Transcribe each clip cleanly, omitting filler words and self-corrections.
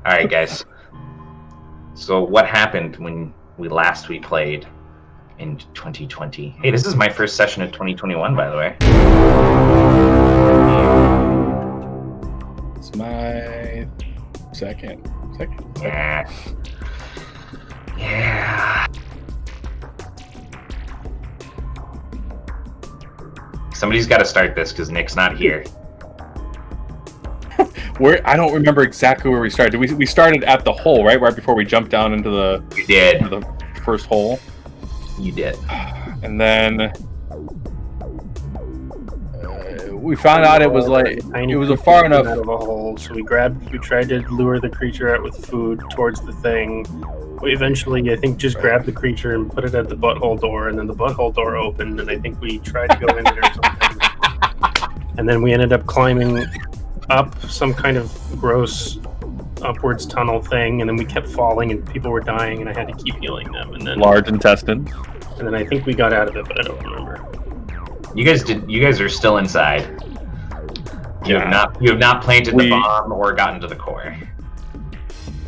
Alright, guys. So what happened when we played in 2020? Hey, this is my first session of 2021, by the way. It's my second. Yeah. Somebody's got to start this because Nick's not here. I don't remember exactly where we started. We started at the hole, right before we jumped down into the. You did. Into the first hole. You did. And then we found out it was like it was a far enough out of a hole. So we tried to lure the creature out with food towards the thing. We eventually, I think, just grabbed the creature and put it at the butthole door, and then the butthole door opened, and I think we tried to go in there or something. And then we ended up climbing up some kind of gross upwards tunnel thing, and then we kept falling, and people were dying, and I had to keep healing them. And then large intestine. And then I think we got out of it, but I don't remember. You guys are still inside. You have not planted the bomb or gotten to the core.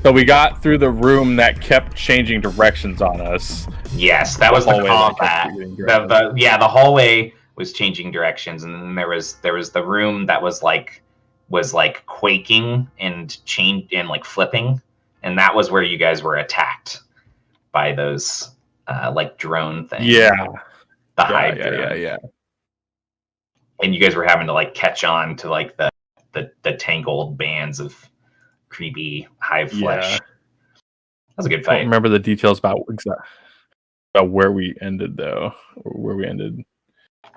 So we got through the room that kept changing directions on us. Yes, that was the combat. The hallway was changing directions, and then there was the room that was quaking and flipping, and that was where you guys were attacked by those drone things. Yeah. The Hive drone. Yeah. And you guys were having to catch on to the tangled bands of creepy Hive flesh. That was a good fight. I don't remember the details about where we ended though.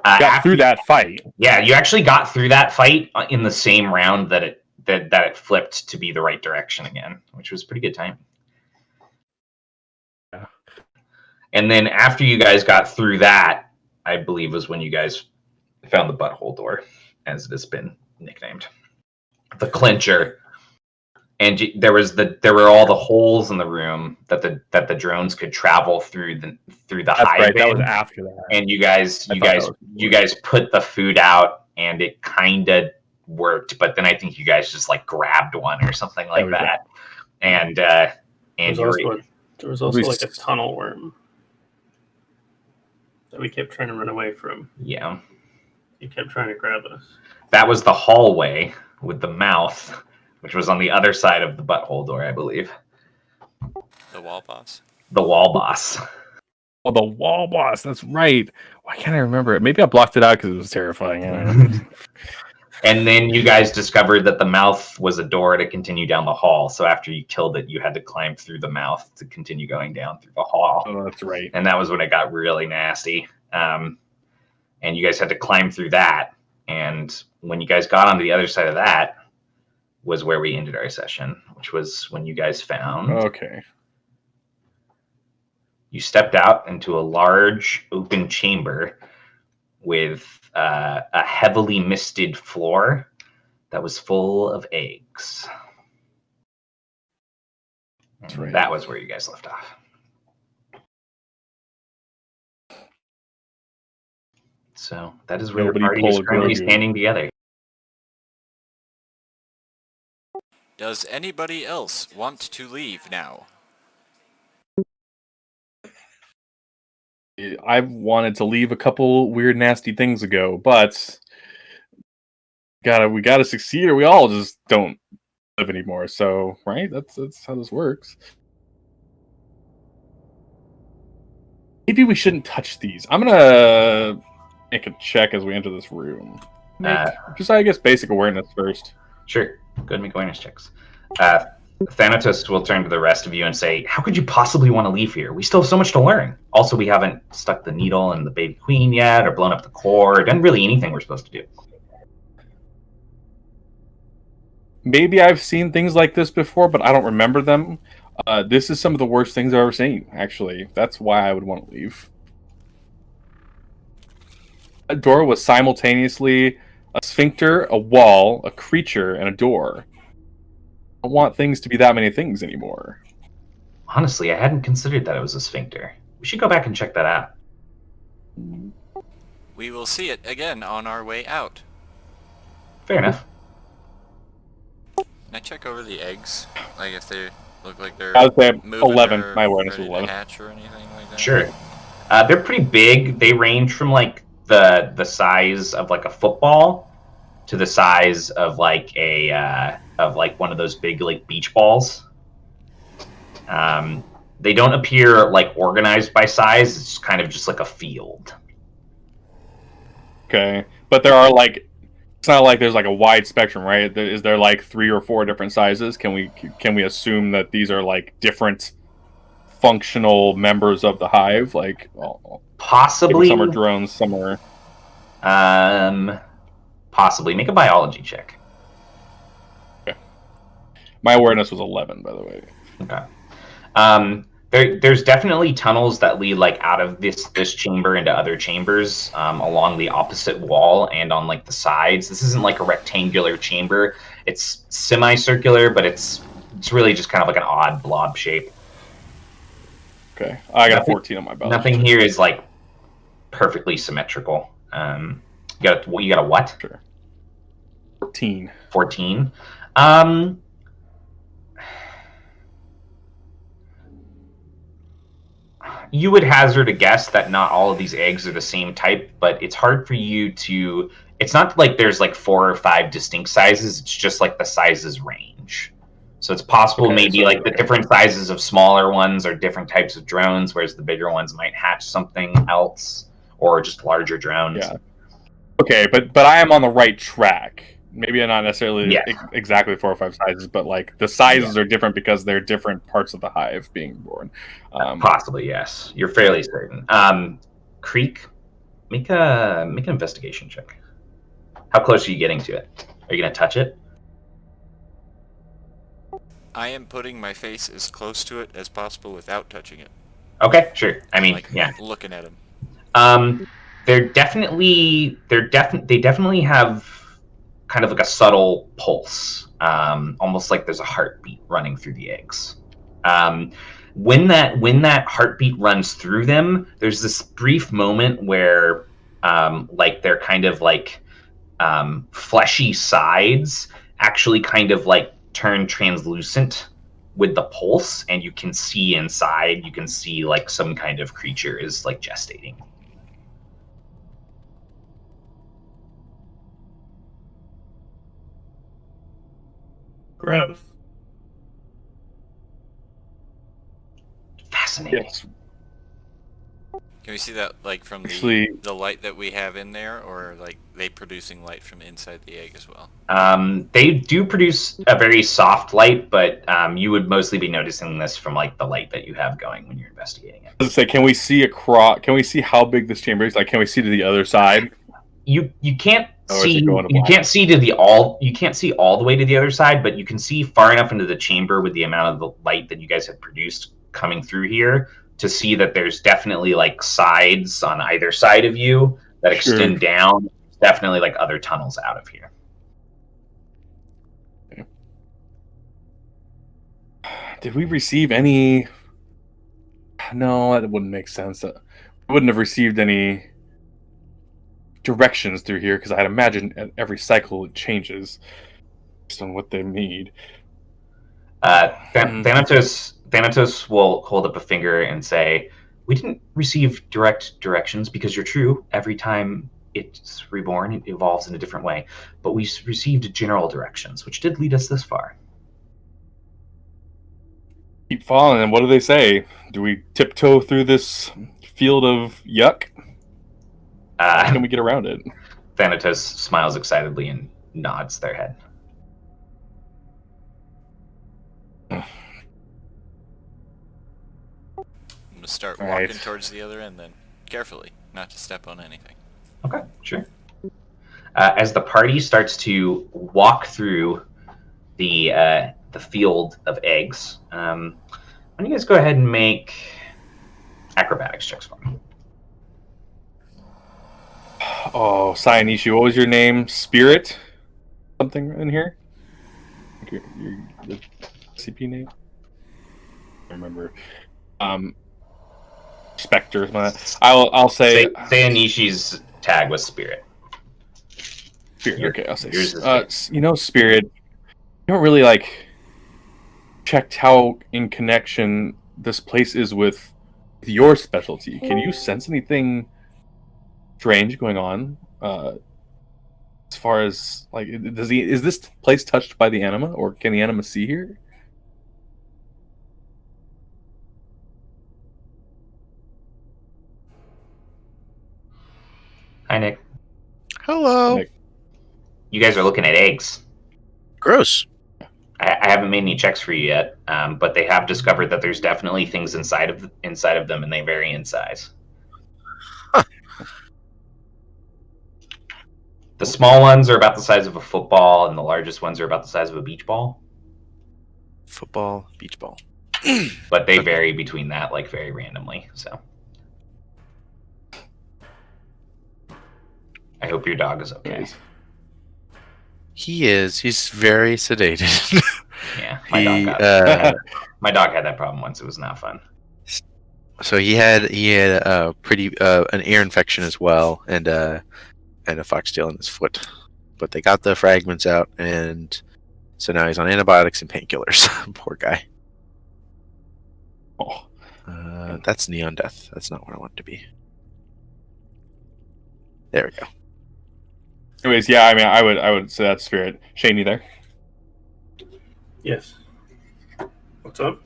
Got through that fight. Yeah, you actually got through that fight in the same round that it flipped to be the right direction again, which was pretty good time. Yeah. And then after you guys got through that, I believe was when you guys found the butthole door, as it has been nicknamed, the clincher. And there were all the holes in the room that the drones could travel through the Hive. Right, that was after that. And you guys put the food out, and it kind of worked. But then I think you guys just grabbed one or something like that. And there was also a tunnel worm that we kept trying to run away from. Yeah, he kept trying to grab us. That was the hallway with the mouth, which was on the other side of the butthole door, I believe. The wall boss. The wall boss. Oh, the wall boss. That's right. Why can't I remember it? Maybe I blocked it out because it was terrifying. And then you guys discovered that the mouth was a door to continue down the hall. So after you killed it, you had to climb through the mouth to continue going down through the hall. Oh, that's right. And that was when it got really nasty. And you guys had to climb through that. And when you guys got onto the other side of that, was where we ended our session, which was when you guys found. Okay. You stepped out into a large open chamber with a heavily misted floor that was full of eggs. That's right. That was where you guys left off. So that is where the party is currently standing together. Does anybody else want to leave now? I wanted to leave a couple weird, nasty things ago, but we gotta succeed, or we all just don't live anymore. So, right? That's how this works. Maybe we shouldn't touch these. I'm gonna make a check as we enter this room. Just, I guess, basic awareness first. Sure. Go ahead and make awareness checks. Thanatos will turn to the rest of you and say, how could you possibly want to leave here? We still have so much to learn. Also, we haven't stuck the needle in the baby queen yet, or blown up the core, or done really anything we're supposed to do. Maybe I've seen things like this before, but I don't remember them. This is some of the worst things I've ever seen, actually. That's why I would want to leave. A door was simultaneously a sphincter, a wall, a creature, and a door. I don't want things to be that many things anymore. Honestly, I hadn't considered that it was a sphincter. We should go back and check that out. We will see it again on our way out. Fair enough. I check over the eggs? Like if they look like they're I would say moving 11. or My awareness was ready to 11. hatch or anything like that? Sure. They're pretty big. They range from like the size of like a football to the size of like one of those big like beach balls. They don't appear like organized by size. It's kind of just like a field. Okay, but there are like, it's not like there's like a wide spectrum, right? Is there like 3 or 4 different sizes? Can we assume that these are like different functional members of the hive? Like, well, maybe Possibly. some are drones, some are. Possibly. Make a biology check. Okay. My awareness was 11, by the way. Okay. There's definitely tunnels that lead like out of this chamber into other chambers along the opposite wall and on like the sides. This isn't like a rectangular chamber. It's semicircular, but it's really just kind of like an odd blob shape. Okay, I got a 14 on my biology. Nothing check. here is like perfectly symmetrical. You got a what? Sure. 14. 14. You would hazard a guess that not all of these eggs are the same type, but it's hard for you to. It's not like there's like 4 or 5 distinct sizes. It's just like the sizes range. So it's possible maybe like the different sizes of smaller ones are different types of drones, whereas the bigger ones might hatch something else or just larger drones. Yeah. Okay, but I am on the right track. Maybe not necessarily exactly 4 or 5 sizes, but like the sizes are different because they're different parts of the hive being born. Possibly, yes. You're fairly certain. Creek, make an investigation check. How close are you getting to it? Are you gonna touch it? I am putting my face as close to it as possible without touching it. Okay, sure. I mean, like, yeah. Looking at him. They definitely have kind of like a subtle pulse, almost like there's a heartbeat running through the eggs. When that heartbeat runs through them, there's this brief moment where like they're kind of like fleshy sides actually kind of like turn translucent with the pulse, and you can see inside. You can see like some kind of creature is like gestating. Gross. Fascinating. Yes. Can we see that like from Actually, the light that we have in there, or like they producing light from inside the egg as well? They do produce a very soft light, but you would mostly be noticing this from like the light that you have going when you're investigating it. Let's say, can we see across? Can we see how big this chamber is? Like, can we see to the other side? You can't see you can't see all the way to the other side, but you can see far enough into the chamber with the amount of the light that you guys have produced coming through here to see that there's definitely like sides on either side of you that extend down. Definitely like other tunnels out of here. Okay. Did we receive any? No, that wouldn't make sense. We wouldn't have received any directions through here, because I'd imagine at every cycle it changes based on what they need. Thanatos will hold up a finger and say, "We didn't receive direct directions because you're true. Every time it's reborn, it evolves in a different way. But we received general directions, which did lead us this far." Keep falling, and what do they say? Do we tiptoe through this field of yuck? How can we get around it? Thanatos smiles excitedly and nods their head. I'm gonna start walking towards the other end then, carefully, not to step on anything. Okay, sure. As the party starts to walk through the field of eggs, why don't you guys go ahead and make acrobatics checks for me? Oh, Sayanishi, what was your name? Spirit? Something in here? Your CP name? I remember. Spectre. I'll say Sayanishi's tag was Spirit. Spirit. Okay, I'll say yours is Spirit. don't really like checked how in connection this place is with your specialty. Can you sense anything strange going on? As far as like, is this place touched by the anima, or can the anima see here? Hi, Nick. Hello. Nick. You guys are looking at eggs. Gross. I haven't made any checks for you yet, but they have discovered that there's definitely things inside of them, and they vary in size. Huh. The small ones are about the size of a football, and the largest ones are about the size of a beach ball. Football, beach ball. But they vary between that, like, very randomly. So, I hope your dog is okay. He is. He's very sedated. Yeah, my dog had that problem once. It was not fun. So he had a pretty an ear infection as well, and a foxtail in his foot. But they got the fragments out, and so now he's on antibiotics and painkillers. Poor guy. Oh, that's neon death. That's not what I want it to be. There we go. anyways, yeah, I mean, I would say that's spirit. Shane, you there? Yes. What's up?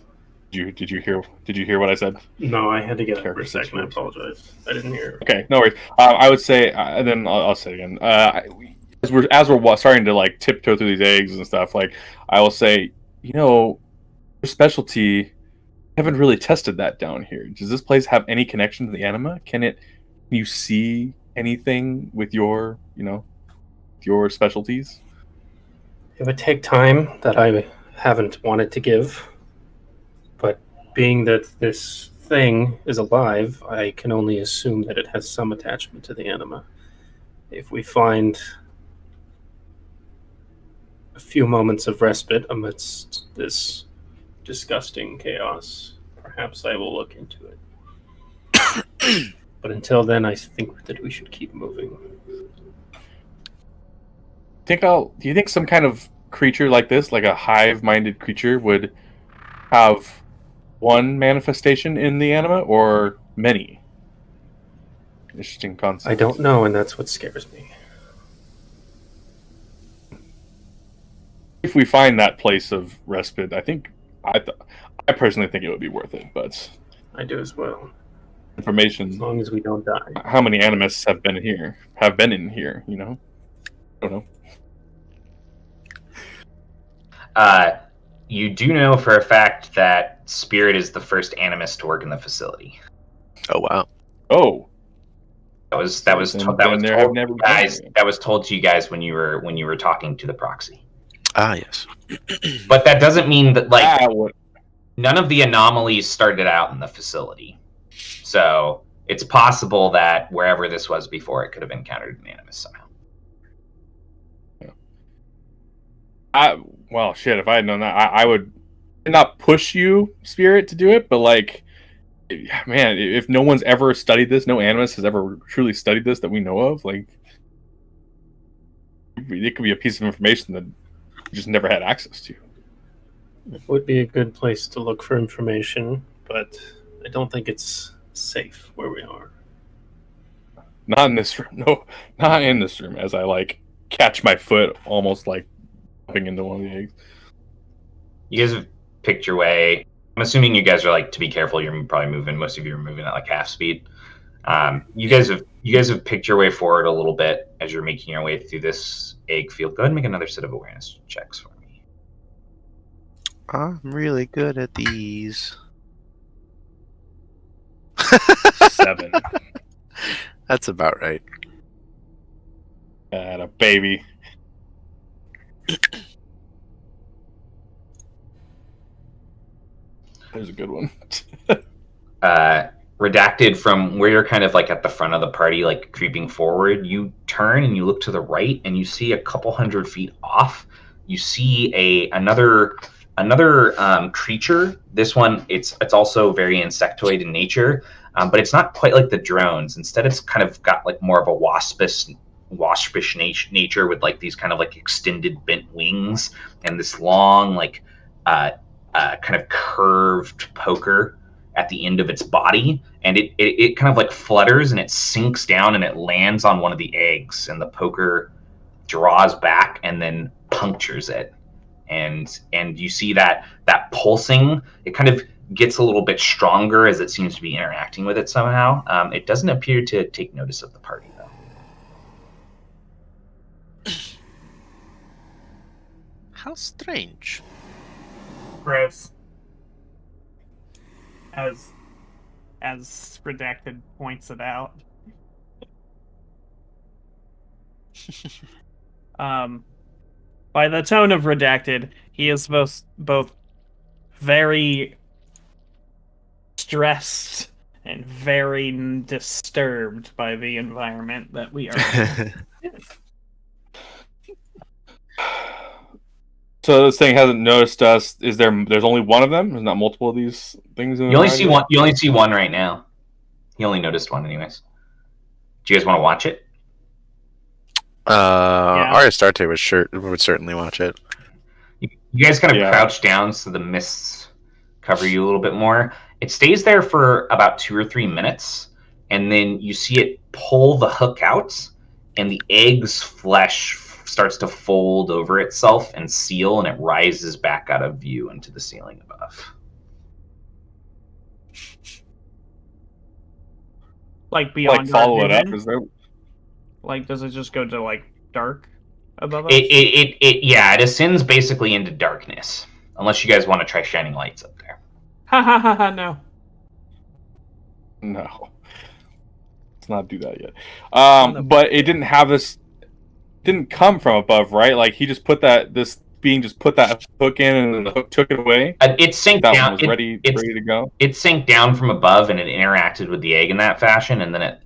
Did you hear what I said? No, I had to get up for a Character second. I situation. apologize. I didn't hear. Okay, no worries. I would say, and then I'll say it again. As we're starting to like tiptoe through these eggs and stuff, like I will say, your specialty, haven't really tested that down here. Does this place have any connection to the anima? Can you see anything with your specialties? It would take time that I haven't wanted to give, but being that this thing is alive, I can only assume that it has some attachment to the anima. If we find a few moments of respite amidst this disgusting chaos, perhaps I will look into it. But until then, I think that we should keep moving. Do you think some kind of creature like this, like a hive-minded creature, would have one manifestation in the anima or many? Interesting concept. I don't know, and that's what scares me. If we find that place of respite, I personally think it would be worth it. But I do as well. Information. As long as we don't die. How many animists have been in here? I don't know. You do know for a fact that Spirit is the first animist to work in the facility. Oh wow. Oh. That was told to you guys when you were talking to the proxy. Ah, yes. But that doesn't mean that none of the anomalies started out in the facility. So it's possible that wherever this was before, it could have encountered an animus somehow. Well, shit, if I had known that, I would not push you, Spirit, to do it, but man, if no one's ever studied this, no animus has ever truly studied this that we know of, it could be a piece of information that we just never had access to. It would be a good place to look for information, but I don't think it's safe where we are. Not in this room. No, not in this room, as I catch my foot almost jumping into one of the eggs. You guys have picked your way. I'm assuming you guys are to be careful. You're probably moving. Most of you are moving at half speed. You guys have picked your way forward a little bit as you're making your way through this egg field. Go ahead and make another set of awareness checks for me. I'm really good at these. 7. That's about right. A baby. There's a good one. Redacted from where you're kind of at the front of the party, creeping forward, you turn and you look to the right and you see a couple 100 feet off. You see another creature. This one, it's also very insectoid in nature, but it's not quite like the drones. Instead, it's kind of got more of a waspish nature with like these kind of like extended bent wings and this long like kind of curved poker at the end of its body, and it kind of like flutters and it sinks down and it lands on one of the eggs, and the poker draws back and then punctures it, and you see that pulsing. It kind of gets a little bit stronger as it seems to be interacting with it somehow. It doesn't appear to take notice of the party though. How strange. Gross. As Redacted points it out. By the tone of Redacted, he is both very stressed and very disturbed by the environment that we are in. So this thing hasn't noticed us. There's only one of them? There's not multiple of these things in the You only see one. You only see one right now. He only noticed one, anyways. Do you guys want to watch it? Ariastarte would certainly watch it. You guys kind of crouch down so the mists cover you a little bit more. It stays there for about 2 or 3 minutes, and then you see it pull the hook out, and the egg's flesh starts to fold over itself and seal, and it rises back out of view into the ceiling above. Like beyond follow it up, vision? is there? Like, does it just go to like dark above us? It ascends basically into darkness, unless you guys want to try shining lights up there. Ha ha ha ha! No. No. Let's not do that yet. But it didn't have this. Didn't come from above, right? Like he just put that. This being just put that hook in, and then the hook took it away. It sank that down. One was ready to go. It sank down from above, and it interacted with the egg in that fashion, and then it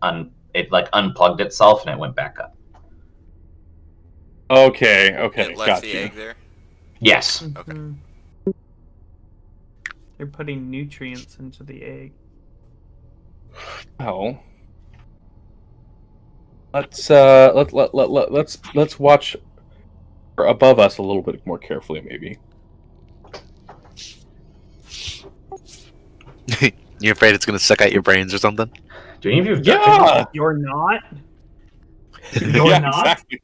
like unplugged itself, and it went back up. Okay, It left the egg there? Yes. Okay. Mm-hmm. They're putting nutrients into the egg. Oh. Let's watch above us a little bit more carefully, maybe. You afraid it's gonna suck out your brains or something? Do any of you? Yeah. You're not. You're not. Exactly.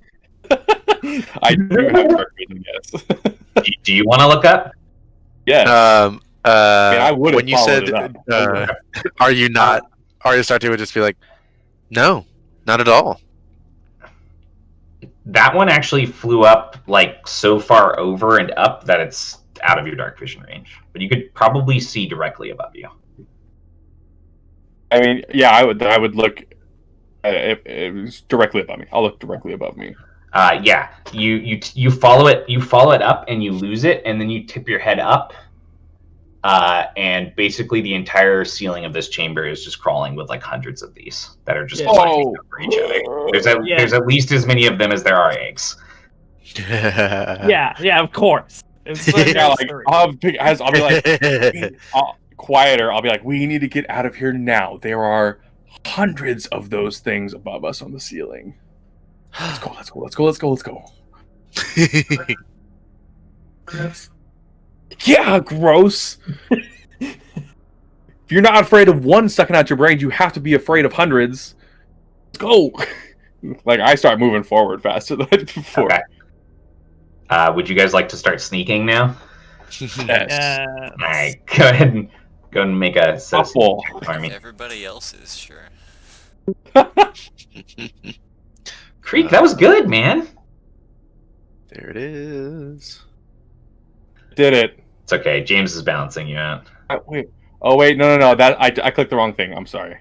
I do have dark vision, yes. Do you want to look up? Yes. I would have when you said, "Are you not?" Ariastarte would just be like, "No, not at all." That one actually flew up like so far over and up that it's out of your dark vision range, but you could probably see directly above you. I mean, yeah, I would look. If it was directly above me, I'll look directly above me. Yeah, you follow it. You follow it up, and you lose it, and then you tip your head up, and basically the entire ceiling of this chamber is just crawling with like hundreds of these that are just climbing over each other. There's at least as many of them as there are eggs. Yeah, of course. It's I'll be like, quieter. I'll be like, we need to get out of here now. There are hundreds of those things above us on the ceiling. Let's go. Yeah, gross. If you're not afraid of one sucking out your brains, you have to be afraid of hundreds. Let's go. Like, I start moving forward faster than before. Okay. Would you guys like to start sneaking now? Yes. All right, go ahead and make a couple for me. Everybody else is sure. Creek, that was good, man. There it is. Did it. It's okay. James is balancing you out. Wait. Oh wait, no. That I clicked the wrong thing. I'm sorry.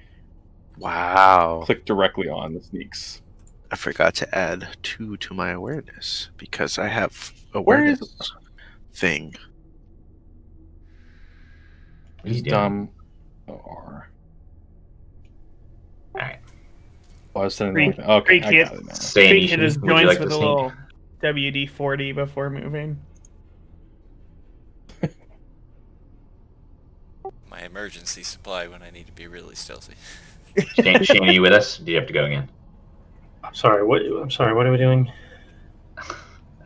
Wow. Click directly on the sneaks. I forgot to add 2 to my awareness because I have awareness thing. He's dumb. All right. Oh, I was sending okay, I got it now. Creek hit his joints with a little WD-40 before moving. My emergency supply when I need to be really stealthy. Shane, are you with us? Do you have to go again? Sorry. What? I'm sorry. What are we doing?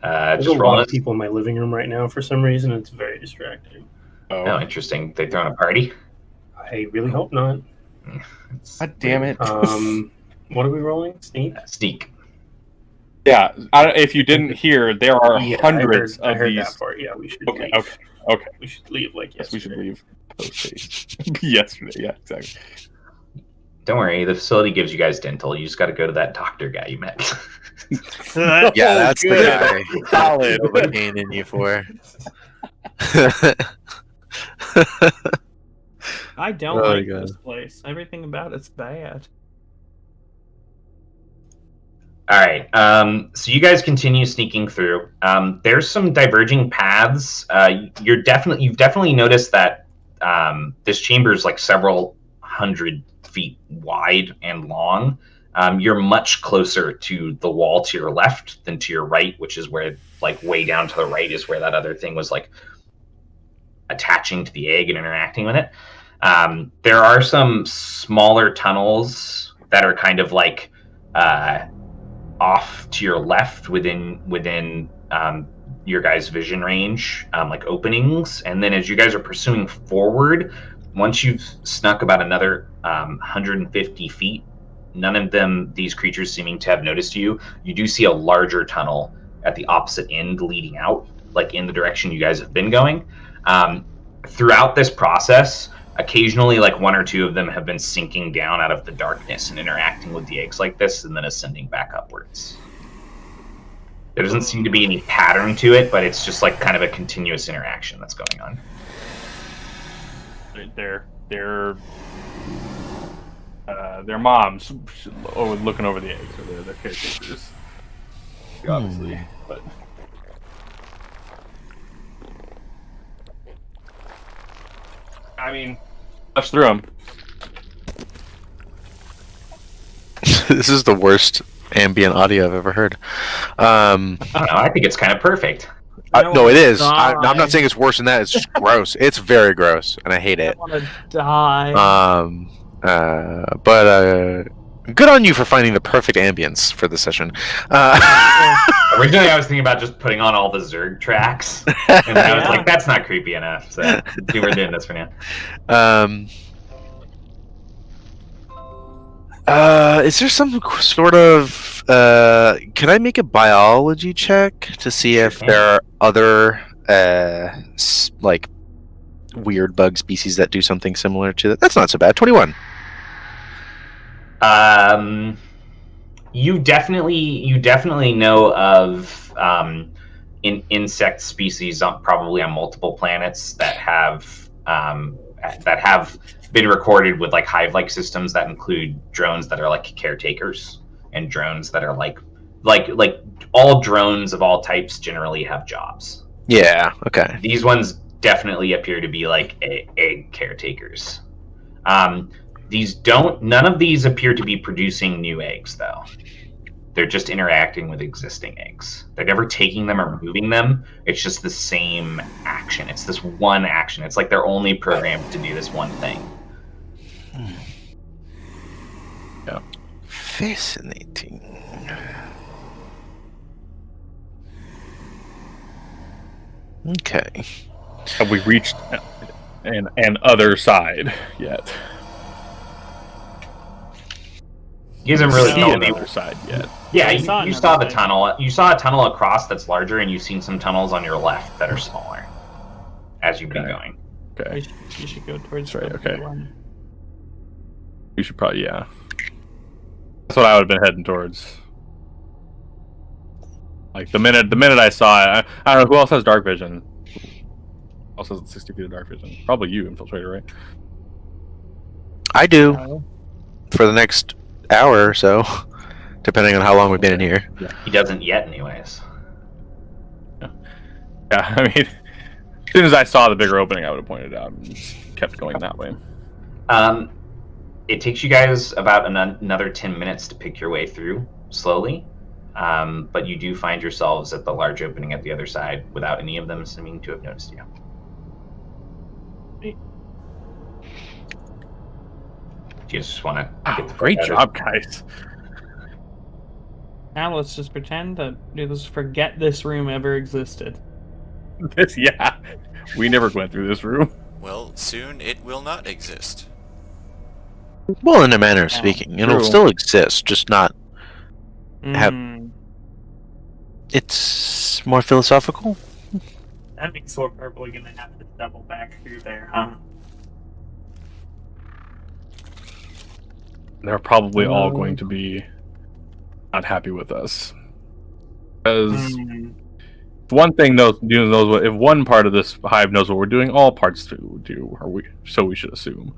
There's Just a roll lot it. of people in my living room right now for some reason. It's very distracting. Oh, interesting. They throwing a party? I really hope not. God damn it. What are we rolling? Sneak? Sneak. Yeah, if you didn't hear, there are hundreds I of heard these. that part. Yeah, we should Okay, leave. okay. We should leave like Yes, yesterday. we should leave post-haste. Yesterday, yeah, exactly. Don't worry, the facility gives you guys dental. You just got to go to that doctor guy you met. Yeah, that's the good. guy. Solid. Novocaine in you for. I don't Oh, like God. this place. Everything about it's bad. All right. So you guys continue sneaking through. There's some diverging paths. You've definitely noticed that this chamber is like several hundred feet wide and long. You're much closer to the wall to your left than to your right, which is where, like, way down to the right is where that other thing was, like, attaching to the egg and interacting with it. There are some smaller tunnels that are kind of like off to your left within your guys' vision range, like openings. And then as you guys are pursuing forward, once you've snuck about another 150 feet, none of these creatures seeming to have noticed you. You do see a larger tunnel at the opposite end leading out, like in the direction you guys have been going. Throughout this process, occasionally, like one or two of them have been sinking down out of the darkness and interacting with the eggs like this, and then ascending back upwards. There doesn't seem to be any pattern to it, but it's just like kind of a continuous interaction that's going on. Their moms looking over the eggs, or their caretakers. Obviously, but. I mean, push through them. This is the worst ambient audio I've ever heard. I don't know. I think it's kind of perfect. No, it is. I'm not saying it's worse than that. It's just gross. It's very gross, and I hate it. I want to die. But good on you for finding the perfect ambience for this session. Originally, I was thinking about just putting on all the Zerg tracks, and I was like, "That's not creepy enough." So we're doing this for now. Is there some sort of can I make a biology check to see if there are other like weird bug species that do something similar to that? That's not so bad. 21. You definitely know of insect species probably on multiple planets that have been recorded with like hive-like systems that include drones that are like caretakers and drones that are like all drones of all types generally have jobs. Yeah. Okay. These ones definitely appear to be like egg caretakers. None of these appear to be producing new eggs, though. They're just interacting with existing eggs. They're never taking them or moving them. It's just the same action. It's this one action. It's like they're only programmed to do this one thing. Yeah. Fascinating. Okay. Have we reached an other side yet? You guys haven't really see told me another side yet. Yeah, you saw the tunnel. You saw a tunnel across that's larger, and you've seen some tunnels on your left that are smaller as you've been going. Okay. You should go towards right. the Okay. one. You should probably, yeah. That's what I would have been heading towards. Like the minute I saw it, I don't know who else has dark vision. Who else has 60 feet of dark vision? Probably you, Infiltrator, right? I do. For the next hour or so, depending on how long we've been in here. Yeah. He doesn't yet, anyways. Yeah, I mean, as soon as I saw the bigger opening, I would have pointed it out and just kept going that way. It takes you guys about another 10 minutes to pick your way through slowly, but you do find yourselves at the large opening at the other side without any of them seeming to have noticed you. Do you just want to? Great job, guys. Now let's just pretend that just forget this room ever existed. Yeah, we never went through this room. Well, soon it will not exist. Well, in a manner of speaking, it'll true. still exist, just not have. Mm, It's more philosophical. that means we're probably gonna have to double back through there, huh? They're probably all going to be not happy with us. Because one thing knows what, if one part of this hive knows what we're doing, all parts do, or so we should assume.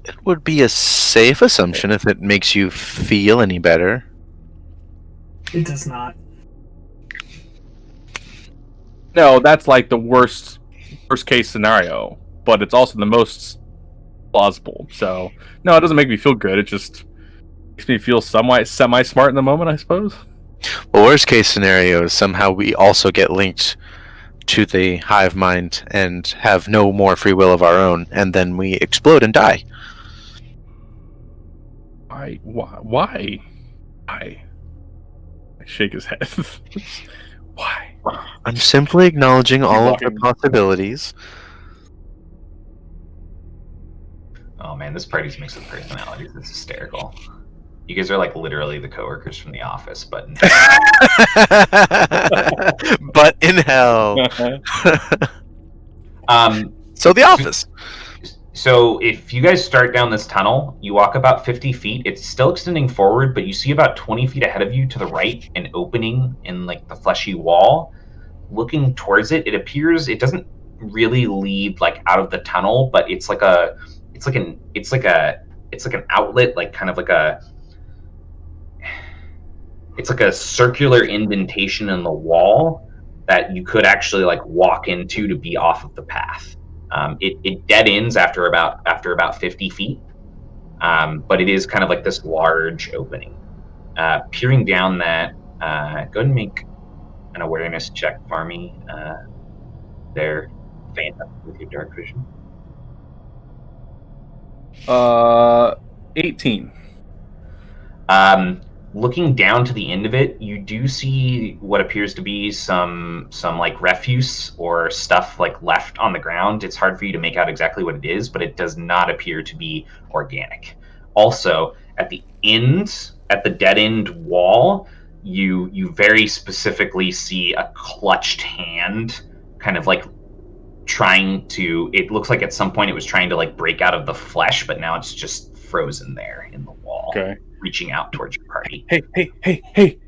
It would be a safe assumption if it makes you feel any better. It does not. No, that's like the worst case scenario, but it's also the most plausible. So no, it doesn't make me feel good. It just makes me feel semi smart in the moment, I suppose. Well, worst case scenario is somehow we also get linked to the hive mind and have no more free will of our own, and then we explode and die. Why? I shake his head. Why? I'm simply acknowledging all of the walking. possibilities. Oh man, this party's mix of personalities is hysterical. You guys are like literally the coworkers from the office, but in But in hell. So the office. So if you guys start down this tunnel, you walk about 50 feet. It's still extending forward, but you see about 20 feet ahead of you to the right an opening in like the fleshy wall. Looking towards it, it appears it doesn't really lead like out of the tunnel, but it's like an outlet, like kind of like it's like a circular indentation in the wall that you could actually like walk into to be off of the path. It dead ends after about 50 feet, but it is kind of like this large opening. Peering down that, go ahead and make an awareness check for me. There, Phantom, with your dark vision. 18. Looking down to the end of it, you do see what appears to be some like refuse or stuff like left on the ground. It's hard for you to make out exactly what it is, but it does not appear to be organic. Also, at the dead end wall, you very specifically see a clutched hand kind of like trying to, it looks like at some point it was trying to like break out of the flesh, but now it's just frozen there in the wall. Okay. Reaching out towards your party. Hey.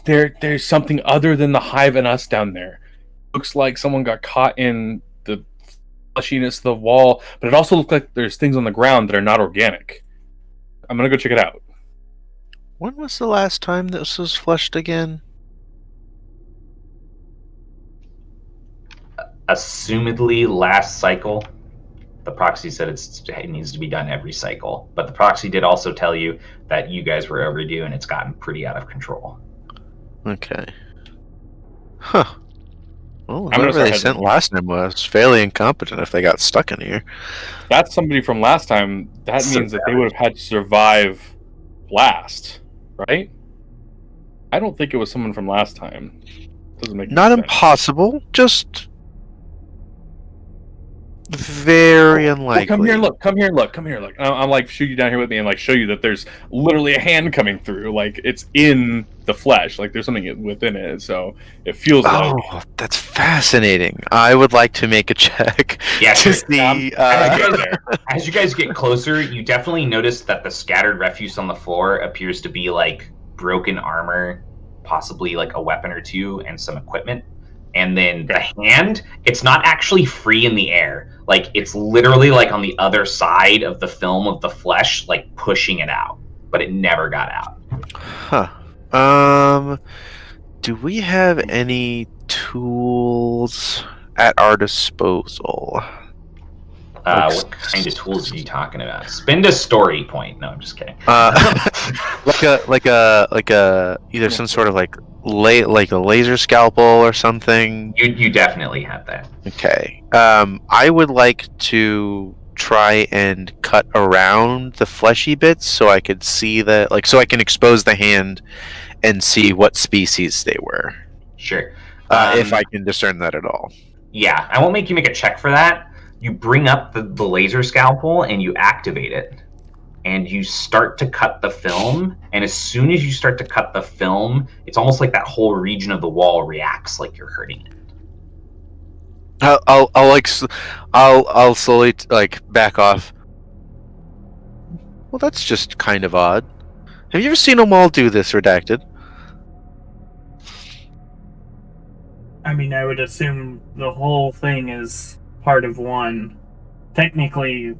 There's something other than the hive and us down there. Looks like someone got caught in the fleshiness of the wall, but it also looks like there's things on the ground that are not organic. I'm gonna go check it out. When was the last time this was flushed again? Assumedly last cycle. The proxy said it needs to be done every cycle, but the proxy did also tell you that you guys were overdue and it's gotten pretty out of control. Okay. Huh. Well, I'm gonna whoever they start sent heading. last time was fairly incompetent if they got stuck in here. That's somebody from last time. That So means that they would have had to survive last, right? I don't think it was someone from last time. Doesn't make Not sense. impossible, just very unlikely. Come here, look. I'm like, shoot you down here with me and like show you that there's literally a hand coming through. Like it's in the flesh. Like there's something within it. So it feels like. Oh, that's fascinating. I would like to make a check Yeah, to sure. see. As you guys get closer, you definitely notice that the scattered refuse on the floor appears to be like broken armor, possibly like a weapon or two, and some equipment. And then the hand, it's not actually free in the air. Like it's literally like on the other side of the film of the flesh, like pushing it out, but it never got out. Huh. Do we have any tools at our disposal? What kind of tools are you talking about? Spend a story point. No, I'm just kidding. like a either some sort of like a laser scalpel or something. You definitely have that. Okay. I would like to try and cut around the fleshy bits so I could see so I can expose the hand and see what species they were. Sure. If I can discern that at all. Yeah, I won't make you make a check for that. You bring up the laser scalpel and you activate it. And you start to cut the film. And as soon as you start to cut the film, it's almost like that whole region of the wall reacts like you're hurting it. I'll slowly back off. Well, that's just kind of odd. Have you ever seen them all do this, Redacted? I mean, I would assume the whole thing is part of one. Technically,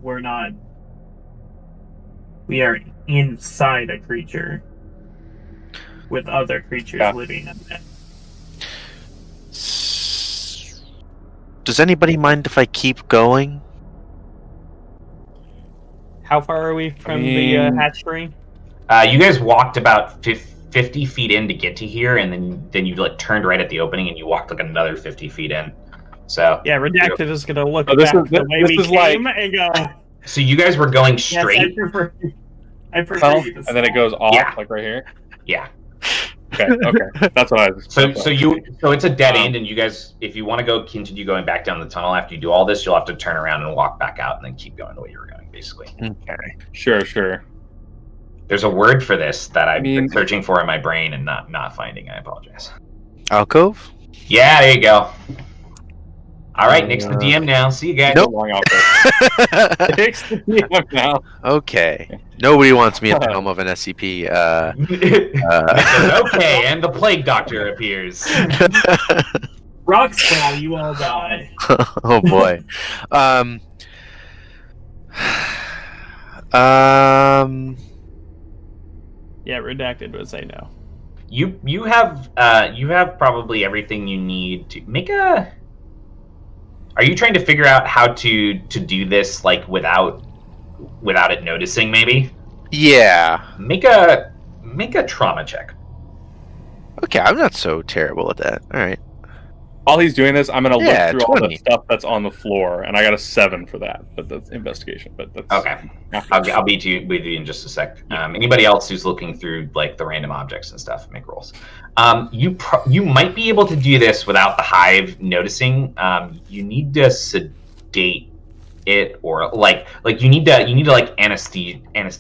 we are inside a creature with other creatures living in it. Does anybody mind if I keep going? How far are we from the hatchery? You guys walked about 50 feet in to get to here, and then you turned right at the opening, and you walked another 50 feet in. So yeah, Redacted is gonna look back the way we came and go. So you guys were going straight. Yes, I prefer you to and then it goes off like right here. Yeah. Okay. That's what I was. So it's a dead end, and you guys, if you want to continue going back down the tunnel after you do all this, you'll have to turn around and walk back out, and then keep going the way you were going, basically. Okay. Sure. There's a word for this that I've been searching for in my brain and not finding. I apologize. Alcove? Yeah, there you go. All right, Nick's the DM now. See you guys. Nope. Nick's the DM now. Okay. Nobody wants me at the helm of an SCP. Okay, and the plague doctor appears. Rocks fall, you all die. Oh boy. Yeah, Redacted would say no. You have probably everything you need to make a. Are you trying to figure out how to do this without it noticing? Maybe. Yeah. Make a trauma check. Okay, I'm not so terrible at that. All right. While he's doing this, I'm gonna look through 20. all the stuff that's on the floor, and I got a 7 for that. But that's investigation. But that's okay. I'll be with you in just a sec. Anybody else who's looking through the random objects and stuff, make rolls. You might be able to do this without the hive noticing. You need to sedate it, or you need to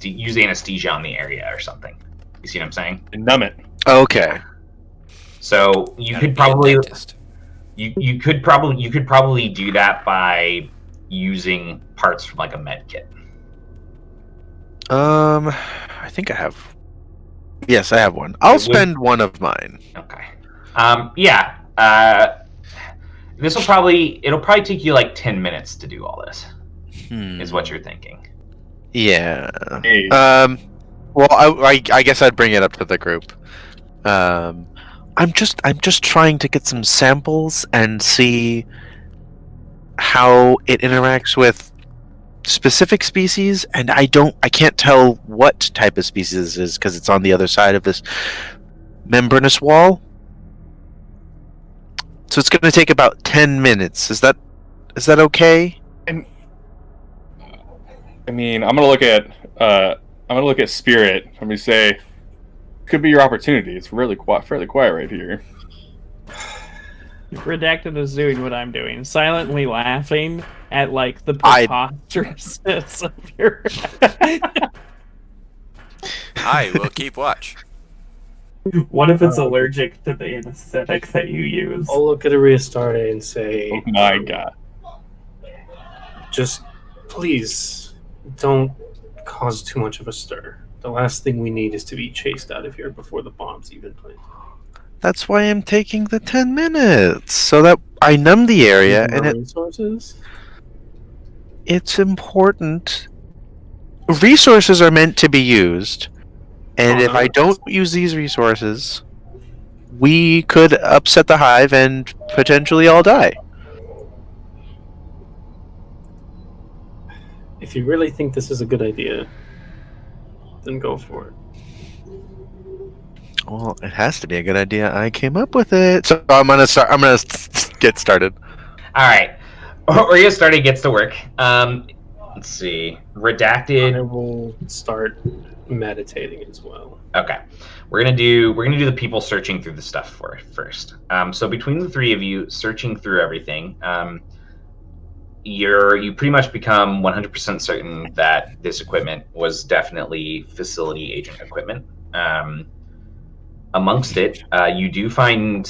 use anesthesia on the area or something. You see what I'm saying? Numb it. Okay. So you could probably. You could probably do that by using parts from a med kit. I think I have. Yes, I have one. I'll spend one of mine. Okay. Yeah. It'll probably take you 10 minutes to do all this. Is what you're thinking. Yeah. Hey. Well, I guess I'd bring it up to the group. I'm just trying to get some samples and see how it interacts with specific species, and I can't tell what type of species this is because it's on the other side of this membranous wall. So it's going to take about 10 minutes. Is that okay? I mean, I'm gonna look at Spirit. Let me say, could be your opportunity. It's really fairly quiet right here. Redacted is doing what I'm doing, silently laughing at the preposterousness of your. I will keep watch. What if it's allergic to the anesthetic that you use? I'll look at Ariastarte and say, "Oh my god! Just please don't cause too much of a stir. The last thing we need is to be chased out of here before the bomb's even planted." That's why I'm taking the 10 minutes, so that I numb the area and resources. It's important. Resources are meant to be used, and if I don't use these resources, we could upset the hive and potentially all die. If you really think this is a good idea, then go for it. Well, it has to be a good idea. I came up with it, so I'm gonna get started. All right, Ariastarte gets to work. Let's see. I Redacted. will start meditating as well. Okay, we're gonna do the people searching through the stuff first. So between the three of you searching through everything, you pretty much become 100% certain that this equipment was definitely facility agent equipment. Amongst it, you do find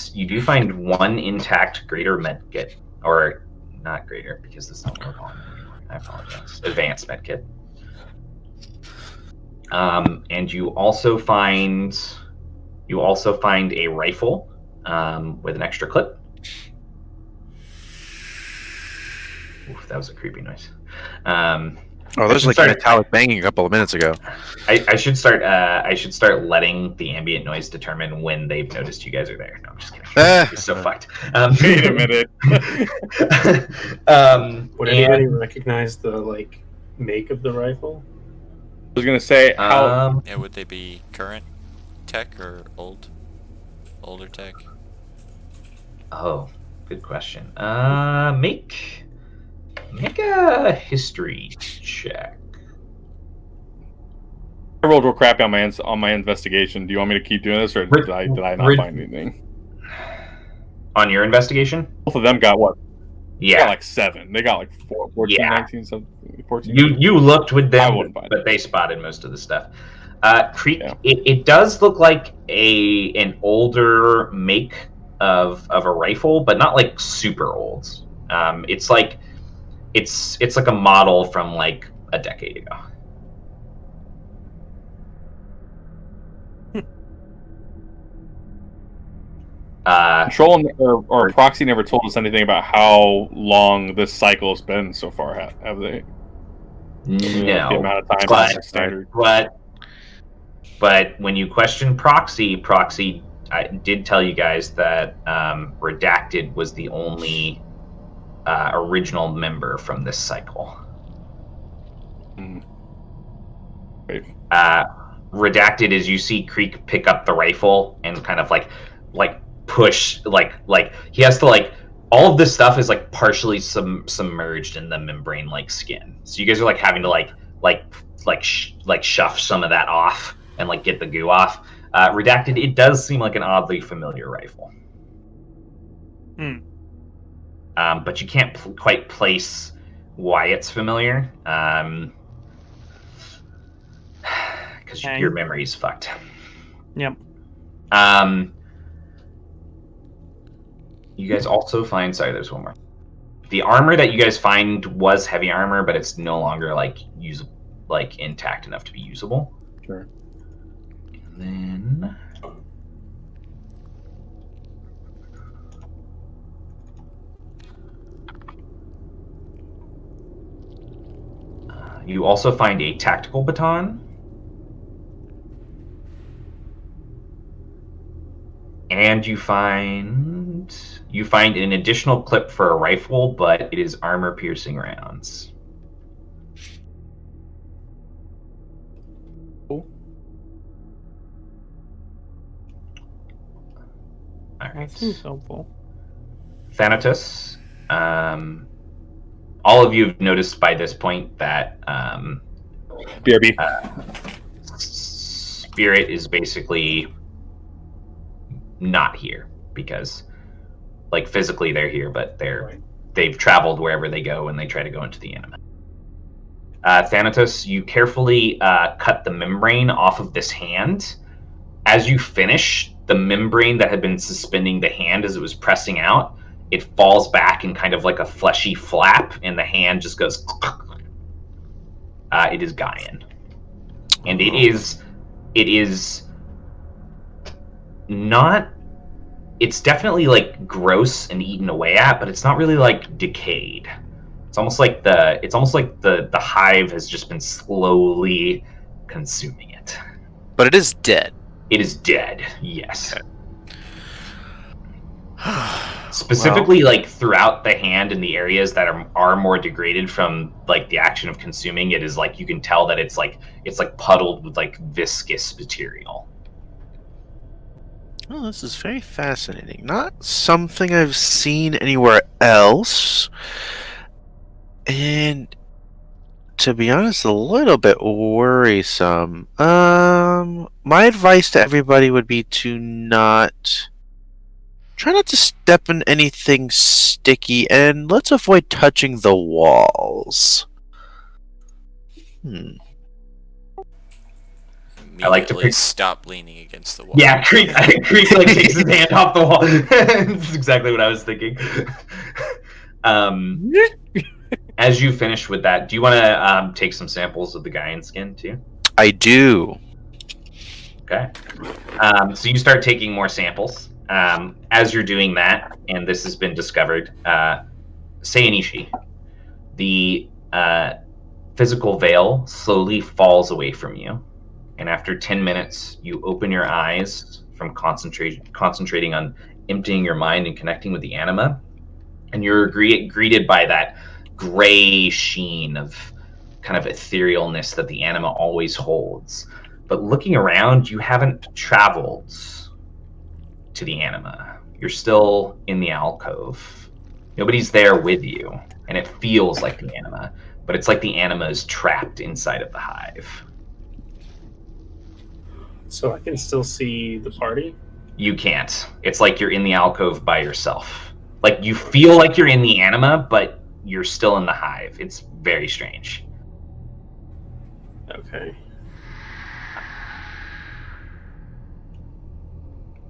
one intact greater med kit, or not greater because this don't work on it anymore. I apologize. Advanced med kit. And you also find a rifle with an extra clip. Oof, that was a creepy noise. There's like a metallic banging a couple of minutes ago. I should start letting the ambient noise determine when they've noticed you guys are there. No, I'm just kidding. It's so fucked. Wait a minute. Would anybody recognize the make of the rifle? I was gonna say how. Yeah, would they be current tech or older tech? Oh, good question. Make a history check. I rolled real crappy on my investigation. Do you want me to keep doing this, or did I not find anything? On your investigation? Both of them got what? Yeah. They got like 7. They got like 14, Yeah. 19, 14. You looked with I them, wouldn't find but they spotted most of the stuff. Creek, Yeah. it does look like an older make of a rifle, but not like super old. It's like a model from like a decade ago. Control or Proxy never told us anything about how long this cycle has been so far. Have they? No, the amount of time standard. But when you question Proxy I did tell you guys that Redacted was the only original member from this cycle. Right. Redacted is you see Creek pick up the rifle and kind of like push like he has to all of this stuff is like partially submerged in the membrane like skin, so you guys are like having to shuff some of that off and like get the goo off. Redacted, it does seem like an oddly familiar rifle. But you can't quite place why it's familiar because your memory's fucked. Yep. You guys also find, sorry, there's one more. The armor that you guys find was heavy armor, but it's no longer intact enough to be usable. Sure. And then you also find a tactical baton. And you find an additional clip for a rifle, but it is armor-piercing rounds. Cool. All right. That seems helpful. Thanatos, all of you have noticed by this point that BRB. Spirit is basically not here because physically they're here, but they've traveled wherever they go and they try to go into the Anomaly. Thanatos, you carefully cut the membrane off of this hand. As you finish, the membrane that had been suspending the hand as it was pressing out, it falls back in kind of like a fleshy flap, and the hand just goes. It is Gaian, and it is not. It's definitely gross and eaten away at, but it's not really decayed. It's almost like the hive has just been slowly consuming it. But it is dead. It is dead, yes. Specifically, throughout the hand and the areas that are more degraded from the action of consuming it is you can tell that it's puddled with viscous material. Oh, this is very fascinating. Not something I've seen anywhere else. And to be honest, a little bit worrisome. My advice to everybody would be to try not to step in anything sticky, and let's avoid touching the walls. I like to Immediately stop leaning against the wall. Yeah, Creek like takes his hand off the wall. That's exactly what I was thinking. As you finish with that, do you want to take some samples of the Gaian skin too? I do. Okay. So you start taking more samples. As you're doing that, and this has been discovered, Sayanishi, the physical veil slowly falls away from you. And after 10 minutes, you open your eyes from concentrating on emptying your mind and connecting with the anima. And you're greeted by that gray sheen of kind of etherealness that the anima always holds. But looking around, you haven't traveled to the anima. You're still in the alcove. Nobody's there with you, and it feels like the anima, but it's like the anima is trapped inside of the hive. So I can still see the party? You can't. It's like you're in the alcove by yourself. Like, you feel like you're in the anima, but you're still in the hive. It's very strange. Okay.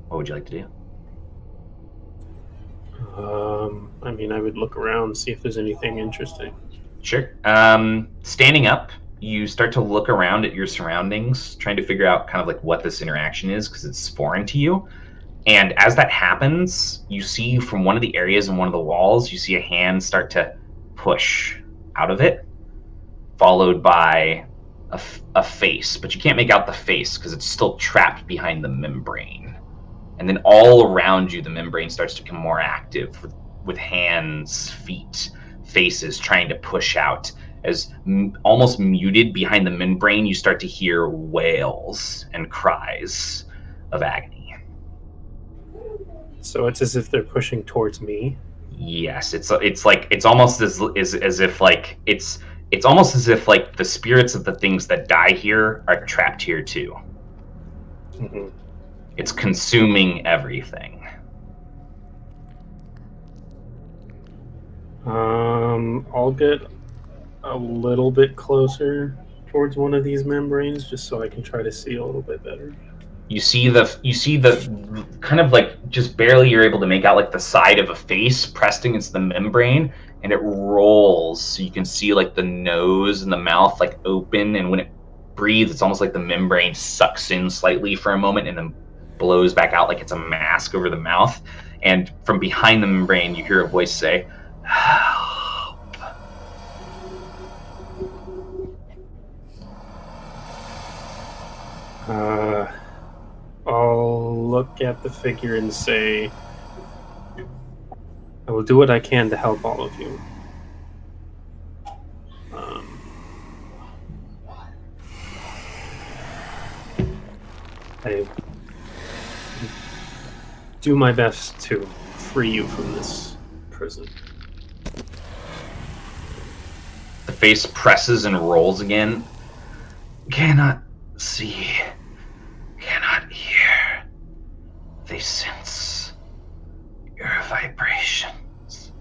What would you like to do? I mean, I would look around, see if there's anything interesting. Sure. Standing up, you start to look around at your surroundings, trying to figure out kind of like what this interaction is, because it's foreign to you. And as that happens, you see from one of the areas in one of the walls, you see a hand start to push out of it, followed by a face. But you can't make out the face because it's still trapped behind the membrane. And then all around you, the membrane starts to become more active with hands, feet, faces trying to push out. As almost muted behind the membrane, you start to hear wails and cries of agony. So it's as if they're pushing towards me. Yes, it's almost as if like it's almost as if like the spirits of the things that die here are trapped here too. Mm-hmm. It's consuming everything. I'll get a little bit closer towards one of these membranes just so I can try to see a little bit better. You see the kind of like just barely you're able to make out like the side of a face pressed against the membrane, and it rolls so you can see like the nose and the mouth like open, and when it breathes it's almost like the membrane sucks in slightly for a moment and then blows back out like it's a mask over the mouth. And from behind the membrane you hear a voice say, "Help." I'll look at the figure and say, I will do what I can to help all of you. I do my best to free you from this prison. The face presses and rolls again. Cannot see, cannot hear. They sense your vibrations.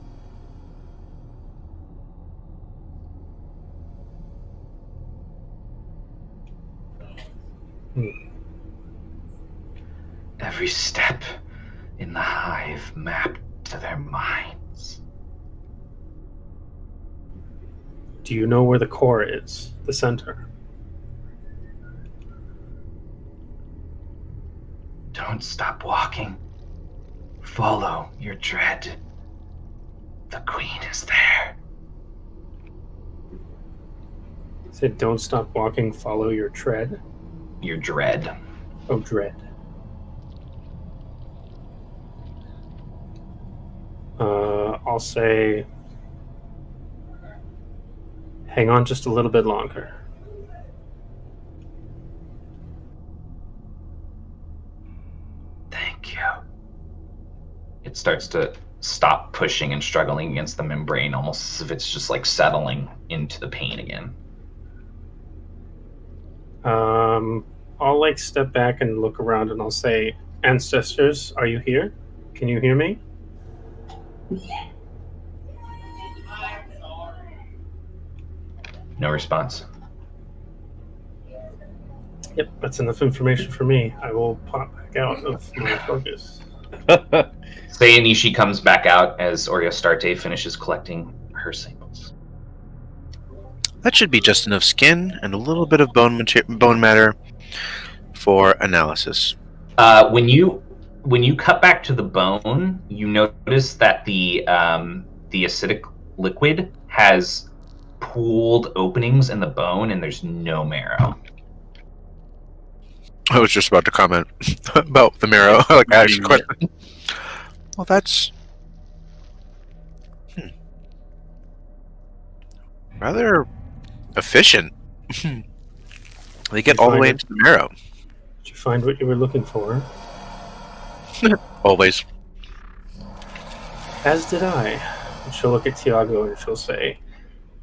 Every step in the hive mapped to their minds. Do you know where the core is? The center? Don't stop walking. Follow your dread. The queen is there. Said, don't stop walking, follow your tread. Your dread. Oh, dread. I'll say, hang on just a little bit longer. Thank you. It starts to stop pushing and struggling against the membrane, almost as if it's just like settling into the pain again. I'll like step back and look around, and I'll say, "Ancestors, are you here? Can you hear me?" No response. Yep, that's enough information for me. I will pop back out of my focus. Sayanishi comes back out as Oriostarte finishes collecting her samples. That should be just enough skin and a little bit of bone matter for analysis. When you cut back to the bone, you notice that the acidic liquid has pooled openings in the bone, and there's no marrow. I was just about to comment about the marrow. Like, I actually question. Well, that's rather efficient. They get all the way into the marrow. Did you find what you were looking for? Always. As did I. And she'll look at Tiago and she'll say,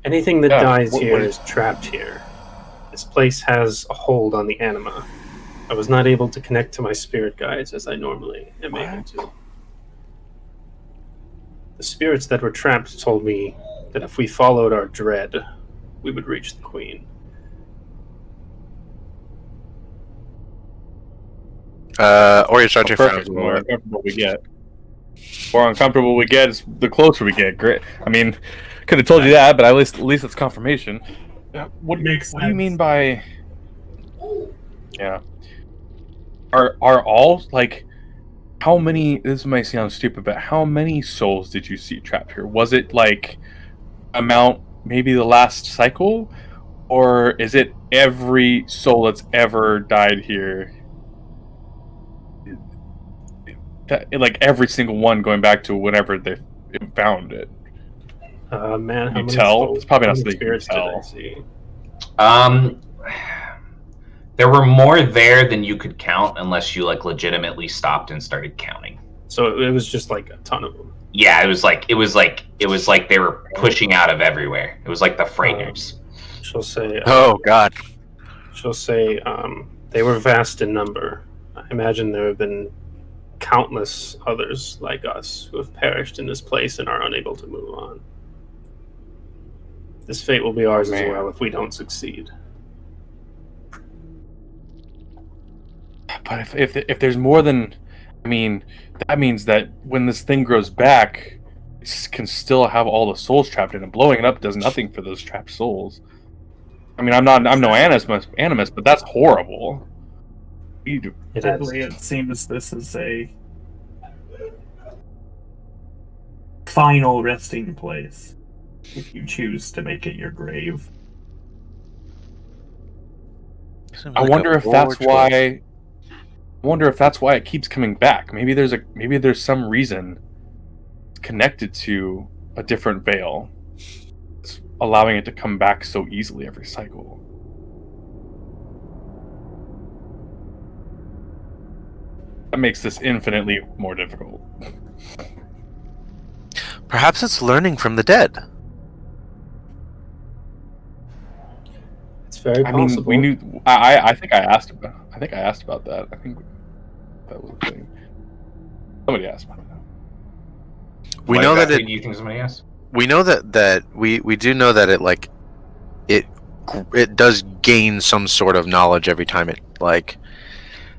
"Anything that dies here is trapped here. This place has a hold on the anima. I was not able to connect to my spirit guides as I normally am able to. The spirits that were trapped told me that if we followed our dread, we would reach the Queen." Oriostarte Perfect. The more uncomfortable we get. The more uncomfortable we get, is the closer we get. Great. I mean, could have told you that, but at least it's confirmation. What do you mean by? Yeah. Are all like? How many? This might sound stupid, but how many souls did you see trapped here? Was it like amount maybe the last cycle, or is it every soul that's ever died here? Like every single one going back to whenever they found it. Man, how you many tell? souls, It's probably how not many something you can spirits did I tell. see? There were more there than you could count unless you like legitimately stopped and started counting. So it was just like a ton of them. Yeah, it was like they were pushing out of everywhere. It was like the Frighteners. She'll say, "Oh God." She'll say, "They were vast in number. I imagine there have been countless others like us who have perished in this place and are unable to move on. This fate will be ours as well if we don't succeed." But if there's more than, I mean, that means that when this thing grows back, it can still have all the souls trapped in it. Blowing it up does nothing for those trapped souls. I mean, I'm no animus, but that's horrible. It seems this is a final resting place if you choose to make it your grave. I wonder if that's why. I wonder if that's why it keeps coming back. Maybe there's some reason connected to a different veil, it's allowing it to come back so easily every cycle. That makes this infinitely more difficult. Perhaps it's learning from the dead. It's very possible. I mean, we knew. I think I asked about. I think I asked about that. I think that was a thing. Somebody asked about that. We know that do you think somebody asked? We know that we do know that it does gain some sort of knowledge every time it like.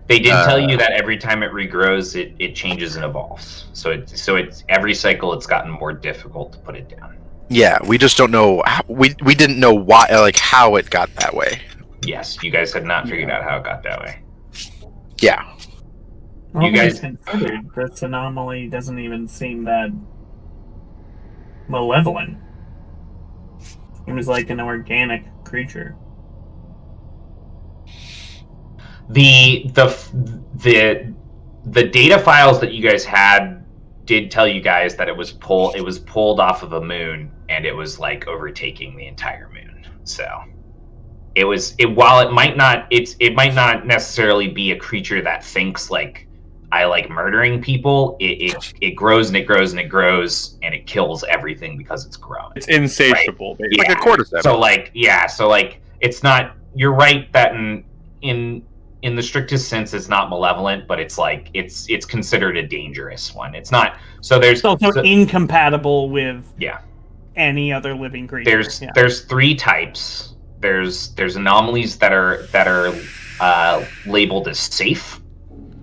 They did tell you that every time it regrows, it changes and evolves. So it's every cycle it's gotten more difficult to put it down. Yeah, we just don't know. We didn't know why, like how it got that way. Yes, you guys had not figured out how it got that way. Yeah. Well, You guys considered this anomaly doesn't even seem that malevolent. It was like an organic creature. The data files that you guys had did tell you guys that it was pulled off of a moon, and it was like overtaking the entire moon. So while it might not necessarily be a creature that thinks like I like murdering people, it grows and it grows and it grows and it kills everything because it's growing. It's insatiable, right? Like a cordyceps. So like it's not. You're right that in the strictest sense, it's not malevolent, but it's like it's considered a dangerous one. It's not. So there's It's also incompatible with yeah. any other living creature. There's 3 types. There's anomalies that are labeled as safe.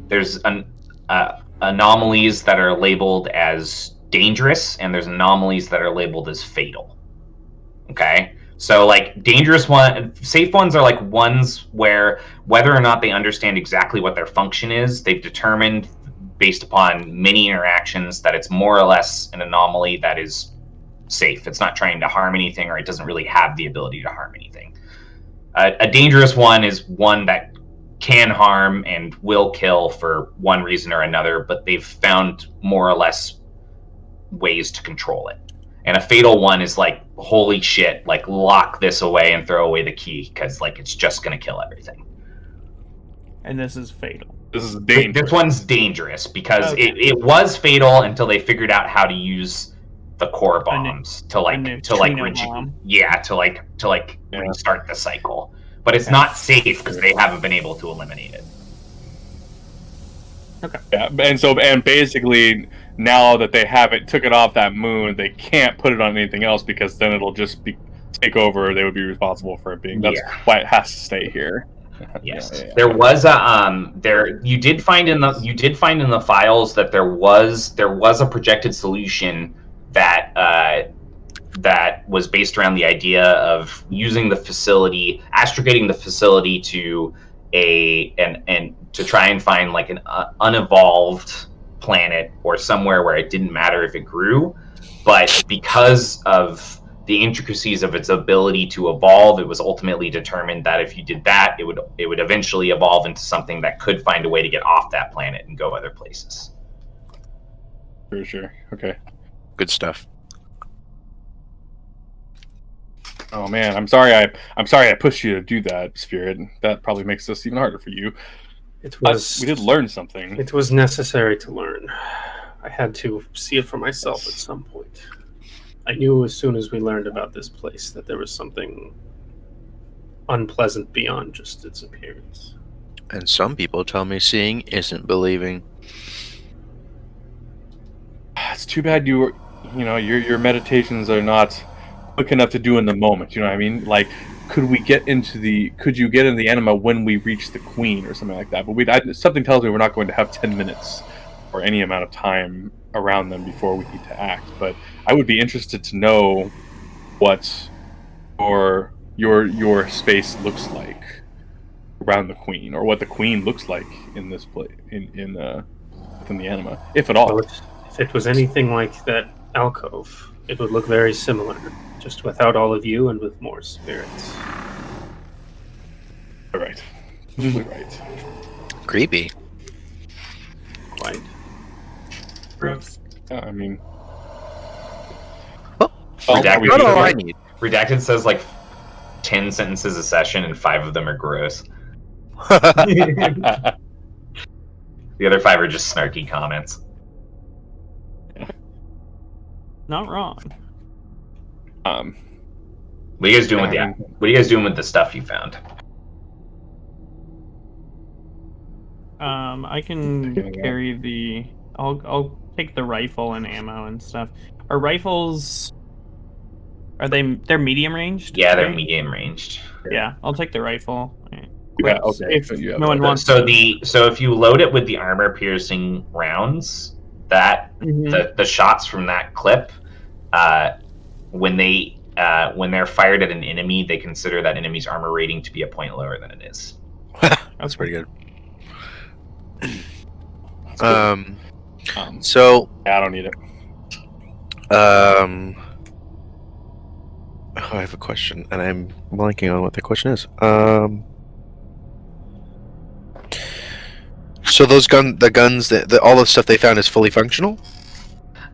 There's anomalies that are labeled as dangerous, and there's anomalies that are labeled as fatal. Okay, so like safe ones are like ones where whether or not they understand exactly what their function is, they've determined based upon many interactions that it's more or less an anomaly that is safe. It's not trying to harm anything, or it doesn't really have the ability to harm anything. A dangerous one is one that can harm and will kill for one reason or another, but they've found more or less ways to control it. And a fatal one is like, holy shit, like lock this away and throw away the key because like it's just going to kill everything. And this is fatal. This is dangerous. This one's dangerous because it was fatal until they figured out how to use the core bombs to restart the cycle. But it's not safe because they haven't been able to eliminate it. Okay. Yeah, and basically now that they took it off that moon, they can't put it on anything else because then it'll just take over. They would be responsible for it being. That's why it has to stay here. Yes, there was a you did find in the files that there was a projected solution that was based around the idea of using the facility, astrogating the facility to to try and find like an unevolved planet or somewhere where it didn't matter if it grew, but because of the intricacies of its ability to evolve, it was ultimately determined that if you did that, it would eventually evolve into something that could find a way to get off that planet and go other places. For sure. Okay. Good stuff. Oh man, I'm sorry I pushed you to do that, Spirit. That probably makes this even harder for you. We did learn something. It was necessary to learn. I had to see it for myself at some point. I knew as soon as we learned about this place that there was something unpleasant beyond just its appearance. And some people tell me seeing isn't believing. It's too bad your meditations are not quick enough to do in the moment. You know what I mean? Like, could you get into the anima when we reach the queen or something like that? But something tells me we're not going to have 10 minutes or any amount of time around them before we need to act. But I would be interested to know what your space looks like around the queen, or what the queen looks like in this place within the anima, if at all. Well, if it was anything like that alcove, it would look very similar, just without all of you and with more spirits. All right. Right. Creepy. Quite. Gross. I mean, Redacted says like 10 sentences a session and 5 of them are gross. The other 5 are just snarky comments. Not wrong. What are you guys doing with the stuff you found? I can carry the. I'll take the rifle and ammo and stuff. Are rifles? They're medium ranged? Yeah, they're medium ranged. Yeah, I'll take the rifle. Yeah, okay. If no one wants. So if you load it with the armor piercing rounds, that the shots from that clip, when they're fired at an enemy, they consider that enemy's armor rating to be a point lower than it is. That's pretty good. So yeah, I don't need it. I have a question, and I'm blanking on what the question is. So those the guns, all the stuff they found is fully functional?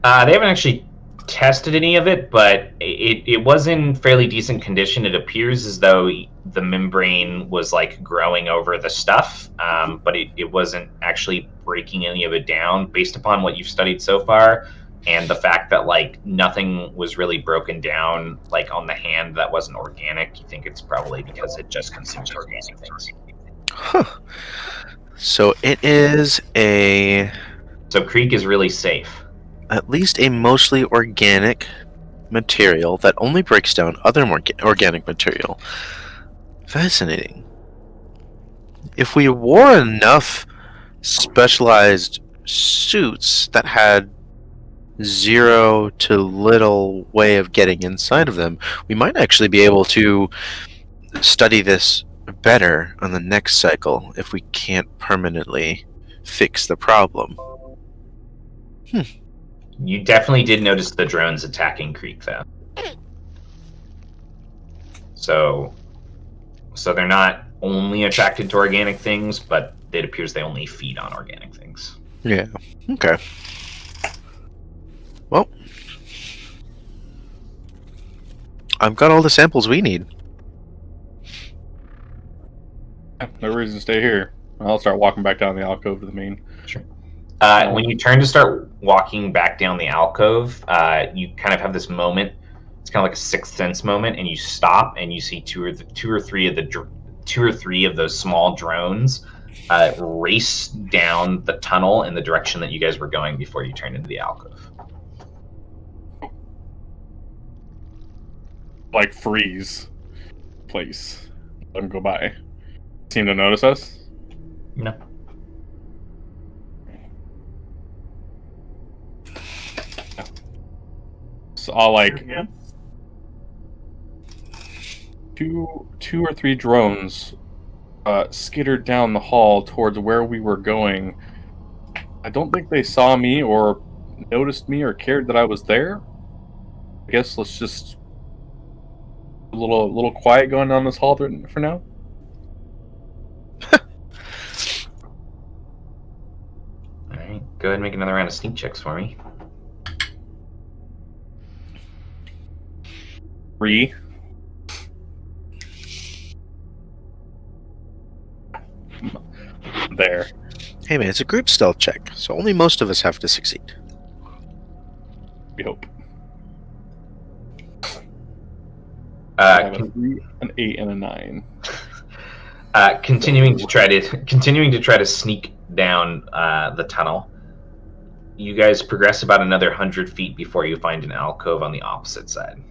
They haven't actually tested any of it, but it was in fairly decent condition. It appears as though the membrane was like growing over the stuff, but it wasn't actually breaking any of it down based upon what you've studied so far. And the fact that like nothing was really broken down like on the hand that wasn't organic, you think it's probably because it just consumes organic things. Huh. So it is So Creek is really safe. at least a mostly organic material that only breaks down other more organic material. Fascinating. If we wore enough specialized suits that had zero to little way of getting inside of them, we might actually be able to study this better on the next cycle if we can't permanently fix the problem. You definitely did notice the drones attacking Creek, though. So they're not only attracted to organic things, but it appears they only feed on organic things. Yeah. Okay. Well, I've got all the samples we need. No reason to stay here. I'll start walking back down the alcove to the main. Sure. When you turn to start walking back down the alcove, you kind of have this moment. It's kind of like a sixth sense moment, and you stop and you see two or three of those small drones race down the tunnel in the direction that you guys were going before you turned into the alcove. Like freeze place. Let them go by. Seem to notice us? No. So I'll like two or three drones skittered down the hall towards where we were going. I don't think they saw me or noticed me or cared that I was there. I guess let's just a little quiet going down this hall for now. All right, go ahead and make another round of sneak checks for me. 3. There. Hey man, it's a group stealth check, so only most of us have to succeed. We hope. Uh, I have a 3, an 8, and a 9. Continuing to try to sneak down the tunnel. You guys progress about another 100 feet before you find an alcove on the opposite side.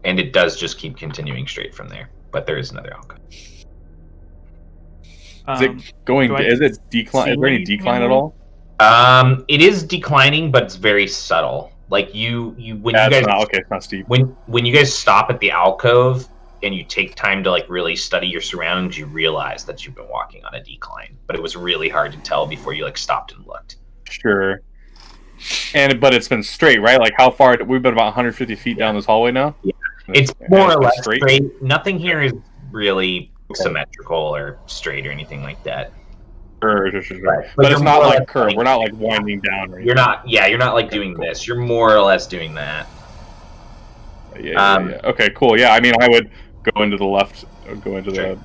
And it does just keep continuing straight from there, but there is another alcove. Is it going? Is it decline? Is there any decline at all? It is declining, but it's very subtle. Like when you guys it's not steep. When you guys stop at the alcove and you take time to like really study your surroundings, you realize that you've been walking on a decline. But it was really hard to tell before you like stopped and looked. Sure. But it's been straight, right? Like how far? We've been about 150 feet down this hallway now. Yeah, it's more or less straight. Nothing here is really symmetrical or straight or anything like that. Sure. Right. But it's not like curved. We're not like winding down. Or you're not. Yeah, you're not like doing this. You're more or less doing that. Yeah. Okay, cool. Yeah, I mean, I would go into the left, go into the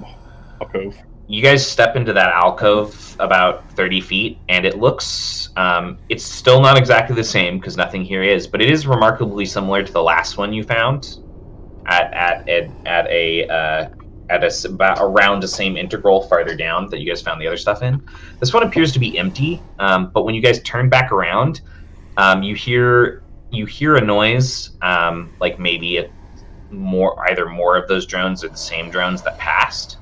alcove. You guys step into that alcove about 30 feet, and it looks, it's still not exactly the same because nothing here is, but it is remarkably similar to the last one you found at about around the same integral farther down that you guys found the other stuff in. This one appears to be empty, but when you guys turn back around, you hear a noise, like maybe either more of those drones or the same drones that passed.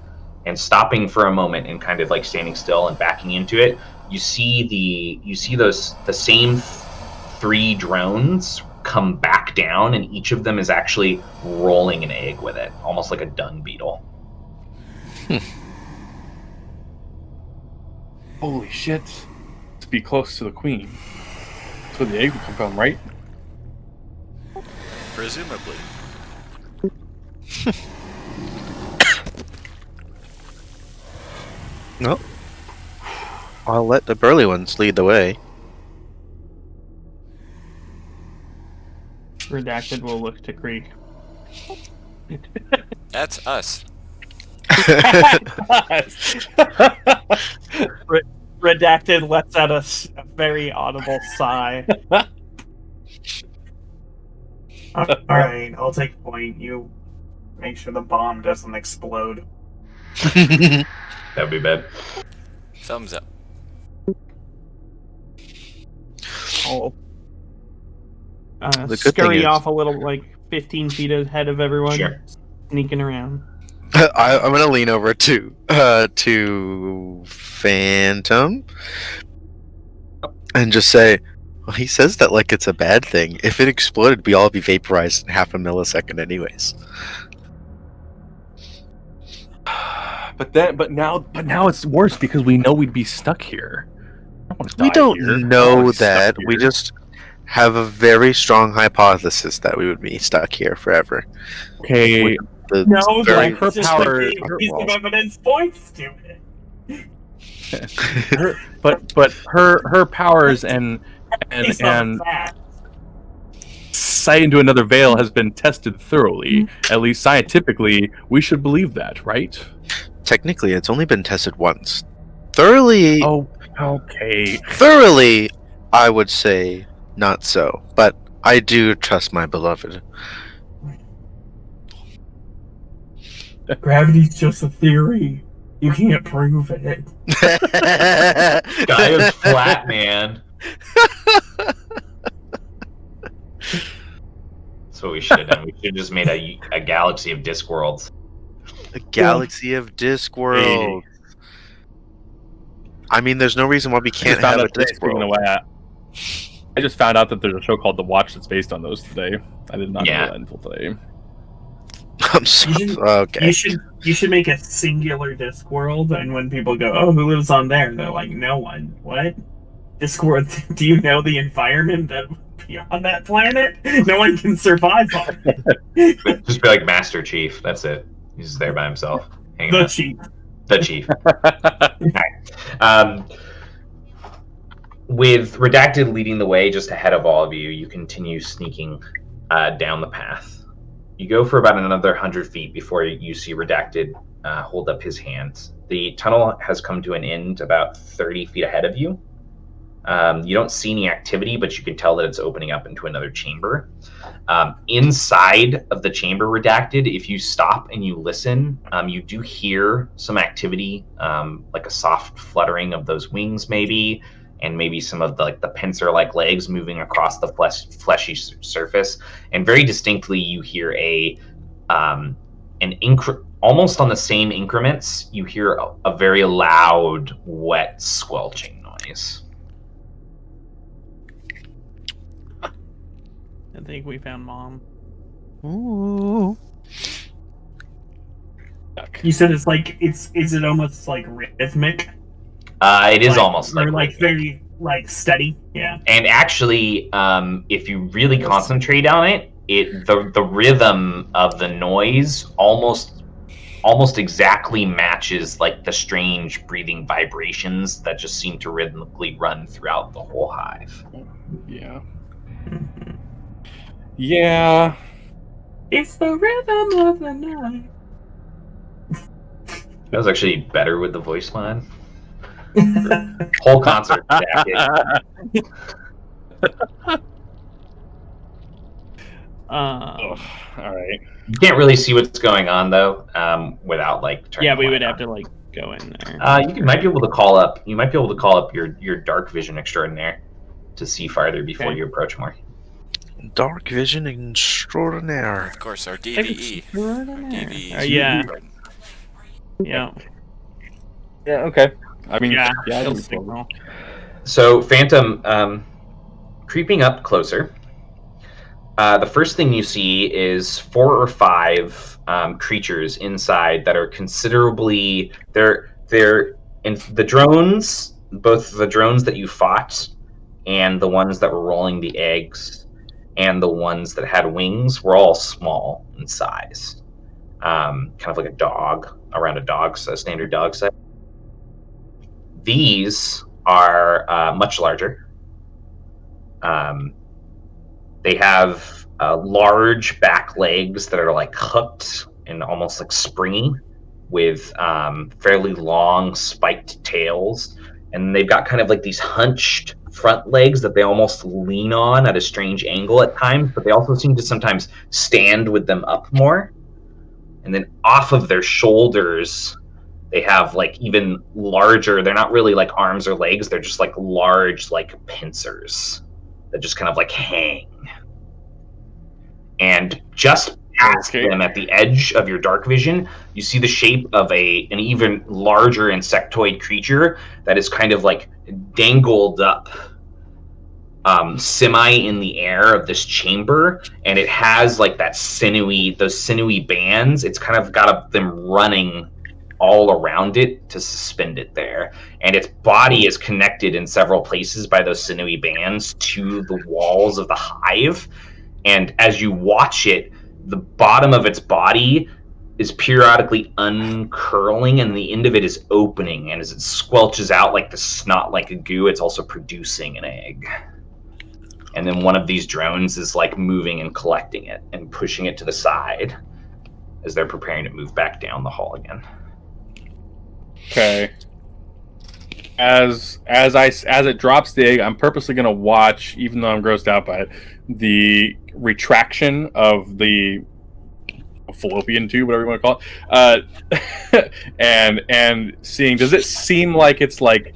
And stopping for a moment and kind of like standing still and backing into it, you see the same 3 drones come back down, and each of them is actually rolling an egg with it, almost like a dung beetle. Holy shit! To be close to the queen, so the egg will come from, right? Presumably. No. I'll let the burly ones lead the way. Redacted will look to Creek. That's us. Redacted lets out a very audible sigh. Alright, I'll take a point. You make sure the bomb doesn't explode. That'd be bad. Thumbs up. I'll The good scurry thing is- off a little, like 15 feet ahead of everyone, Sure. sneaking around. I'm gonna lean over to Phantom and just say, well, he says that like it's a bad thing. If it exploded, we all be vaporized in half a millisecond anyways. But now it's worse because we know we'd be stuck here. We don't know Stuck that. We here. just have a very strong hypothesis that we would be stuck here forever. Okay. The No, very that's her just power- like a piece of evidence points to it. but her powers and Based on facts. sight into another veil has been tested thoroughly. At least scientifically, we should believe that, right? technically, it's only been tested once. Thoroughly, Oh, okay. thoroughly, I would say not so. But I do trust my beloved. Gravity's just a theory. You can't prove it. Guy is flat, man. That's what we should have done. We should have just made a galaxy of disc worlds. A galaxy of disc worlds. I mean, there's no reason why we can't have a disc world. I just found out that there's a show called The Watch that's based on those today. I did not know Yeah. that until today. I'm so okay. You should make a singular disc world, and when people go, "Oh, who lives on there?" They're like, "No one." What? Disc world? Do you know the environment that would be on that planet? No one can survive on it. Just be like Master Chief. That's it. He's just there by himself, hanging The out. chief. The Chief. With Redacted leading the way just ahead of all of you, you continue sneaking down the path. You go for about another 100 feet before you see Redacted hold up his hands. The tunnel has come to an end about 30 feet ahead of you. You don't see any activity, but you can tell that it's opening up into another chamber. Inside of the chamber, Redacted, if you stop and you listen, you do hear some activity, like a soft fluttering of those wings maybe, and maybe some of the pincer-like legs moving across the fleshy surface. And very distinctly, you hear almost on the same increments, you hear a very loud, wet, squelching noise. I think we found Mom. Ooh. You said it's like is it almost like rhythmic? It is Like, almost or like like very like steady. Yeah. And actually, if you really concentrate on it, the rhythm of the noise almost exactly matches like the strange breathing vibrations that just seem to rhythmically run throughout the whole hive. Yeah. Yeah. It's the rhythm of the night. That was actually better with the voice line. Whole concert. All right. You can't really see what's going on though, without like turning. Yeah, we the would light have on. to like go in there. Might be able to call up. You might be able to call up your dark vision extraordinaire to see farther before Okay. you approach more. Dark vision extraordinaire. Of course, our DVE. Extraordinaire. DVE. Yeah. Yeah. Yeah. Okay. I mean, Yeah. I It'll can signal. So Phantom, creeping up closer. The first thing you see is 4 or 5 creatures inside that are considerably. They're in the drones. Both the drones that you fought, and the ones that were rolling the eggs, and the ones that had wings were all small in size, kind of like a dog, around a standard dog size. These are much larger. They have large back legs that are like hooked and almost like springy, with fairly long spiked tails, and they've got kind of like these hunched front legs that they almost lean on at a strange angle at times, but they also seem to sometimes stand with them up more. And then off of their shoulders, they have like even larger, they're not really like arms or legs, they're just like large like pincers that just kind of like hang. And just past them at the edge of your dark vision, you see the shape of an even larger insectoid creature that is kind of like dangled up semi in the air of this chamber, and it has like those sinewy bands. It's kind of got them running all around it to suspend it there, and its body is connected in several places by those sinewy bands to the walls of the hive. And as you watch it, the bottom of its body is periodically uncurling, and the end of it is opening, and as it squelches out like the snot like a goo, it's also producing an egg. And then one of these drones is like moving and collecting it and pushing it to the side as they're preparing to move back down the hall again. Okay. As it drops the egg, I'm purposely going to watch, even though I'm grossed out by it, the retraction of the fallopian tube, whatever you want to call it, and seeing, does it seem like it's like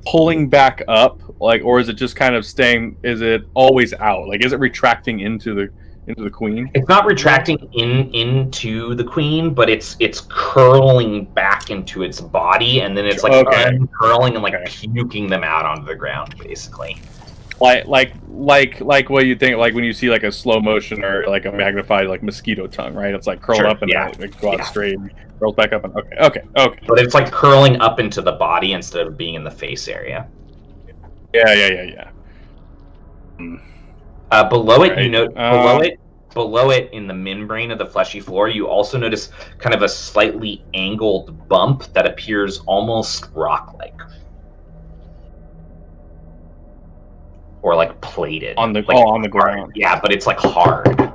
pulling back up, like, or is it just kind of staying? Is it always out? Like, is it retracting into the queen? It's not retracting into the queen, but it's curling back into its body, and then it's like uncurling and like puking them out onto the ground, basically. Like what you think, like when you see like a slow motion or like a magnified like mosquito tongue, right? It's like curl up and like go out straight and curls back up and okay. But it's like curling up into the body instead of being in the face area. Yeah. Below it, below it in the membrane of the fleshy floor, you also notice kind of a slightly angled bump that appears almost rock-like. Or like plated on the like on the ground. Yeah, but it's like hard.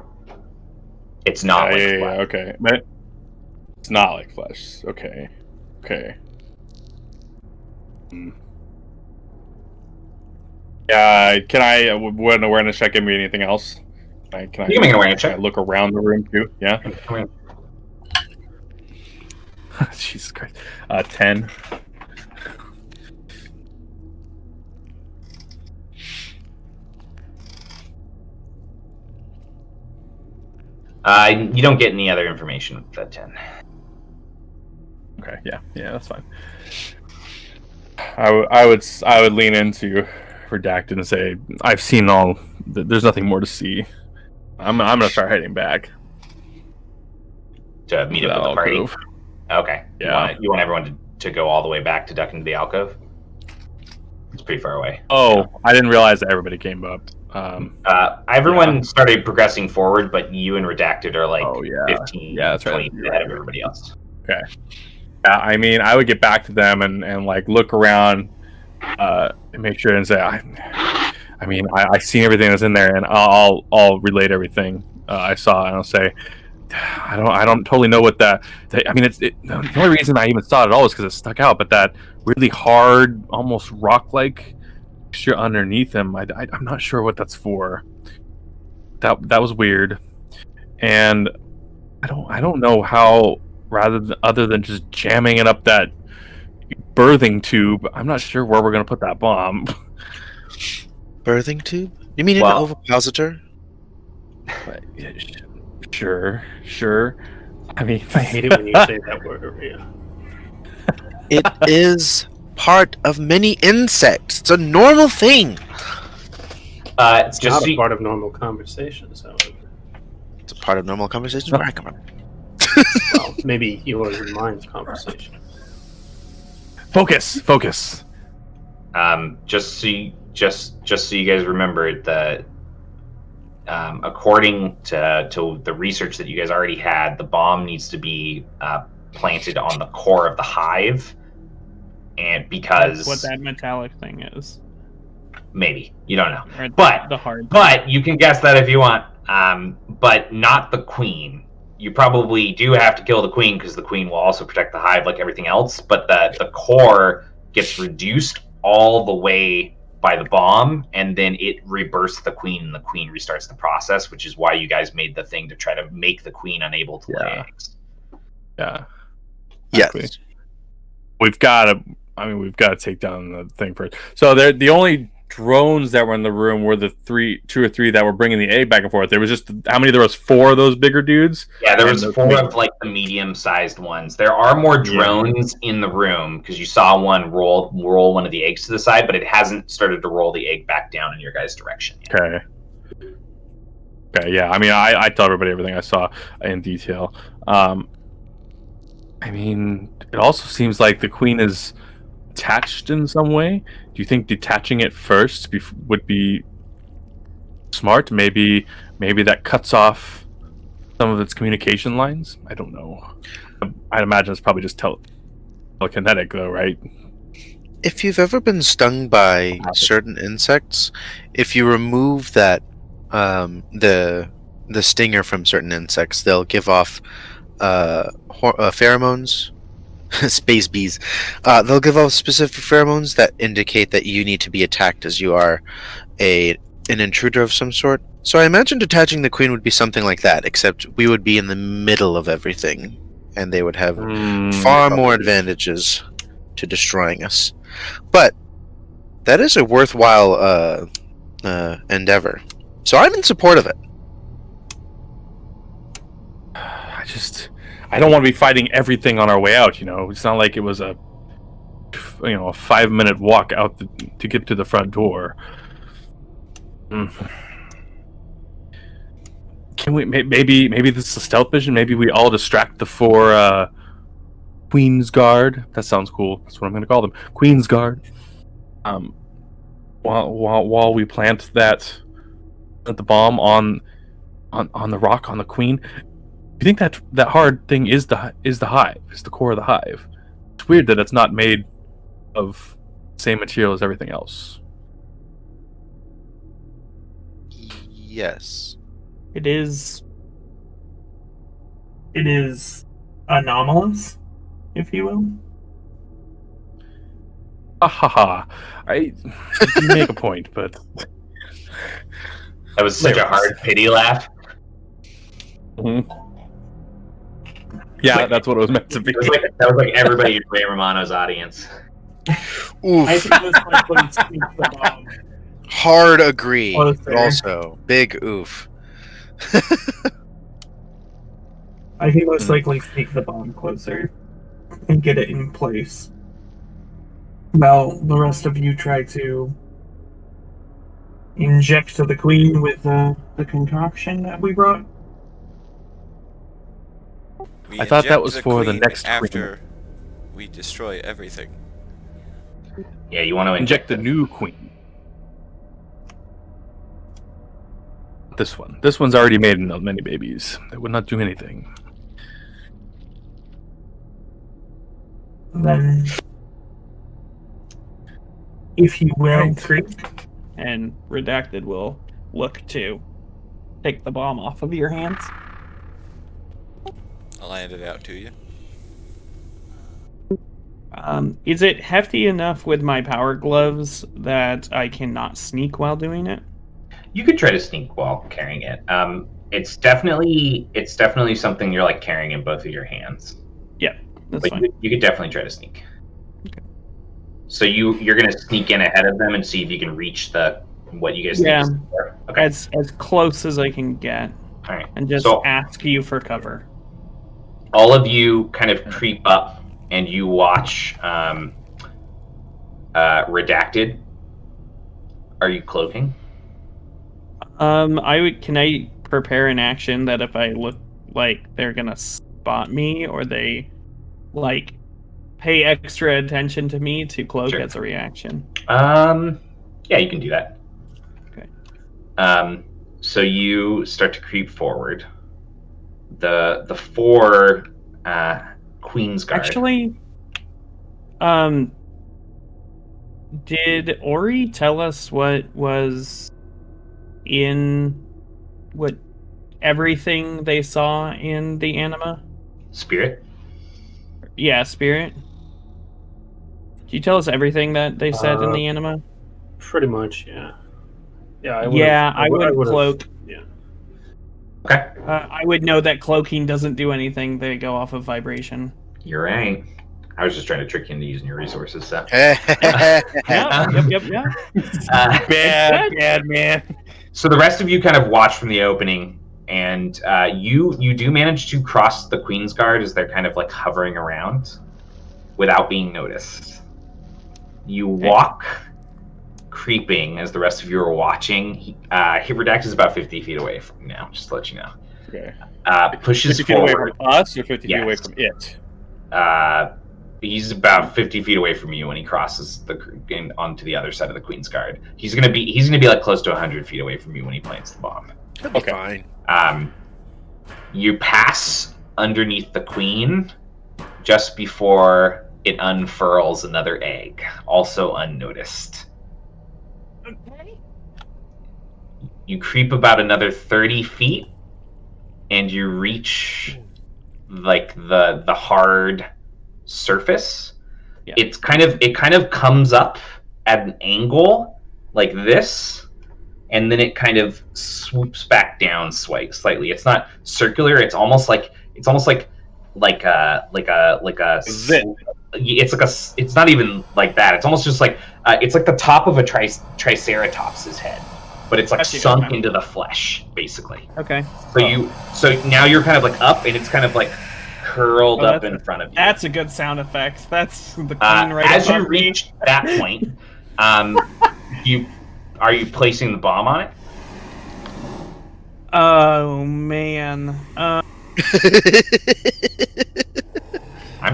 It's not like flesh. Okay. But it's not like flesh. Okay. Yeah, can I would an awareness check give me anything else? You can make an awareness check. Look around the room too. Yeah. Jesus Christ. 10. You don't get any other information with that 10. Okay, yeah, that's fine. I would lean into Redacted and say, I've seen all. There's nothing more to see. I'm gonna start heading back to meet up with the party. Alcove. Okay. Yeah. You want everyone to go all the way back to duck into the alcove? It's pretty far away. Oh, I didn't realize that everybody came up. Everyone started progressing forward, but you and Redacted are like 15, that's 20 feet ahead of everybody else. Okay. Yeah, I mean, I would get back to them and like look around and make sure and say, I seen everything that's in there, and I'll relate everything I saw, and I'll say, I don't totally know what that. I mean, the only reason I even saw it at all is because it stuck out, but that really hard, almost rock-like texture underneath him, I'm not sure what that's for. That was weird, and I don't know how. Other than just jamming it up that birthing tube, I'm not sure where we're gonna put that bomb. Birthing tube? You mean an ovipositor? Sure. I mean, I hate it when you say that word, Aria. It is part of many insects. It's a normal thing. It's just not a part of normal conversations, however. It's a part of normal conversations where I come from. Well, maybe yours and mine's conversation. Focus. Just so you guys remember, that according to the research that you guys already had, the bomb needs to be planted on the core of the hive, and because that's what that metallic thing is. Maybe you don't know, Or but the hard. But you can guess that if you want. But not the queen. You probably do have to kill the queen because the queen will also protect the hive like everything else. But the core gets reduced all the way by the bomb, and then it rebirths the queen, and the queen restarts the process, which is why you guys made the thing to try to make the queen unable to lay eggs. Yeah. Yes. Exactly. We've got to take down the thing first. So the only drones that were in the room were the two or three that were bringing the egg back and forth. There was just how many? There was 4 of those bigger dudes. Yeah, there was 4 of like the medium-sized ones. There are more drones in the room because you saw one roll one of the eggs to the side, but it hasn't started to roll the egg back down in your guys' direction yet. Okay. Yeah. I mean, I tell everybody everything I saw in detail. I mean, it also seems like the queen is attached in some way. Do you think detaching it first would be smart? Maybe that cuts off some of its communication lines. I don't know. I'd imagine it's probably just telekinetic, though, right? If you've ever been stung by certain insects, if you remove that the stinger from certain insects, they'll give off pheromones. Space bees. They'll give off specific pheromones that indicate that you need to be attacked, as you are an intruder of some sort. So I imagine detaching the queen would be something like that, except we would be in the middle of everything, and they would have far more advantages to destroying us. But that is a worthwhile endeavor. So I'm in support of it. I don't want to be fighting everything on our way out. It's not like it was a 5-minute walk out to get to the front door. Can we maybe this is a stealth mission? Maybe we all distract the 4 Queen's Guard. That sounds cool. That's what I'm going to call them. Queen's Guard. While we plant the bomb on the rock on the queen. You think that hard thing is the hive, is the core of the hive? It's weird that it's not made of the same material as everything else. Yes. It is anomalous, if you will. You make a point, but that was such a hard pity laugh. Mm-hmm. Yeah, that's what it was meant to be. That was like everybody in Ray Romano's audience. Oof. I think it was like when speak the bomb. Hard agree. Closer. Also, big oof. I think most likely sneak the bomb closer and get it in place. Well, the rest of you try to inject the queen with the concoction that we brought. We I thought that inject was for the queen next after we destroy everything. Yeah, you want to inject the new queen. This one's already made many babies. It would not do anything. Then, if you will, and Redacted will look to take the bomb off of your hands. I'll hand it out to you. Is it hefty enough with my power gloves that I cannot sneak while doing it? You could try to sneak while carrying it. It's definitely something you're like carrying in both of your hands. Yeah, that's but fine. You could definitely try to sneak. Okay. So you're gonna sneak in ahead of them and see if you can reach what you guys think is the door. Okay. As close as I can get. All right. And just ask you for cover. All of you kind of creep up and you watch Redacted. Are you cloaking? Can I prepare an action that if I look like they're gonna spot me or they like pay extra attention to me to cloak as a reaction? Yeah, you can do that. Okay. So you start to creep forward. The 4 Queen's Guard. Actually, did Ori tell us what was in everything they saw in the anima? Spirit? Yeah, spirit. you tell us everything that they said in the anima? Pretty much, yeah. Yeah, I would cloak. Yeah. Okay. I would know that cloaking doesn't do anything. They go off of vibration. You're right. I was just trying to trick you into using your resources. So. Yep. Bad man. So the rest of you kind of watch from the opening, and you do manage to cross the Queen's Guard as they're kind of like hovering around without being noticed. You walk creeping as the rest of you are watching. Hiverdax is about 50 feet away from you now, just to let you know. Okay. Pushes 50 feet away forward. from us or 50 feet away from it? He's about 50 feet away from you when he crosses onto the other side of the Queen's Guard. He's gonna be like close to 100 feet away from you when he plants the bomb. That'll be fine. You pass underneath the Queen just before it unfurls another egg, also unnoticed. Okay. You creep about another 30 feet, and you reach like the hard surface. Yeah. It kind of comes up at an angle like this, and then it kind of swoops back down slightly. It's not circular. It's almost like it's not even like that. It's almost just like it's like the top of a triceratops's head, but it's like sunk into the flesh, basically. Okay. So now you're kind of like up, and it's kind of like curled up in front of you. That's a good sound effect. That's the Queen right as you above me. reach that point, are you placing the bomb on it? Oh man. I'm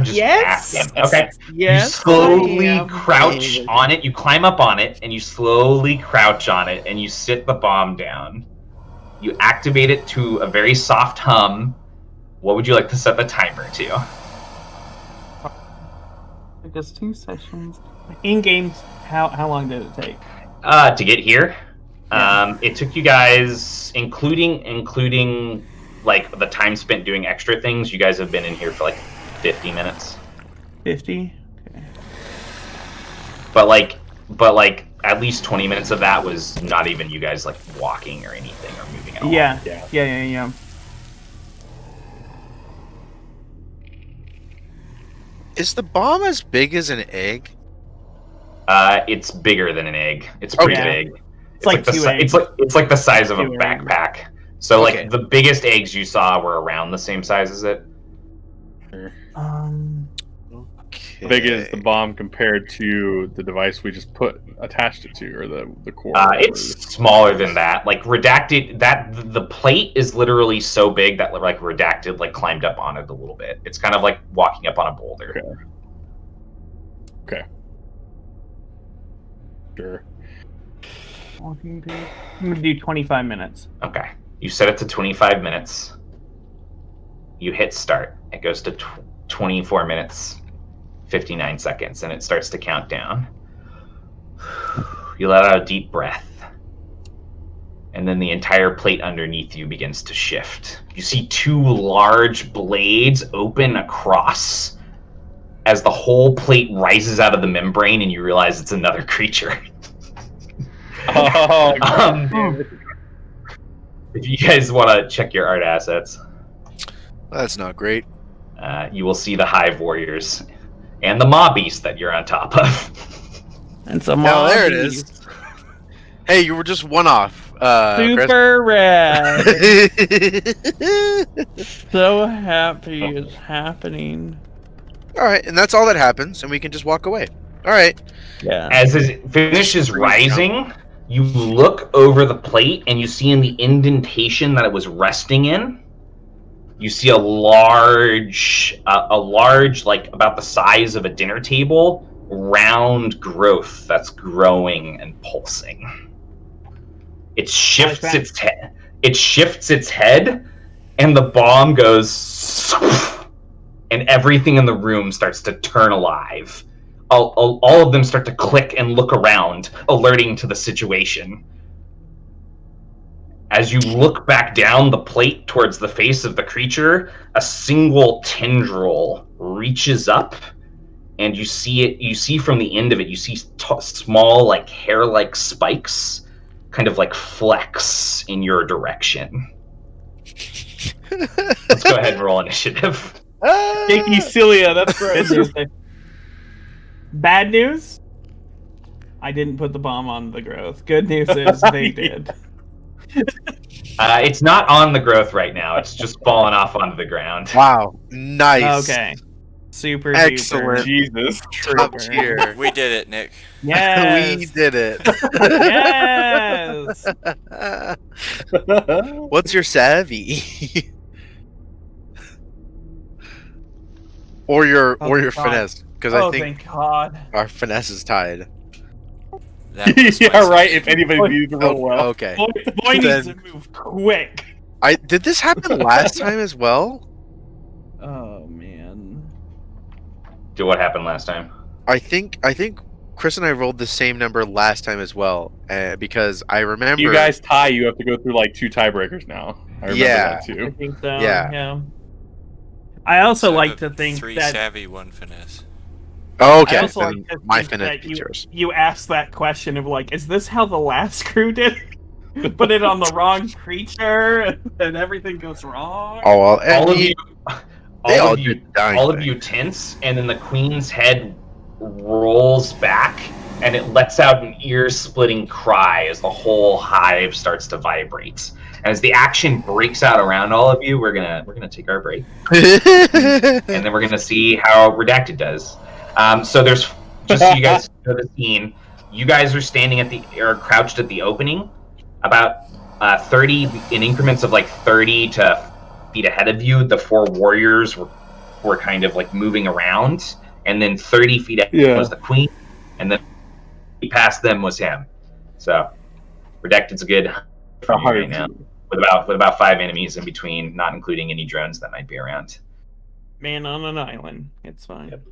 just Yes. asking. Okay. Yes. You slowly I am. crouch on it. You climb up on it, and you slowly crouch on it, and you sit the bomb down. You activate it to a very soft hum. What would you like to set the timer to? I guess 2 sessions. In games, how long did it take? To get here, it took you guys, including like the time spent doing extra things. You guys have been in here for like 50 minutes. 50. Okay. But like at least 20 minutes of that was not even you guys like walking or anything or moving at all. Yeah. Is the bomb as big as an egg? It's bigger than an egg. It's pretty big. It's like two eggs. It's like the size of a 2 backpack. So like the biggest eggs you saw were around the same size as it. How big is the bomb compared to the device we just attached it to, or the core? It's smaller than that. Like Redacted, the plate is literally so big that like Redacted like climbed up on it a little bit. It's kind of like walking up on a boulder. Okay. Sure. I'm gonna do 25 minutes. Okay. You set it to 25 minutes. You hit start. It goes to 24 minutes, 59 seconds, and it starts to count down. You let out a deep breath. And then the entire plate underneath you begins to shift. You see 2 large blades open across as the whole plate rises out of the membrane, and you realize it's another creature. If you guys want to check your art assets, That's not great. You will see the Hive warriors and the Maw beast that you're on top of. And some Oh, there it is. Hey, you were just one off. Super rad. So happy it's happening. All right, and that's all that happens, and we can just walk away. All right. Yeah. As it finishes rising, you look over the plate and you see in the indentation that it was resting in, you see a large, like about the size of a dinner table, round growth that's growing and pulsing. It shifts its head. It shifts its head, and the bomb goes, and everything in the room starts to turn alive. All of them start to click and look around, alerting to the situation. As you look back down the plate towards the face of the creature, a single tendril reaches up and you see it. You see from the end of it, you see small, like hair-like spikes, kind of like flex in your direction. Let's go ahead and roll initiative. Jakey Cilia, that's gross. Bad news? I didn't put the bomb on the growth. Good news is they did. It's not on the growth right now. It's just fallen off onto the ground. Wow, nice. Okay. Super Excellent. duper. Jesus. Top tier. We did it, Nick. Yes. We did it. Yes. What's your savvy? or your God. finesse? Because Oh, I think thank God. our finesse is tied. That was my Yeah, right. suggestion. If anybody needs to roll well. Okay. Boy needs to move quick. Did this happen last time as well? Oh man. Do what happened last time? I think Chris and I rolled the same number last time as well, because I remember You guys tie, you have to go through like 2 tiebreakers now. I remember that I too. think so. Yeah. I also So I like have to think 3 that savvy, 1 finesse. Okay, I also then like to my think finesse that beats yours. You asked that question of like, is this how the last crew did it? Put it on the wrong creature and everything goes wrong. Oh well, All of you, they all all of you, did dying all of thing. you tense, and then the queen's head rolls back, and it lets out an ear-splitting cry as the whole hive starts to vibrate. And as the action breaks out around all of you, we're gonna take our break, and then we're gonna see how Redacted does. So there's just so you guys know the scene. You guys are standing crouched at the opening, about 30 in increments of like 30 to feet ahead of you. The 4 warriors were kind of like moving around, and then 30 feet ahead was the queen, and then past them was him. So Redacted's good for you right now, with about 5 enemies in between, not including any drones that might be around. man on an island. It's fine. Yep.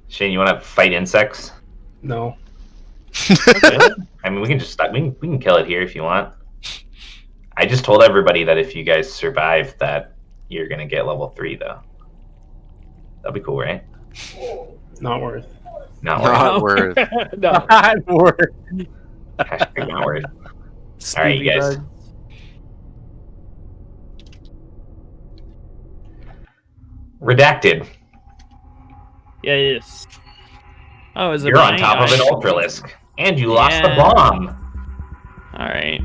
Shane, you want to fight insects? No. I mean, we can just we can kill it here if you want. I just told everybody that if you guys survive, that you're gonna get level 3, though. That'd be cool, right? Not worth. Not worth. Not worth. Not worth. Hashtag not worth. All right, you guys. Redacted. Yes. Oh, is it You're on mine? top of an Ultralisk, and you lost the bomb. All right.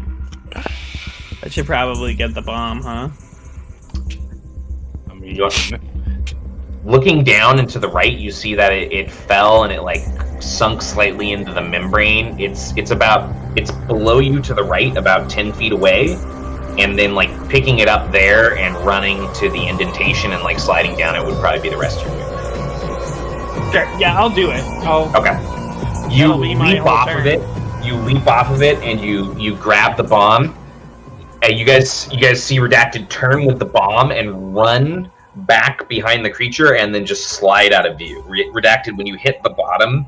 I should probably get the bomb, huh? I mean, Looking down and to the right, you see that it fell and it like sunk slightly into the membrane. It's below you to the right, about 10 feet away, and then like picking it up there and running to the indentation and like sliding down it would probably be the rest of your movement. Sure. Yeah, I'll do it. Okay. You That'll be my leap whole off turn. of it. You leap off of it and you grab the bomb. And you guys see Redacted turn with the bomb and run back behind the creature and then just slide out of view. Redacted, when you hit the bottom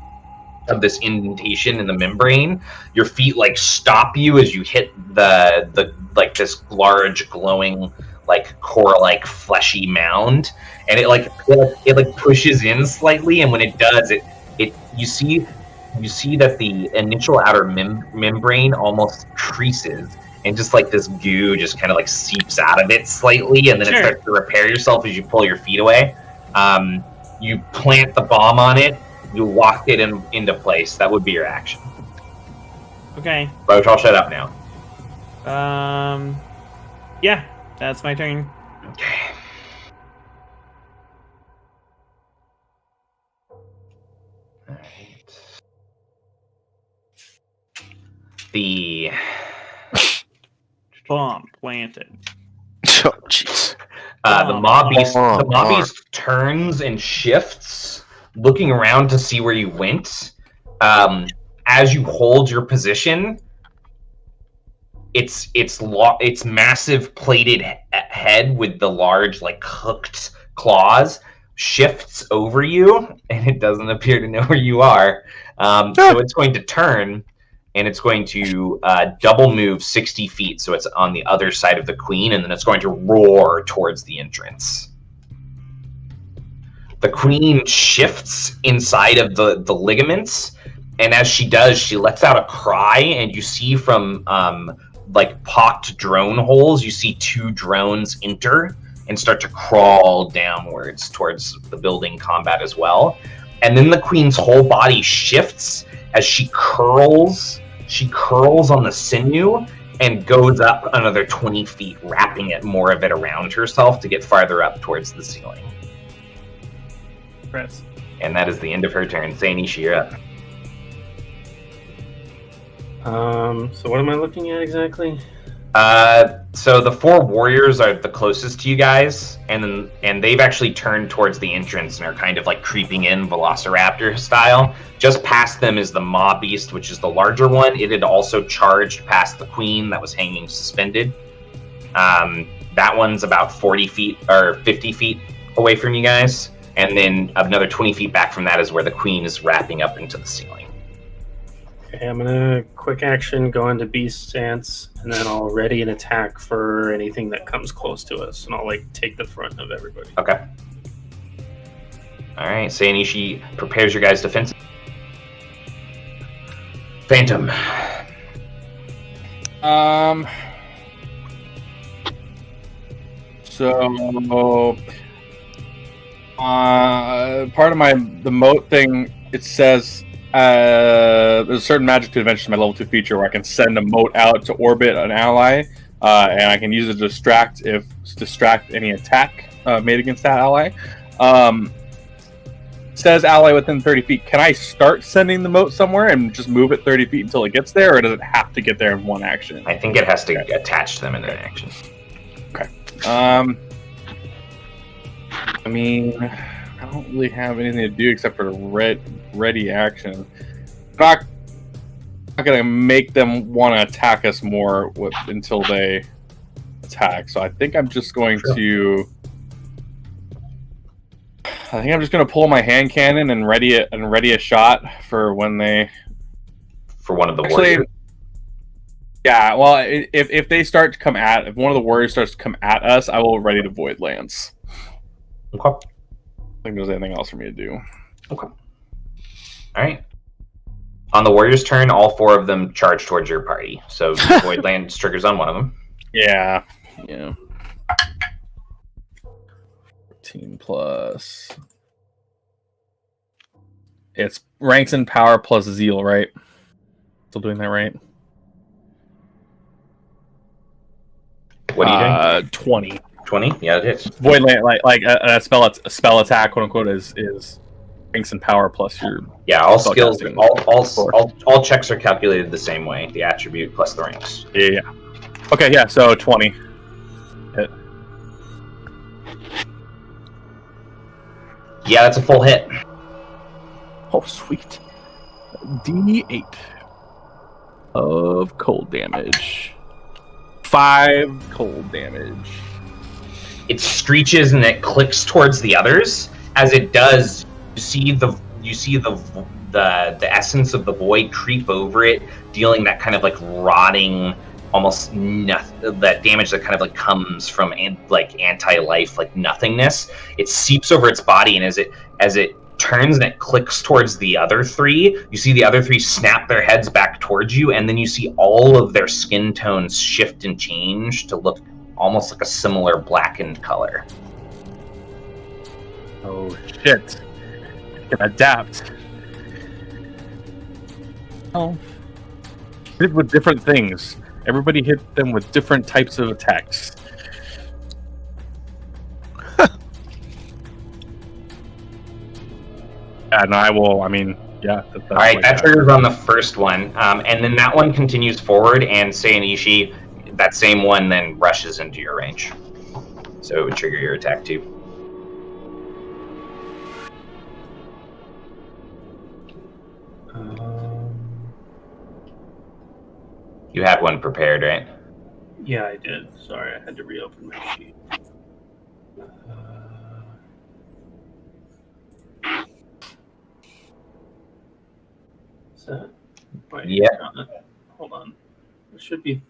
of this indentation in the membrane, your feet like stop you as you hit the like this large glowing like core-like fleshy mound, and it pushes in slightly, and when it does, it you see that the initial outer membrane almost creases, and just like this goo just kind of like seeps out of it slightly, and then it starts to repair yourself as you pull your feet away. You plant the bomb on it, you lock it into place. That would be your action. Okay. Roach, I'll shut up now. Yeah, that's my turn. Okay. Alright. The Bomb planted. Oh, jeez. the mob beast turns and shifts, looking around to see where you went. As you hold your position, its massive plated head with the large like hooked claws shifts over you, and it doesn't appear to know where you are. So it's going to turn, and it's going to double move 60 feet, so it's on the other side of the queen, and then it's going to roar towards the entrance. The queen shifts inside of the ligaments, and as she does, she lets out a cry, and you see from like pocked drone holes, you see 2 drones enter and start to crawl downwards towards the building combat as well. And then the queen's whole body shifts as she curls on the sinew and goes up another 20 feet, wrapping it more of it around herself to get farther up towards the ceiling. Press. And that is the end of her turn. Sayanishi, you're up. So what am I looking at exactly? So the 4 warriors are the closest to you guys, and they've actually turned towards the entrance and are kind of like creeping in Velociraptor style. Just past them is the Maw Beast, which is the larger one. It had also charged past the queen that was hanging suspended. That one's about 40 feet or 50 feet away from you guys, and then another 20 feet back from that is where the queen is wrapping up into the ceiling. Okay, I'm gonna quick action go into beast stance, and then I'll ready an attack for anything that comes close to us, and I'll like take the front of everybody. Okay. All right, Sayanishi prepares your guys' defense. Phantom. So part of the moat thing, it says there's a certain magic to adventure my level 2 feature where I can send a moat out to orbit an ally, and I can use it to distract any attack made against that ally. Says ally within 30 feet. Can I start sending the moat somewhere and just move it 30 feet until it gets there, or does it have to get there in one action? I think it has to attach them in an action. Okay. I mean, I don't really have anything to do except for ready action. I'm not gonna make them want to attack us more until they attack. So I think I'm just going to. I think I'm just gonna pull my hand cannon and ready a shot for when they. For one of the warriors. Yeah, well, if they start to come if one of the warriors starts to come at us, I will ready to void lance. Okay. I don't think there's anything else for me to do. Okay. All right. On the warrior's turn, all 4 of them charge towards your party. So void lance triggers on one of them. Yeah. 14 plus. It's ranks in power plus zeal, right? Still doing that right? What are you doing? 20. 20? Yeah, it is. Void land, like a spell attack, quote unquote, is ranks in power plus your. Yeah, all skills, all checks are calculated the same way. The attribute plus the ranks. Yeah. Okay, yeah. So 20. Hit. Yeah, that's a full hit. Oh, sweet. D8 of cold damage. 5 cold damage. It screeches and it clicks towards the others. As it does, you see the essence of the void creep over it, dealing that kind of like rotting, almost that damage that kind of like comes from like anti-life, like nothingness. It seeps over its body, and as it turns and it clicks towards the other 3, you see the other 3 snap their heads back towards you, and then you see all of their skin tones shift and change to look almost like a similar blackened color. Oh shit. Can adapt. Oh. Hit with different things. Everybody hit them with different types of attacks. No, I will. I mean, yeah. All right, that triggers on the first one, and then that one continues forward, and Sayanishi, that same one then rushes into your range. So it would trigger your attack too. You had one prepared, right? Yeah, I did. Sorry, I had to reopen my sheet. Is that? Wait, yeah. Hold on. It should be.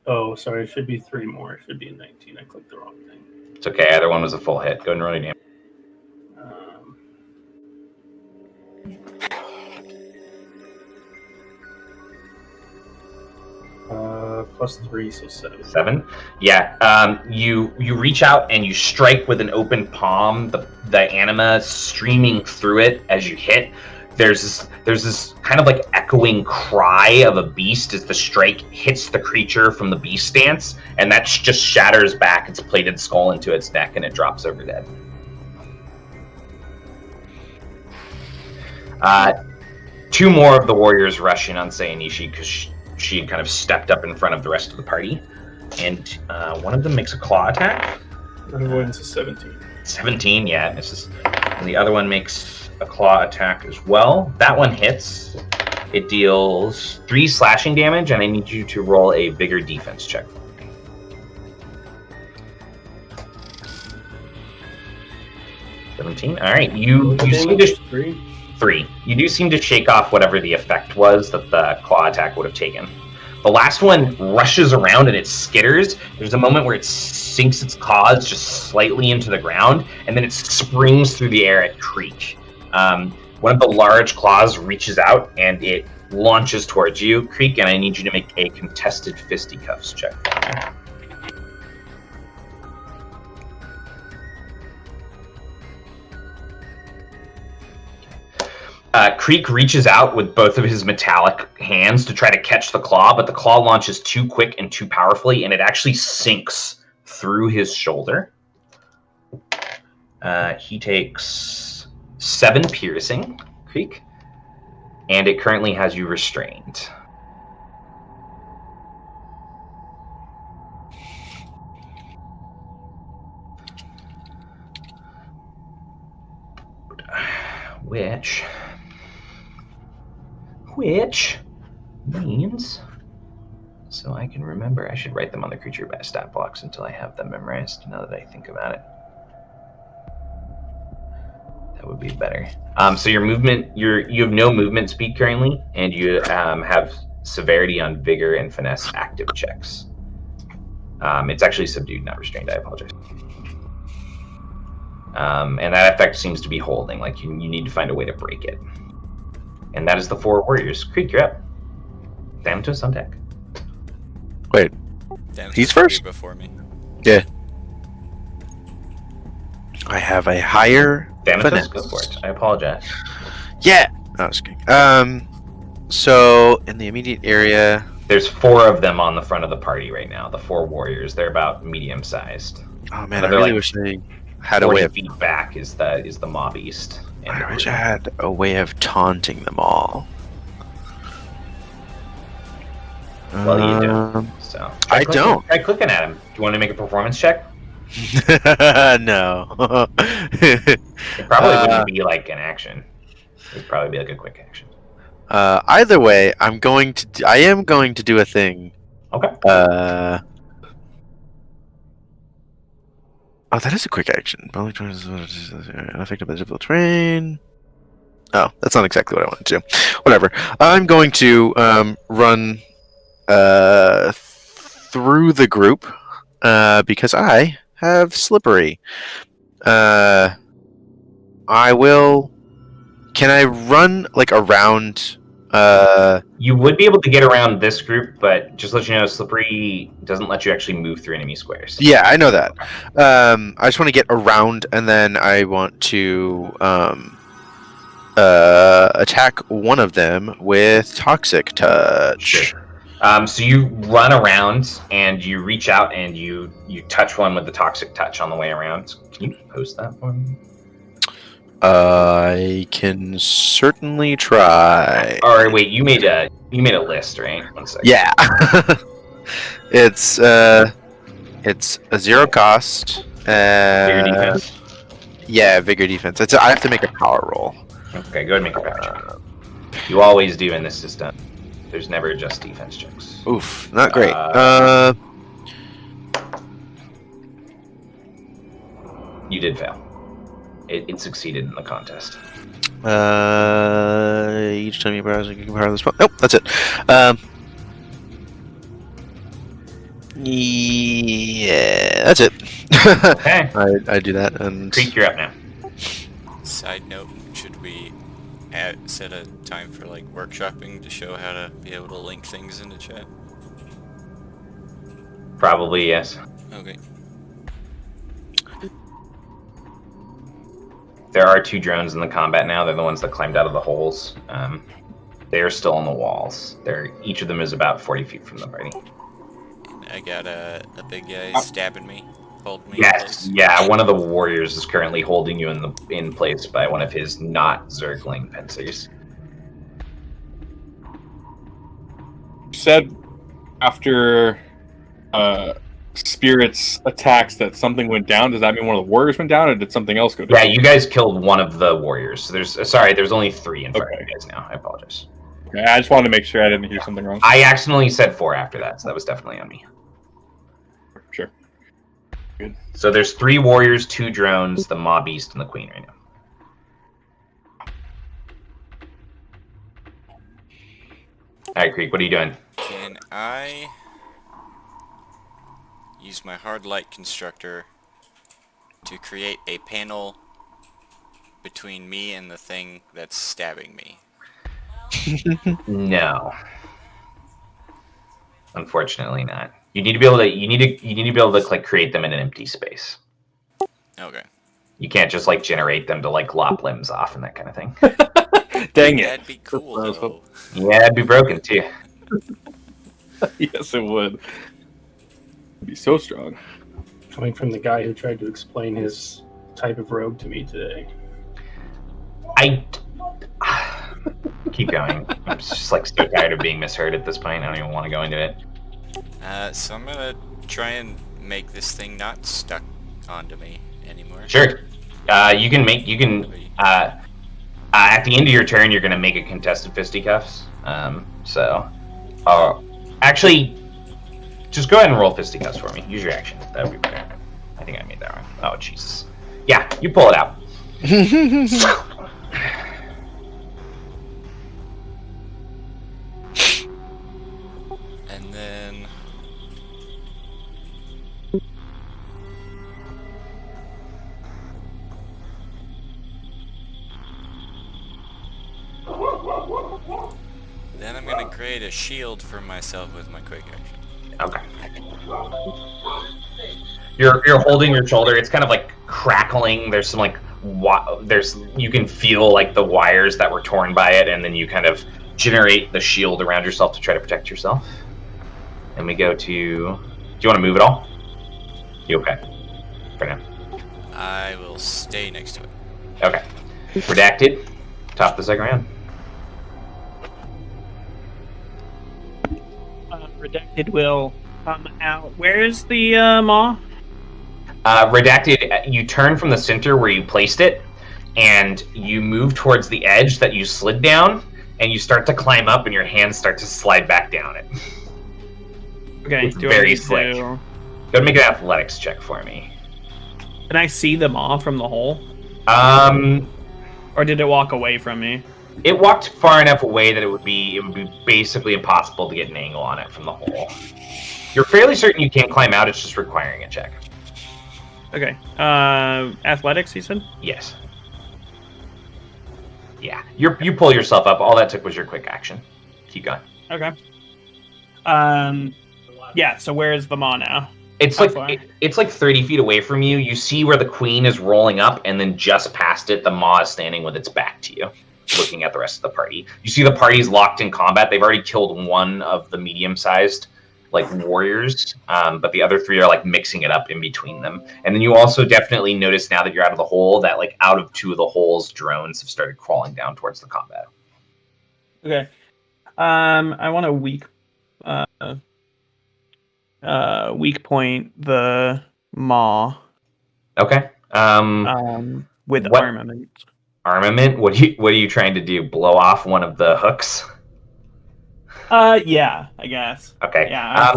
Oh, sorry. It should be 3 more. It should be 19. I clicked the wrong thing. It's okay. Either one was a full hit. Go and roll your damage. +3, so 7. 7. Yeah. You reach out and you strike with an open palm. The anima streaming through it as you hit. There's this kind of like echoing cry of a beast as the strike hits the creature from the beast stance, and that just shatters back its plated skull into its neck, and it drops over dead. 2 more of the warriors rush in on Sayanishi because she had kind of stepped up in front of the rest of the party, and one of them makes a claw attack. Avoidance is 17. 17, yeah, misses. And the other one makes a claw attack as well. That one hits. It deals 3 slashing damage, and I need you to roll a vigor defense check. $17. All right, you seem to 3. You do seem to shake off whatever the effect was that the claw attack would have taken. The last one rushes around and it skitters. There's a moment where it sinks its claws just slightly into the ground, and then it springs through the air at Creek. One of the large claws reaches out and it launches towards you, Creek, and I need you to make a contested fisticuffs check. Creek reaches out with both of his metallic hands to try to catch the claw, but the claw launches too quick and too powerfully, and it actually sinks through his shoulder. He takes 7 piercing, Creek, and it currently has you restrained. Which means, so I can remember, I should write them on the creature by stat blocks until I have them memorized, now that I think about it. That would be better. So your movement, you have no movement speed currently, and you have severity on vigor and finesse active checks. It's actually subdued, not restrained, I apologize. And that effect seems to be holding, like you need to find a way to break it. And that is the 4 warriors. Creek, you're up. Thanatos on deck. Wait, Thanatos he's first? before me. Yeah. I have a higher Thanatos, finesse. go for it. I apologize. Yeah. I was kidding. So in the immediate area, There's 4 of them on the front of the party right now. The 4 warriors. They're about medium-sized. oh man, I They're really like wish I had a 40 way of. feet back is the mob east. And I wish I had a way of taunting them all. Well, you don't. So I don't. Try clicking at him. Do you want to make a performance check? No. It probably wouldn't be like an action. It would probably be like a quick action. Either way, I am going to do a thing. Okay. Oh, that is a quick action. Unaffected by difficult terrain. Oh, that's not exactly what I wanted to do. Whatever. I'm going to run through the group because I have slippery. I will. Can I run like around? You would be able to get around this group, but just let you know, slippery doesn't let you actually move through enemy squares. Yeah, I know that. I just want to get around, and then I want to attack one of them with Toxic Touch. Sure. So you run around and you reach out and you touch one with the Toxic Touch on the way around. Can you post that for me? I can certainly try. Or wait, you made a list, right? 1 second. Yeah. It's a 0 cost. Vigor defense. Yeah, vigor defense. I have to make a power roll. Okay, go ahead and make a power check. You always do in this system. There's never just defense checks. Oof, not great. You did fail. It succeeded in the contest. Each time you browse, you can power the spell. Nope, that's it. Yeah, that's it. Okay. I do that, and Creek, you're up now. Side note, should we set a time for like workshopping to show how to be able to link things into chat? Probably, yes. Okay. There are 2 drones in the combat now. They're the ones that climbed out of the holes. They are still on the walls. Each of them is about 40 feet from the party. I got a big guy stabbing me, holding me in Yes, place. yeah. One of the warriors is currently holding you in place by one of his not Zergling pincers. You said after Spirit's attacks that something went down. Does that mean one of the warriors went down, or did something else go down? Yeah, you guys killed one of the warriors. So there's only 3 in front of you guys now. I apologize. Okay, I just wanted to make sure I didn't hear something wrong. I accidentally said 4 after that, so that was definitely on me. Sure. Good. So there's 3 warriors, 2 drones, the Maw Beast, and the Queen right now. Alright, Creek, what are you doing? Can I use my hard light constructor to create a panel between me and the thing that's stabbing me? No. Unfortunately not. You need to be able to like create them in an empty space. Okay. You can't just like generate them to like lop limbs off and that kind of thing. Dang it. That'd be cool, though. Yeah, it'd be broken too. Yes, it would. It'd be so strong. Coming from the guy who tried to explain his type of rogue to me today. Keep going. I'm just like so tired of being misheard at this point. I don't even want to go into it. So I'm gonna try and make this thing not stuck onto me anymore. Sure. At the end of your turn, you're gonna make a contested fisticuffs. Actually, just go ahead and roll fisticuffs for me. Use your action. That would be better. I think I made that wrong. Oh Jesus. Yeah, you pull it out. And then I'm gonna create a shield for myself with my quick action. Okay. You're holding your shoulder. It's kind of like crackling. There's some like you can feel like the wires that were torn by it, and then you kind of generate the shield around yourself to try to protect yourself. And we go to. Do you want to move at all? You okay? For now. I will stay next to it. Okay. Redacted. Top of the second round. Redacted will come out. Where's the maw? Redacted, you turn from the center where you placed it, and you move towards the edge that you slid down, and you start to climb up, and your hands start to slide back down it. Okay, It's do very I need slick. to... Go ahead and make an athletics check for me. Can I see the maw from the hole? Or did it walk away from me? It walked far enough away that it would be basically impossible to get an angle on it from the hole. You're fairly certain you can't climb out, it's just requiring a check. Okay. Athletics, you said? Yes. Yeah. You pull yourself up. All that took was your quick action. Keep going. Okay. Yeah, so where is the maw now? It's it's like 30 feet away from you. You see where the queen is rolling up, and then just past it, the maw is standing with its back to you, looking at the rest of the party. You see the party's locked in combat. They've already killed one of the medium-sized like warriors, but the other 3 are like mixing it up in between them. And then you also definitely notice now that you're out of the hole that like out of 2 of the holes, drones have started crawling down towards the combat. Okay. I want to weak point the maw. Okay. With what armament. Armament? What are you trying to do? Blow off one of the hooks? Yeah, I guess. Okay. Yeah.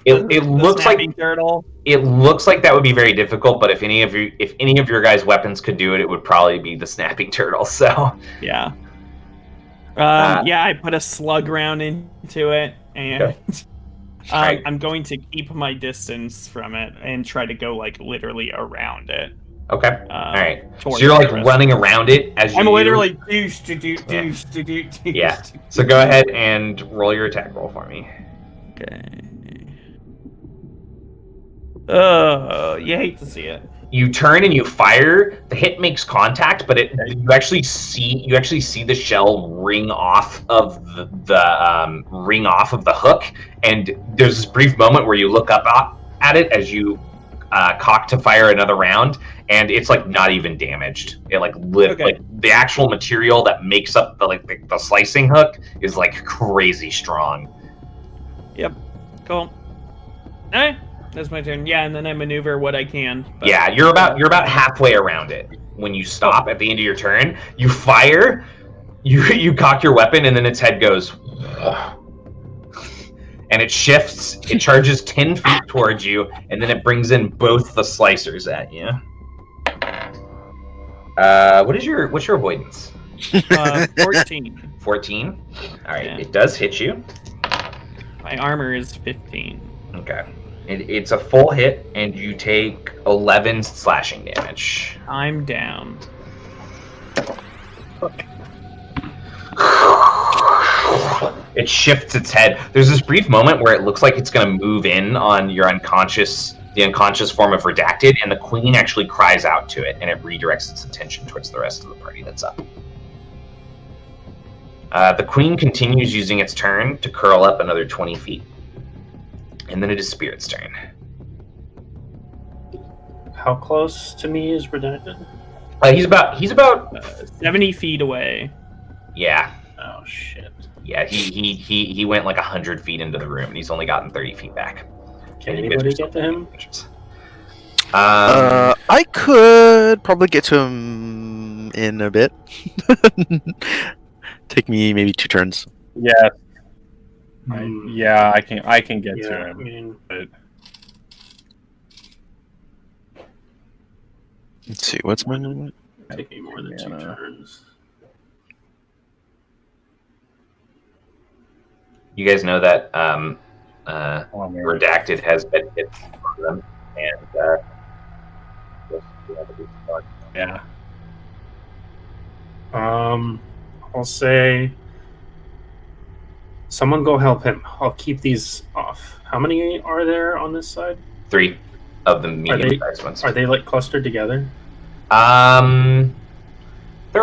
It looks like turtle. It looks like that would be very difficult, but if any of your guys' weapons could do it, it would probably be the snapping turtle. So yeah. Yeah, I put a slug round into it, and okay. I'm going to keep my distance from it and try to go like literally around it. Okay. All right. So towards you're like the rest. running around it as I'm you. literally douche to douche to douche. Yeah. So go ahead and roll your attack roll for me. Okay. You hate to see it. You turn and you fire. The hit makes contact, but you actually see the shell ring off of the ring off of the hook. And there's this brief moment where you look up at it as you cock to fire another round, and it's like not even damaged. It like like the actual material that makes up the slicing hook is like crazy strong. Yep. Cool. Alright. That's my turn. Yeah, and then I maneuver what I can. But... Yeah, you're about halfway around it when you stop at the end of your turn. You fire, you cock your weapon, and then its head goes, and it shifts. It charges 10 feet towards you, and then it brings in both the slicers at you. What's your avoidance? 14. 14. All right, Yeah. It does hit you. My armor is 15. Okay. It's a full hit, and you take 11 slashing damage. I'm down. It shifts its head. There's this brief moment where it looks like it's going to move in on your the unconscious form of Redacted, and the queen actually cries out to it, and it redirects its attention towards the rest of the party that's up. The queen continues using its turn to curl up another 20 feet. And then it is Spirit's turn. How close to me is Redacted? He's about 70 feet away. Yeah. Oh shit. Yeah, he went like 100 feet into the room, and he's only gotten 30 feet back. Can anybody get to him? I could probably get to him in a bit. Take me maybe 2 turns. Yeah. I can get to him. I mean, but... Let's see, what's my limit? take me more than 2 turns. You guys know that Redacted has been hit for them, and yeah. I'll say someone go help him. I'll keep these off. How many are there on this side? 3 of the medium-sized ones. Are they like clustered together? They're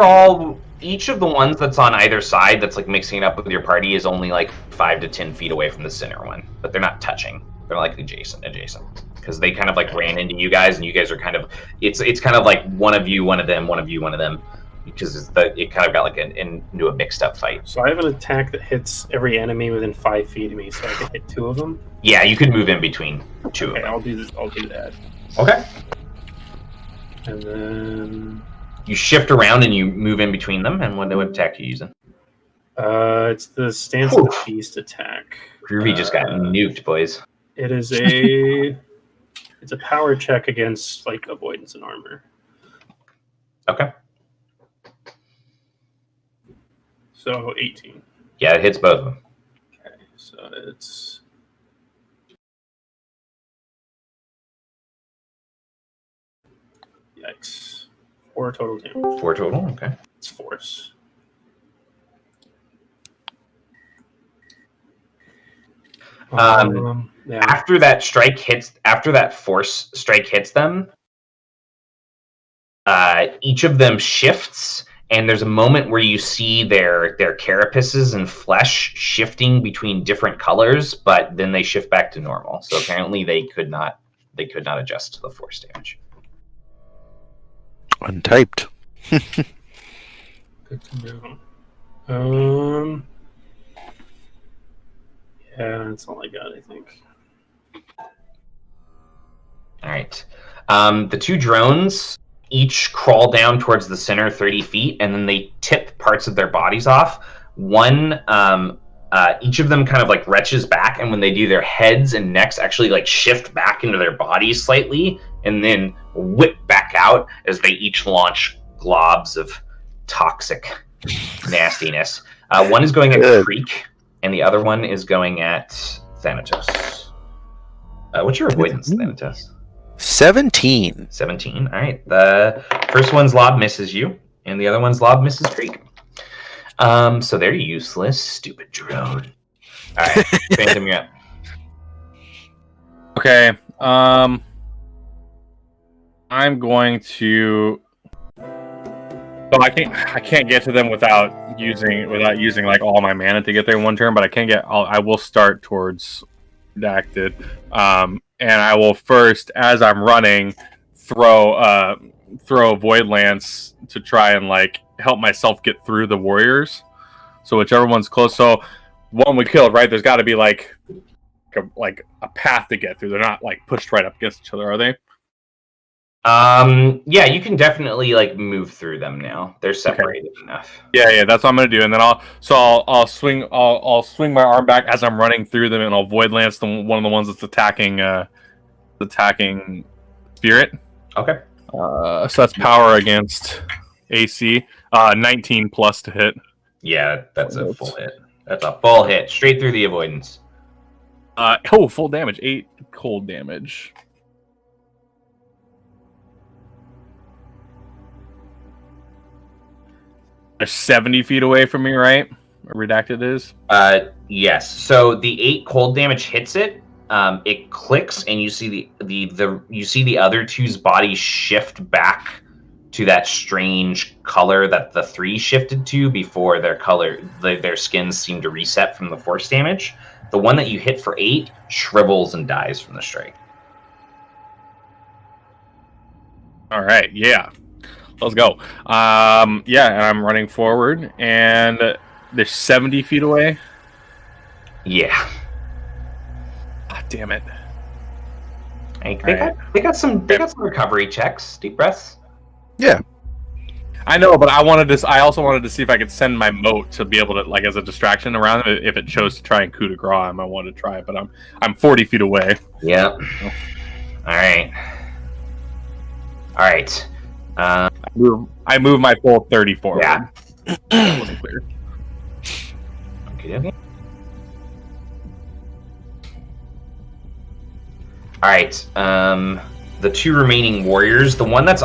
all. Each of the ones that's on either side that's like mixing it up with your party is only like 5 to 10 feet away from the center one, but they're not touching. They're like adjacent, because they kind of like ran into you guys, and you guys are kind of. It's kind of like one of you, one of them, one of you, one of them, because it kind of got like into a mixed up fight. So I have an attack that hits every enemy within 5 feet of me, so I can hit 2 of them. Yeah, you could move in between 2 of them. I'll do this. I'll do that. Okay. And then you shift around and you move in between them. And what attack are you using? It's the Stance of the Beast attack. Groovy just got nuked, boys. It is a power check against like avoidance and armor. Okay. So 18. Yeah, it hits both of them. Okay, so it's yikes. 4 total damage. 4 total. Okay. It's force. Yeah. After that strike hits, after that force strike hits them, each of them shifts, and there's a moment where you see their carapaces and flesh shifting between different colors, but then they shift back to normal. So apparently they could not adjust to the force damage. Untyped. Good to know. Yeah, that's all I got, I think. All right. The 2 drones each crawl down towards the center 30 feet, and then they tip parts of their bodies off. One, each of them kind of like retches back, and when they do, their heads and necks actually like shift back into their bodies slightly, and then whip back out as they each launch globs of toxic nastiness. One is going at Creek, and the other one is going at Thanatos. What's your avoidance, Thanatos? 17. 17. All right. The first one's lob misses you, and the other one's lob misses Creek. So they're useless. Stupid drone. All right, Phantom, you're up. Okay. I'm going to. So I can't get to them without using like all my mana to get there in one turn. But I can get. I will start towards redacted, and I will first, as I'm running, throw a Void Lance to try and like help myself get through the warriors. So whichever one's close. So one we killed, right? There's got to be like a path to get through. They're not like pushed right up against each other, are they? Yeah, you can definitely like move through them now. They're separated enough. Yeah, that's what I'm gonna do, and then I'll swing my arm back as I'm running through them, and I'll Void Lance one of the ones that's attacking Spirit. Okay. So that's power against AC, 19 plus to hit. Yeah, that's a full hit. That's a full hit straight through the avoidance. Full damage, 8 cold damage. They're 70 feet away from me, right? Redacted is. Yes. So the 8 cold damage hits it. It clicks, and you see the other two's bodies shift back to that strange color that the 3 shifted to before their skins seem to reset from the force damage. The one that you hit for 8 shrivels and dies from the strike. All right, yeah. Let's go. And I'm running forward, and they're 70 feet away. Yeah. Ah, damn it. They got some recovery checks. Deep breaths. Yeah. I know, but I also wanted to see if I could send my moat to be able to, like, as a distraction around them. If it chose to try and coup de grace him, I wanted to try it, but I'm 40 feet away. Yep. All right. I move my full 30 forward. Yeah. That wasn't clear. Okay. All right. The 2 remaining warriors, the one that's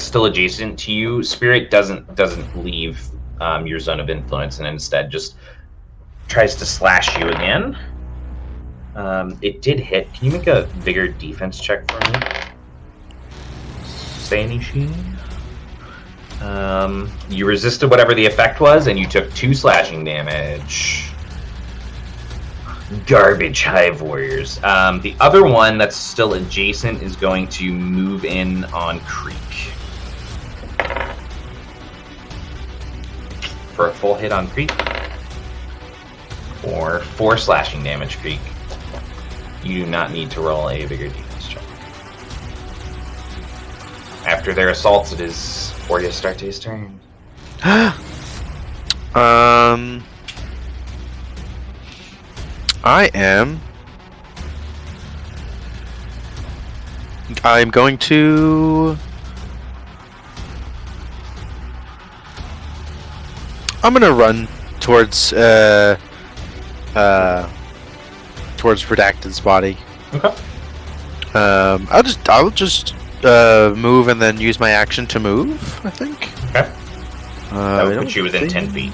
still adjacent to you, Spirit doesn't leave your zone of influence, and instead just tries to slash you again. It did hit. Can you make a vigor defense check for me? Sanishi. You resisted whatever the effect was, and you took 2 slashing damage. Garbage Hive warriors. The other one that's still adjacent is going to move in on Creek. For a full hit on Creek. Or 4 slashing damage, Creek. You do not need to roll a bigger defense check. After their assaults, it is Astarte's turn. I'm going to. I'm gonna run towards Redacted's body. Okay. I'll just move and then use my action to move, I think. Okay. That would put you within 10 feet.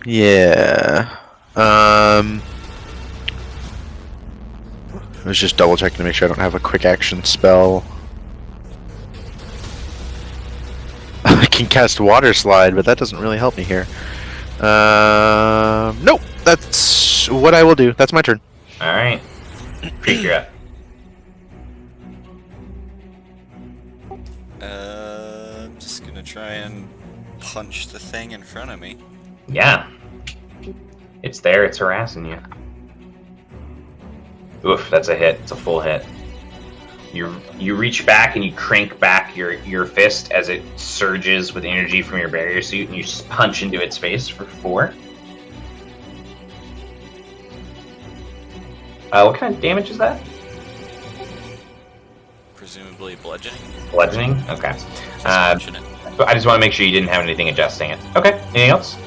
Yeah. I was just double checking to make sure I don't have a quick action spell. I can cast Water Slide, but that doesn't really help me here. Nope. That's what I will do. That's my turn. Alright. Creek, you're up. I'm just gonna try and punch the thing in front of me. Yeah. It's there, it's harassing you. Oof, that's a hit. It's a full hit. You reach back and you crank back your fist as it surges with energy from your barrier suit, and you just punch into its face for 4. What kind of damage is that? Presumably bludgeoning. Bludgeoning? Okay. Just punching it. So I just want to make sure you didn't have anything adjusting it. Okay, anything else?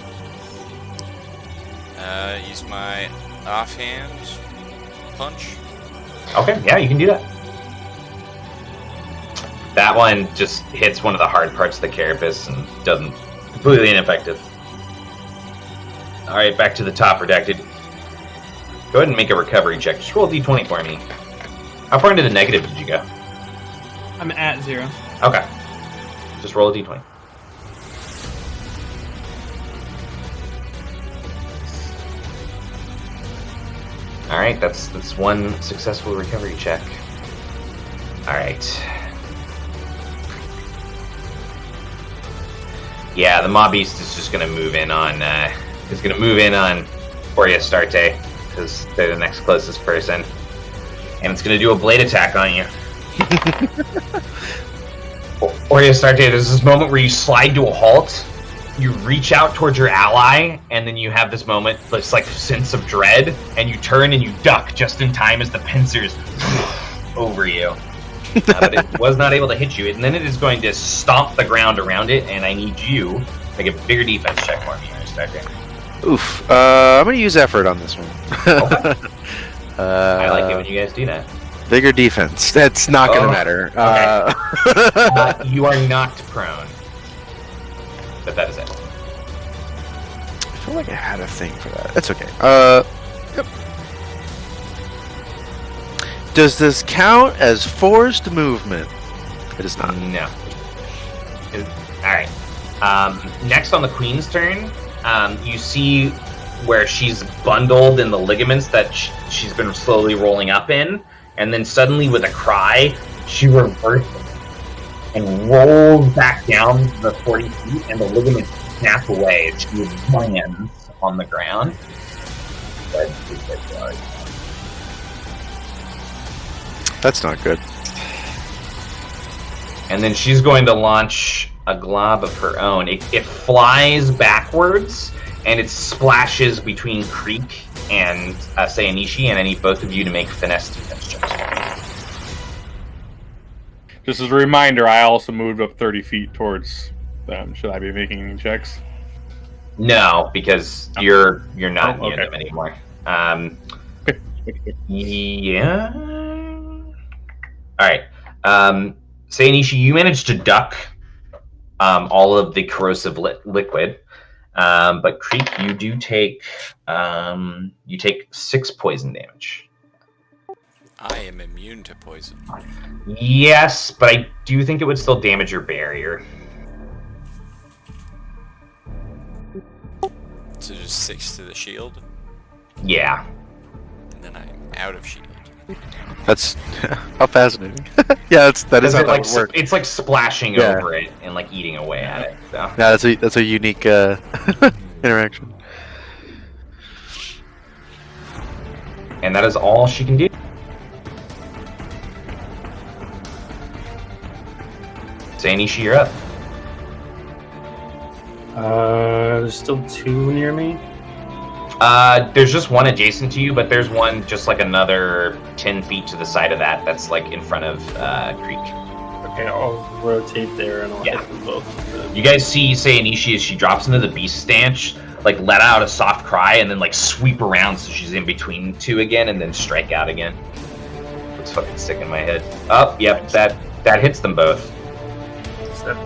Use my offhand punch. Okay, yeah, you can do that. That one just hits one of the hard parts of the carapace and doesn't. Completely ineffective. Alright, back to the top, Redacted. Go ahead and make a recovery check. Just roll a d20 for me. How far into the negative did you go? I'm at 0. Okay. Just roll a d20. All right, that's one successful recovery check. All right. Yeah, the mob beast is just gonna move in on Oriastarte because they're the next closest person, and it's gonna do a blade attack on you. Oriastarte, there's this moment where you slide to a halt, you reach out towards your ally, and then you have this moment, this like sense of dread, and you turn and you duck just in time as the pincers over you. But it was not able to hit you, and then it is going to stomp the ground around it, and I need you to make a bigger defense check for me, Oriastarte. Oof. I'm going to use effort on this one. Okay. I like it when you guys do that. Bigger defense. That's not going to matter. Okay. You are knocked prone. But that is it. I feel like I had a thing for that. That's okay. Yep. Does this count as forced movement? It is not. No. Alright. Next on the queen's turn, you see where she's bundled in the ligaments that she's been slowly rolling up in, and then suddenly with a cry, she reverses and rolls back down the 40 feet, and the ligaments snap away, and she lands on the ground. That's not good. And then she's going to launch a glob of her own. It flies backwards, and it splashes between Creek and Sayanishi, and I need both of you to make finesse defense checks. Just as a reminder, I also moved up 30 feet towards them. Should I be making any checks? No, because you're not near okay. them anymore. Yeah. All right. Sayanishi, you managed to duck all of the corrosive liquid, but Creek, you do take 6 poison damage. I am immune to poison. Yes, but I do think it would still damage your barrier. So just 6 to the shield, Yeah. and then I'm out of shield. That's how fascinating. Yeah, that is how that would work. It's like splashing over it and like eating away at it. So. Yeah, that's a unique interaction. And that is all she can do. Sayanishi, you're up. There's still 2 near me. There's just one adjacent to you, but there's one just like another 10 feet to the side of that. That's like in front of Creek. Okay, I'll rotate there and I'll Yeah. hit them both. You guys see Sayanishi as she drops into the beast stanch, like let out a soft cry and then like sweep around so she's in between 2 again and then strike out again. It's fucking sick in my head. Oh, yep, that hits them both. Is that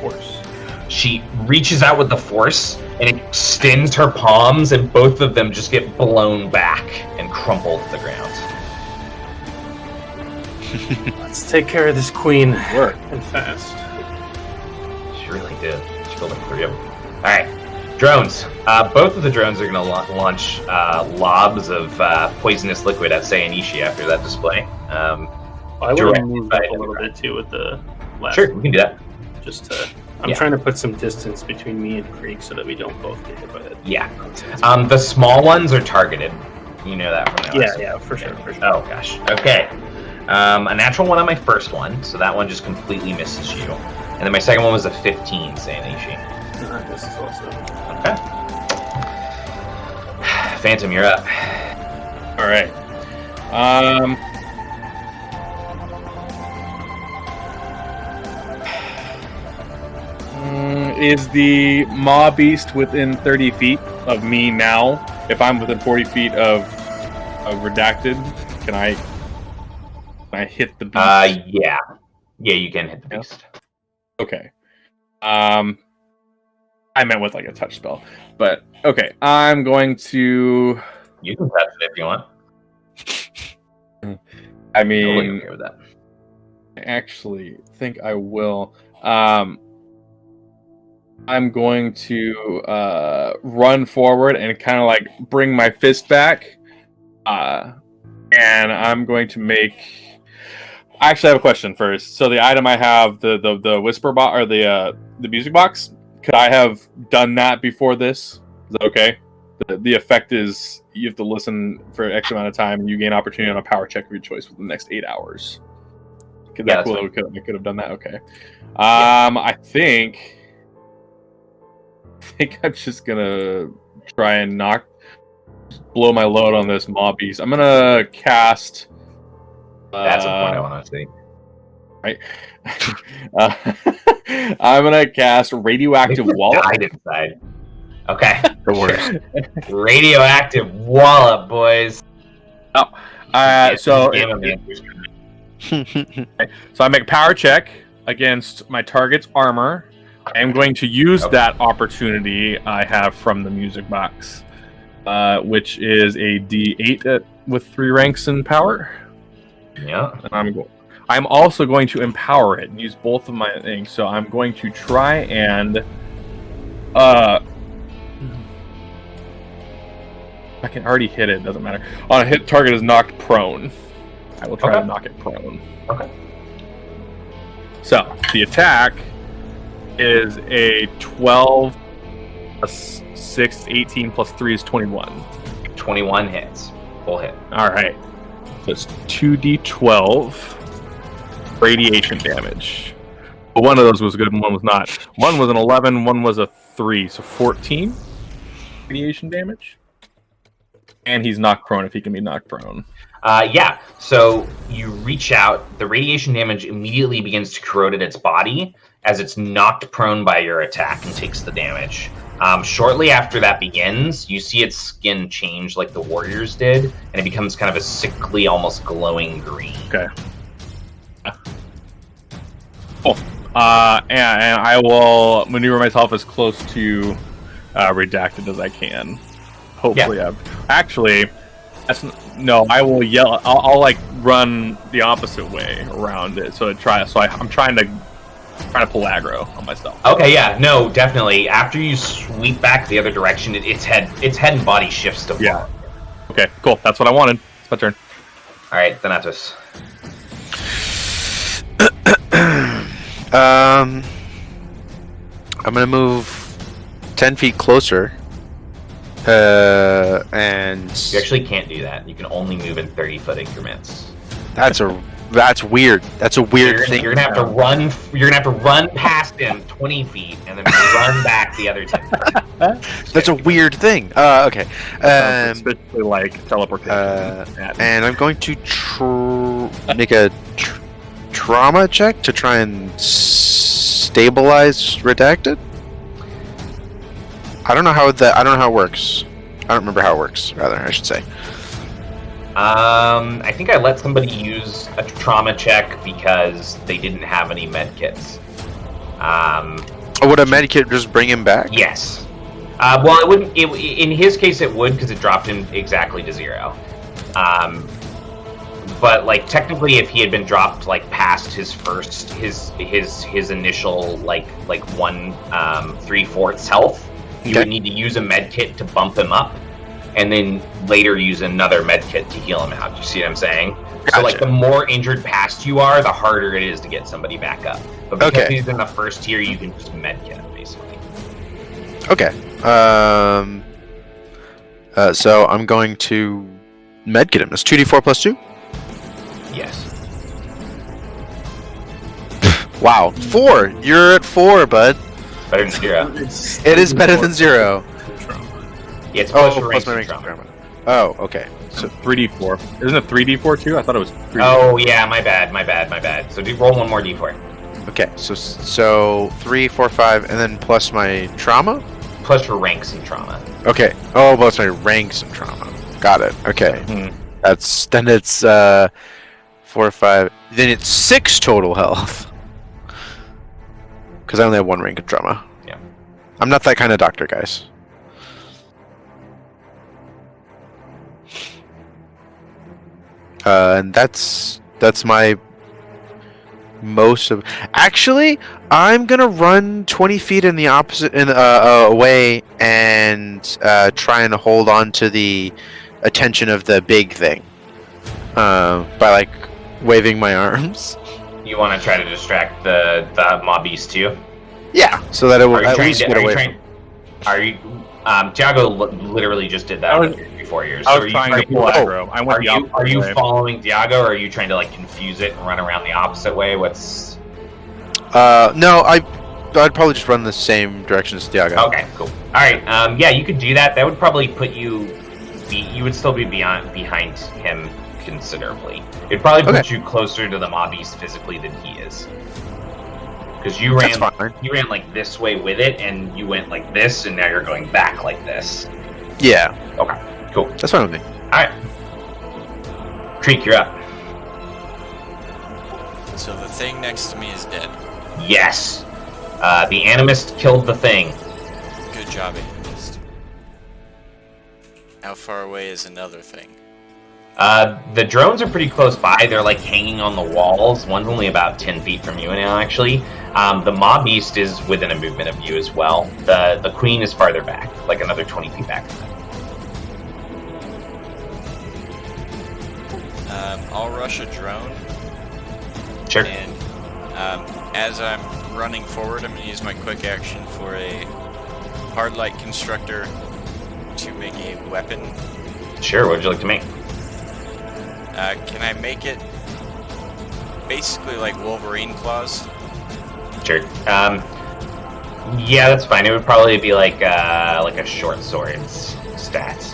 force? She reaches out with the force and extends her palms, and both of them just get blown back and crumple to the ground. Let's take care of this queen. Work. And fast. She really did. She killed like 3 of them. Alright, drones. Both of the drones are going to launch lobs of poisonous liquid at Sayanishi after that display. I want to Direct move by up a little bit too with the last. Sure, we can do that. Just to. I'm Yeah. trying to put some distance between me and Creek so that we don't both get hit by it. Yeah. The small ones are targeted. You know that from the last Yeah, for sure. Oh gosh. Okay. A natural one on my first one, so that one just completely misses you. And then my second one was a 15, Sayanishi. This is also. Okay. Phantom, you're up. All right. Is the Maw Beast within 30 feet of me now? If I'm within 40 feet of Redacted, can I hit the beast? Yeah. Yeah, you can hit the beast. Okay. I meant with like a touch spell. But okay, I'm going to You can touch it if you want. I Totally mean okay with that. I actually think I will. I'm going to run forward and kind of like bring my fist back. And I'm going to make. I actually have a question first. So the item I have, the whisper box or the music box, could I have done that before this? Is that okay? The effect is you have to listen for X amount of time, and you gain opportunity on a power check of your choice within the next 8 hours. Could that cool? I could have done that. Okay. I think I'm just gonna try and blow my load on this mob beast. I'm gonna cast. That's the point I want to see. Right. I'm gonna cast radioactive wallop. Died inside. Okay. The worst. Radioactive wallop, boys. So I make a power check against my target's armor. I'm going to use that opportunity I have from the music box, which is a D8 with 3 ranks in power. Yeah. And I'm also going to empower it and use both of my things. So I'm going to try and I can already hit it, doesn't matter. On a hit, target is knocked prone. I will try to knock it prone. Okay. So the attack is a 12 plus 6, 18 plus 3 is 21. 21 hits. Full hit. Alright. So it's 2d12 radiation damage. But one of those was good and one was not. One was an 11, one was a 3. So 14 radiation damage. And he's knocked prone if he can be knocked prone. Yeah, so you reach out, the radiation damage immediately begins to corrode at its body as it's knocked prone by your attack and takes the damage. Shortly after that begins, you see its skin change like the warriors did, and it becomes kind of a sickly, almost glowing green. Okay. Cool. And I will maneuver myself as close to redacted as I can. Hopefully, I will yell. I'll like run the opposite way around it. I'm trying to pull aggro on myself. Okay, yeah, no, definitely. After you sweep back the other direction, its head and body shifts to fall. Okay, cool. That's what I wanted. It's my turn. All right, Thanatos. I'm gonna move 10 feet closer. And You actually can't do that. You can only move in 30-foot increments. that's weird. That's a weird thing. You're gonna have to run. You're gonna have to run past him 20 feet and then run back the other 10 feet. That's a weird thing. Okay. Especially like teleportation. And I'm going to make a trauma check to try and stabilize redacted. I don't know how it works. I don't remember how it works. Rather, I should say. I think I let somebody use a trauma check because they didn't have any med kits. Would a med kit just bring him back? Yes. Well, it wouldn't. In his case, it would because it dropped him exactly to 0. But like technically, if he had been dropped like past his initial like 3/4 health, you would need to use a med kit to bump him up, and then later use another med kit to heal him out. You see what I'm saying? Gotcha. So like the more injured past you are, the harder it is to get somebody back up. But because he's in the first tier, you can just med kit him basically. Okay. So I'm going to med kit him. It's 2d4 plus 2? Yes. Wow. 4! You're at 4, bud. Better than 0. It is better than 0. Yeah, it's plus your ranks my and ranks trauma. Oh, okay. So 3d4. Isn't it 3d4 too? I thought it was 3d4. Oh yeah, my bad. So roll one more d4. Okay, so 3, 4, 5, and then plus my trauma? Plus your ranks and trauma. Okay. Oh, plus my ranks and trauma. Got it. Okay. It's 4, 5. Then it's 6 total health. Because I only have 1 rank of trauma. Yeah. I'm not that kind of doctor, guys. And that's my most of. Actually, I'm gonna run 20 feet in the opposite away and try and hold on to the attention of the big thing by like waving my arms. You want to try to distract the mob beast too? Yeah, so that it will Are you at trying least to? get Are you away. trying? Are you? Tiago literally just did that I was- before yours. I So was trying to pull aggro. I went the opposite are you way. following Tiago, or are you trying to like confuse it and run around the opposite way? What's? No, I'd probably just run the same direction as Thiago. Okay, cool. All right. Yeah, you could do that. That would probably put you. You would still be behind him considerably. It'd probably put you closer to the mob beast physically than he is. Because you ran like this way with it, and you went like this, and now you're going back like this. Yeah. Okay, cool. That's fine with me. Alright. Creek, you're up. So the thing next to me is dead. Yes. The Animist killed the thing. Good job, Animist. How far away is another thing? The drones are pretty close by. They're like hanging on the walls. One's only about 10 feet from you now, actually. The mob beast is within a movement of you as well. The queen is farther back, like another 20 feet back. I'll rush a drone. Sure. And as I'm running forward, I'm going to use my quick action for a hard light constructor to make a weapon. Sure, what would you like to make? Can I make it basically like Wolverine claws? Sure. Yeah, that's fine. It would probably be like a short sword's stats.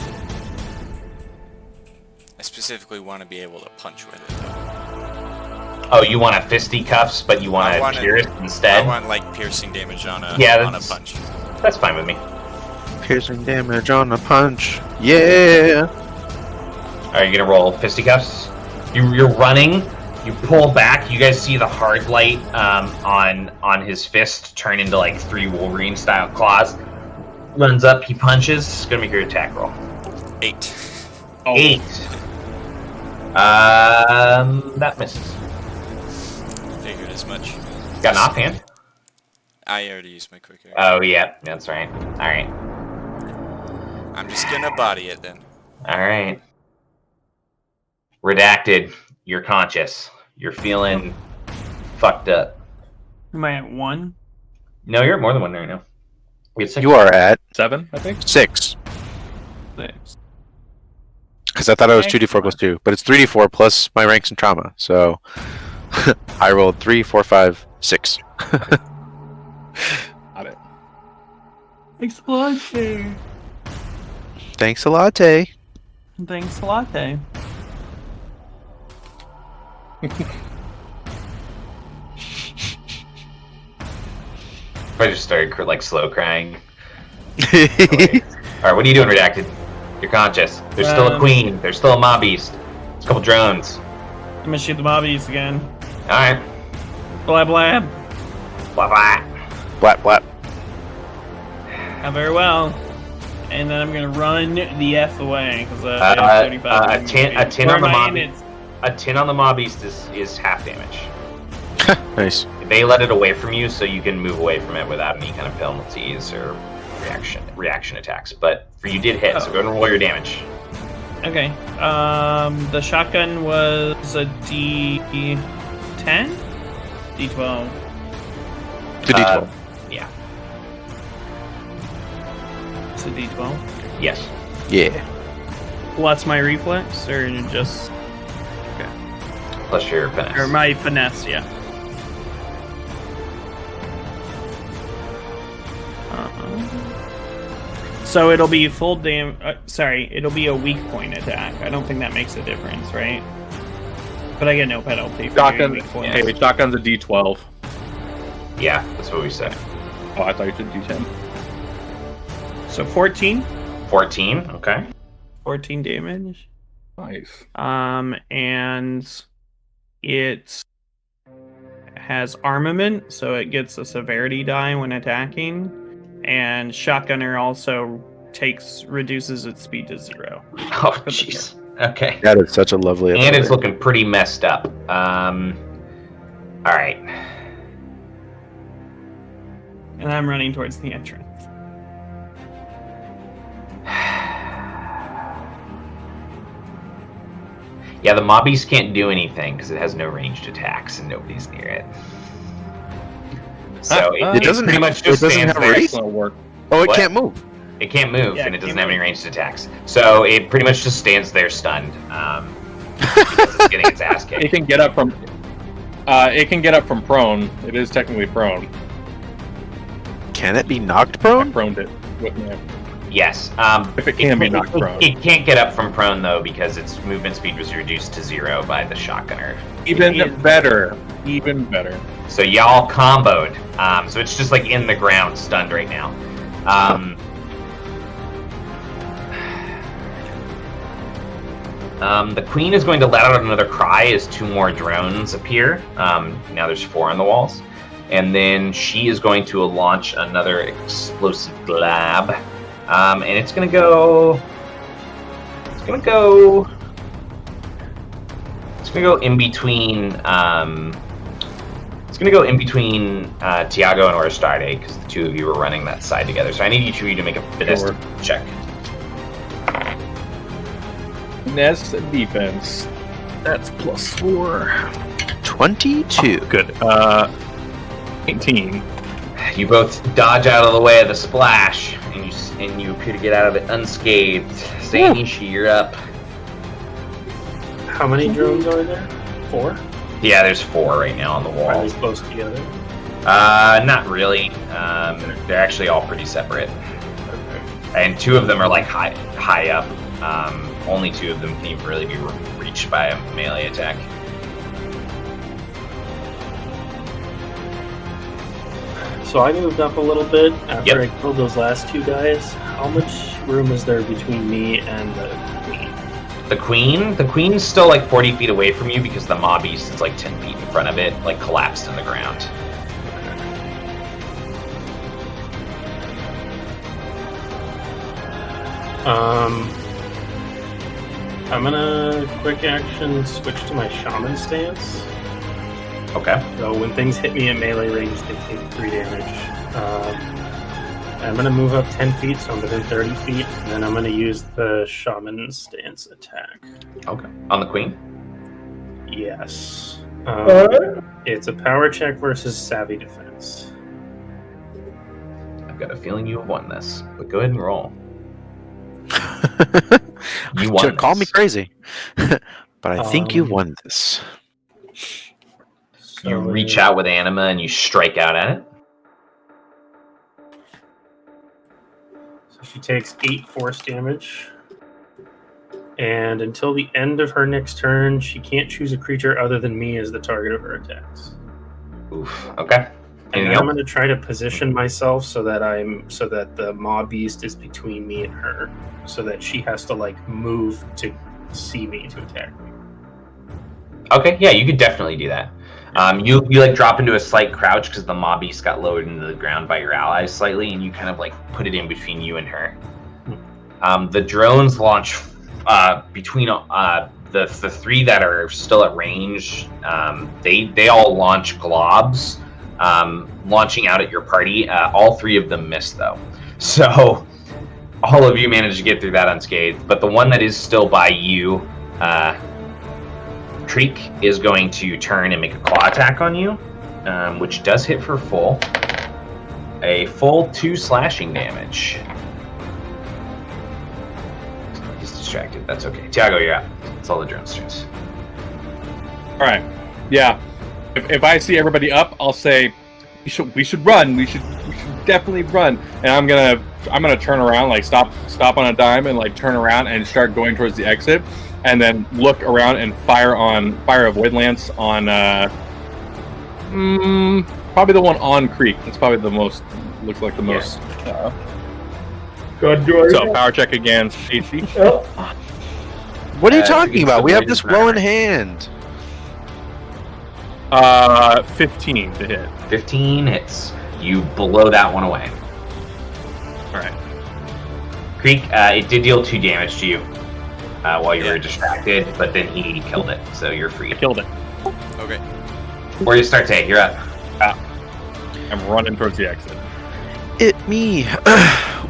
I specifically want to be able to punch with it, though. Oh, you want a fisticuffs, but you want a pierce instead? I want like piercing damage on a on a punch. That's fine with me. Piercing damage on a punch. Yeah. Are you gonna roll fisticuffs? You're running. You pull back. You guys see the hard light on his fist turn into like 3 Wolverine style claws. Runs up. He punches. It's gonna make your attack roll. 8. Oh. 8. That misses. Figured as much. Got an offhand. I already used my quick action. Oh yeah, that's right. All right. I'm just gonna body it then. All right. Redacted. You're conscious. You're feeling fucked up. Am I at 1? No, you're at more than 1 right now. We had 6. You are at 7, I think. 6. 6. Because I thought I was 2d4 plus 2, but it's 3d4 plus my ranks and trauma. So I rolled 3, 4, 5, 6. Got it. Explosion. Thanks a latte. Thanks a latte. I just started like slow crying. Alright, what are you doing, Redacted? You're conscious. There's still a queen. There's still a mob beast. There's a couple drones. I'm gonna shoot the mobbies again. Alright. Blab blab. Blah blah. Blap, blap. Very well. And then I'm gonna run the F away because 35. A 10 Where on the am I mob. in it? A 10 on the mob beast is half damage. Nice. They let it away from you, so you can move away from it without any kind of penalties or reaction attacks. But for you did hit, so go ahead and roll your damage. Okay. The shotgun was a D10? D12. The d12. Yeah. It's a D12. Yes. Yeah. What's my reflex, or just Plus your finesse. or my finesse? Yeah. So it'll be full sorry, it'll be a weak point attack. I don't think that makes a difference, right? But I get no penalty for doing Shotgun. weak points. Hey, shotgun's a D12. Yeah, that's what we said. Oh, I thought you said D10. So 14. 14. Okay. 14 damage. Nice. And it has armament, so it gets a severity die when attacking. And shotgunner also reduces its speed to 0. Oh, jeez. Okay. That is such a lovely And ability. it's looking pretty messed up. All right. And I'm running towards the entrance. Yeah, the mobbies can't do anything because it has no ranged attacks and nobody's near it. So it doesn't pretty have- much just it doesn't stands have there. reach? Excellent work. Oh, it What? can't move. It can't move, Yeah, and it it doesn't can't have any move. ranged attacks. So it pretty much just stands there stunned. Because it's getting its ass It kicked. can get up from. It can get up from prone. It is technically prone. Can it be knocked I prone? proned it with my. Yes. If it can be knocked prone. It can't get up from prone, though, because its movement speed was reduced to 0 by the shotgunner. Even better. Even better. So y'all comboed. So it's just like in the ground, stunned right now. The queen is going to let out another cry as 2 more drones appear. Now there's 4 on the walls. And then she is going to launch another explosive glab. And it's going to go... It's going to go in between... It's going to go in between Tiago and Orestade, because the 2 of you were running that side together. So I need each of you to make a finesse check. Finesse defense. That's +4. 22. Good. 18. You both dodge out of the way of the splash, and you appear to get out of it unscathed. Zainishi, you're up. How many drones are there? 4? Yeah, there's 4 right now on the Are they walls. close together? Not really. They're actually all pretty separate, and 2 of them are like high up. Only 2 of them can even really be reached by a melee attack. So I moved up a little bit after Yep. I killed those last 2 guys. How much room is there between me and the queen? The queen's still like 40 feet away from you because the mob beast is like 10 feet in front of it, like collapsed in the ground. I'm gonna quick action switch to my shaman stance. Okay. So when things hit me at melee range, they take 3 damage. I'm gonna move up 10 feet, so I'm within 30 feet, and then I'm gonna use the shaman stance attack. Okay. On the queen? Yes. It's a power check versus savvy defense. I've got a feeling you have won this, but go ahead and roll. You won. Call me this. crazy. But I think you Um, won this. You So reach out with anima and you strike out at it. So she takes 8 force damage. And until the end of her next turn, she can't choose a creature other than me as the target of her attacks. Oof. Okay. And Anything then I'm else? going to try to position myself so that the mob beast is between me and her, so that she has to like move to see me to attack me. Okay, yeah, you could definitely do that. You like drop into a slight crouch because the mob beast got lowered into the ground by your allies slightly, and you kind of like put it in between you and her. The drones launch between the 3 that are still at range. They all launch globs, launching out at your party. All 3 of them miss though, so all of you managed to get through that unscathed. But the one that is still by you, Treek, is going to turn and make a claw attack on you, which does hit for full. A full 2 slashing damage. He's distracted. That's okay. Tiago, you're out. It's all the drone's turns. All right. Yeah. If I see everybody up, I'll say we should run. We should definitely run. And I'm gonna turn around, like stop on a dime, and like turn around and start going towards the exit, and then look around and fire a void lance on probably the one on Creek. It's probably the most looks like the most. Good, George. So power check against AC. What are you it's talking against about? the We have void this is well in not. hand. 15 to hit. 15 hits. You blow that one away. All right. Creek, it did deal 2 damage to you while you Yeah. were distracted, but then he killed it, so you're free. I killed it. Okay. Or you start to, you're up. I'm running towards the exit. Me.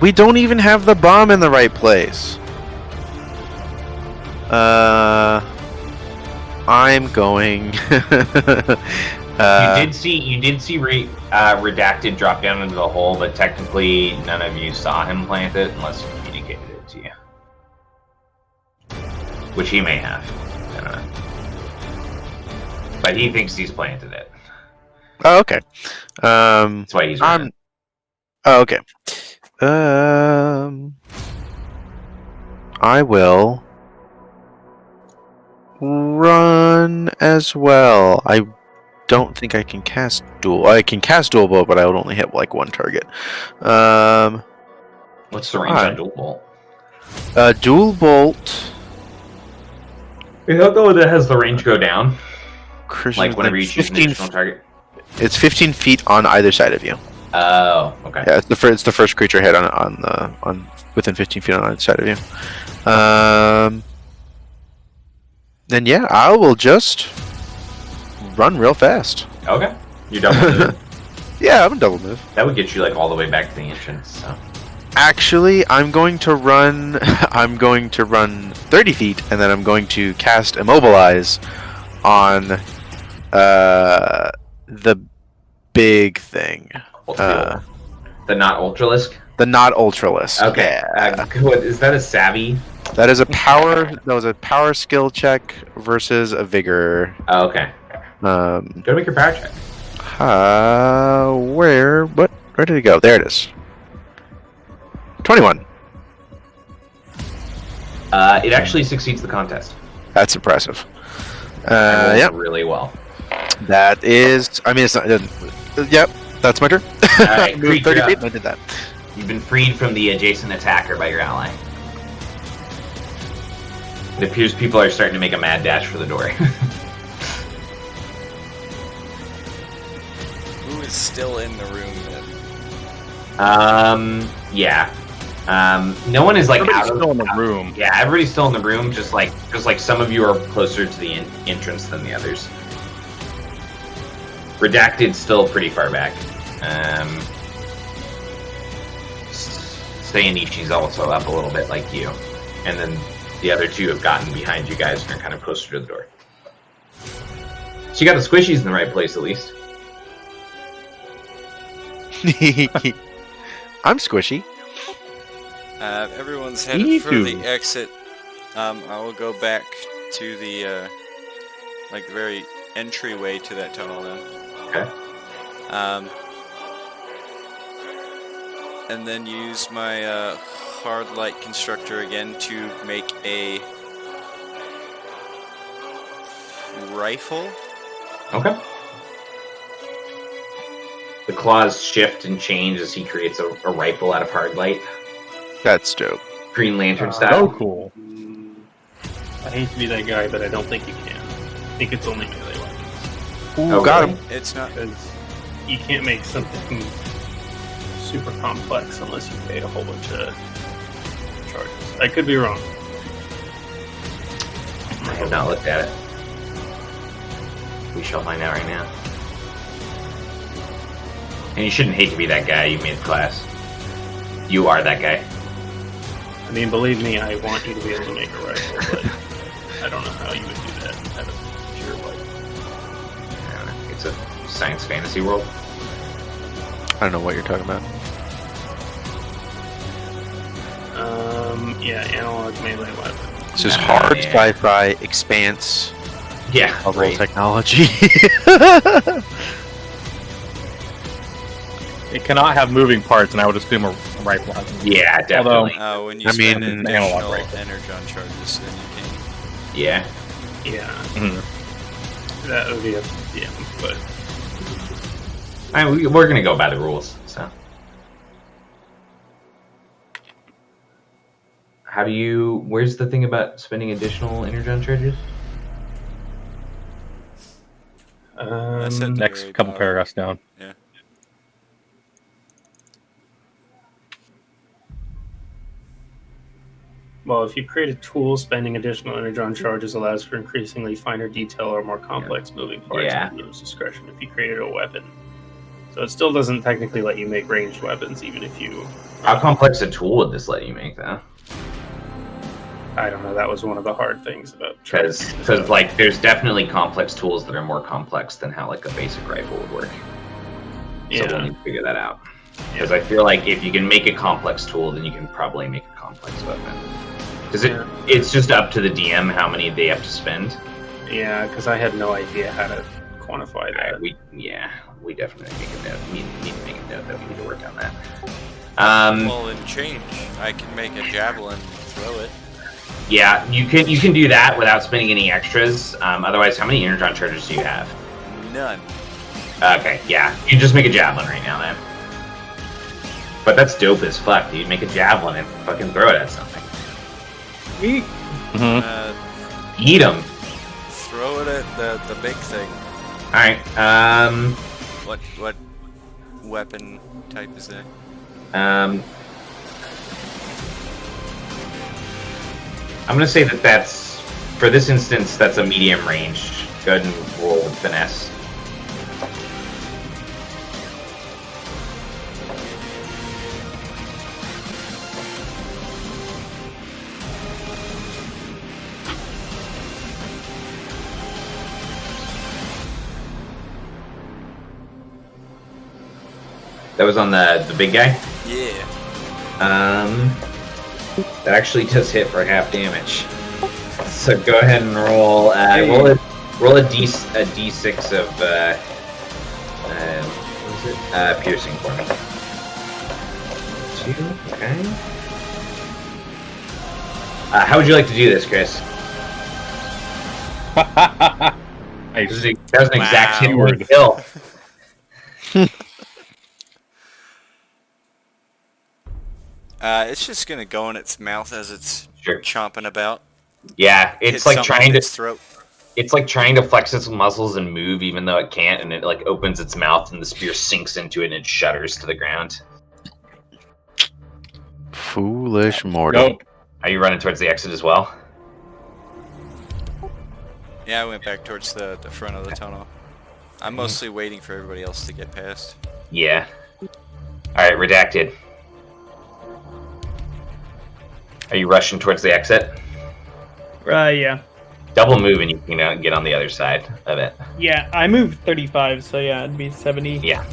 We don't even have the bomb in the right place. I'm going. You did see Redacted drop down into the hole, but technically none of you saw him plant it unless he communicated it to you. Which he may have. I don't know. But he thinks he's planted it. Oh, okay. That's why he's running. Oh, okay. I will run as well. I don't think I can cast dual. I can cast dual bolt, but I would only hit like one target. What's the range on dual bolt? Dual bolt. You don't know that has the range go down. Christian, Like whenever you choose an additional target. It's 15 feet on either side of you. Oh, okay. Yeah, it's the first creature hit on within 15 feet on either side of you. Then yeah, I will just run real fast. Okay. You're double moving. Yeah, I'm a double move. That would get you like all the way back to the entrance. So. Actually, I'm going to run. I'm going to run 30 feet, and then I'm going to cast Immobilize on the big thing. The not Ultralisk? The not Ultralisk. Okay. Yeah. Is that a savvy? That is a power. That was a power skill check versus a vigor. Oh, okay. Go to make your power check. Where did it go? There it is. 21. It actually succeeds the contest. That's impressive. Yeah. Yep. Really well. That is. I mean, it's not. Yep. That's my turn. All right, I moved 30 creature feet up. and I did that. You've been freed from the adjacent attacker by your ally. It appears people are starting to make a mad dash for the door. Who is still in the room then? Yeah. No one is like Everybody's out of still in the room. Yeah, everybody's still in the room. Just like some of you are closer to the entrance than the others. Redacted's still pretty far back. Stayanishi's also up a little bit like you, and then the other two have gotten behind you guys and are kind of closer to the door. So you got the squishies in the right place at least. I'm squishy. Everyone's headed Me for too. the exit. I will go back to the like the very entryway to that tunnel then. Okay. And then use my hard light constructor again to make a rifle. Okay. The claws shift and change as he creates a rifle out of hard light. That's dope. Green Lantern Oh, style. cool. I hate to be that guy, but I don't think you can. I think it's only melee weapons. Ooh, Oh, got really? him. It's not. Because you can't make something super complex unless you pay a whole bunch of charges. I could be wrong. I have not looked at it. We shall find out right now. And you shouldn't hate to be that guy. You made the class. You are that guy. I mean, believe me, I want you to be able to make a rifle, but I don't know how you would do that out of pure light. I don't know. It's a science fantasy world. I don't know what you're talking about. Yeah, analog melee weapon. This is hard Yeah. sci-fi expanse Yeah, of great. technology. It cannot have moving parts, and I would assume a rifle has moving Yeah, definitely. When you I spend mean, analog additional rifle. energon charges, then you can. Yeah. Yeah, Mhm. that would be a DM, but We're gonna go by the rules. So, how do you? Where's the thing about spending additional energon charges? That's it. Next Very couple bottom. paragraphs down. Yeah. Well, if you create a tool, spending additional energon charges allows for increasingly finer detail or more complex moving parts Yeah. at medium's discretion if you created a weapon. So it still doesn't technically let you make ranged weapons, even if you... How complex a tool would this let you make, though? I don't know, that was one of the hard things about trying to Because, figure this out. like, there's definitely complex tools that are more complex than how, like, a basic rifle would work. So we'll need to figure that out. Because I feel like if you can make a complex tool, then you can probably make a complex weapon. Because it's just up to the DM how many they have to spend. Yeah, because I had no idea how to quantify that. We definitely make a note. Need to make a note that we need to work on that. Well, in change, I can make a javelin and throw it. Yeah, you can do that without spending any extras. Otherwise, how many energon charges do you have? None. Okay, yeah. You just make a javelin right now, then. But that's dope as fuck, dude. Make a javelin and fucking throw it at something. We Eat them. Throw it at the big thing. Alright, What weapon type is that? I'm gonna say that's, for this instance, that's a medium range. Go ahead and roll with finesse. That was on the big guy? Yeah. That actually does hit for half damage. So go ahead and roll. Roll a d6 of what was it? Piercing for me. 2. Okay. How would you like to do this, Chris? That was an exact hit word kill. It's just gonna go in its mouth as it's Sure. chomping about. Yeah, it's Hit like something trying in to. its throat. It's like trying to flex its muscles and move, even though it can't, and it like opens its mouth, and the spear sinks into it, and it shudders to the ground. Foolish mortal. Nope. Are you running towards the exit as well? Yeah, I went back towards the front of the tunnel. I'm mostly waiting for everybody else to get past. Yeah. All right, redacted. Are you rushing towards the exit? yeah. Double move and you can get on the other side of it. Yeah, I moved 35, so yeah, it'd be 70. Yeah.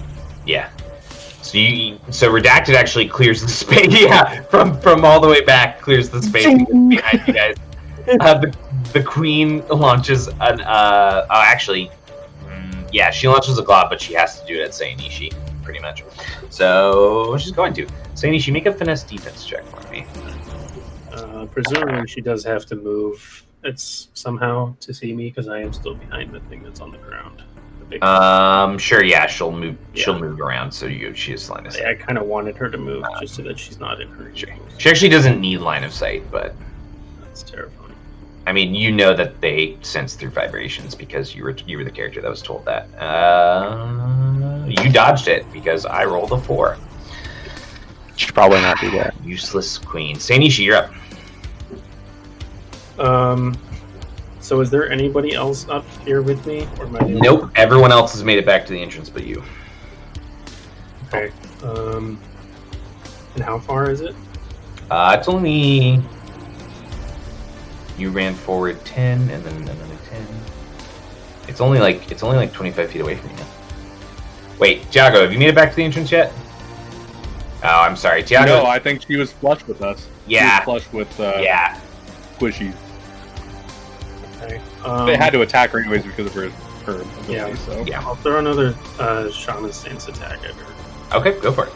So redacted actually clears the space. Yeah, from all the way back, clears the space behind you guys. The queen launches an yeah, she launches a glob, but she has to do it at Sayanishi, pretty much. So she's going to. Sayanishi, make a finesse defense check for me. Presumably she does have to move. It's somehow to see me because I am still behind the thing that's on the ground. The big Sure, yeah, she'll move. Yeah. She'll move around, so she has line of sight. I kind of wanted her to move just so that she's not in her. Sure. She actually doesn't need line of sight, but That's terrifying. I mean, you know that they sense through vibrations because you were the character that was told that. You dodged it because I rolled a 4. Should probably not do that. Useless queen. Sayanishi, you're up. So is there anybody else up here with me? Or am I the only Nope. one? Everyone else has made it back to the entrance but you. Okay. And how far is it? It's only... You ran forward 10 and then another 10. It's only like 25 feet away from you. Wait, Tiago, have you made it back to the entrance yet? Oh, I'm sorry, Tiago. No, I think she was flush with us. Yeah. She was flush with Yeah. Squishy. Okay. They had to attack her anyways because of her ability. Yeah. So Yeah. I'll throw another Shaman Stance attack at her. Okay, go for it.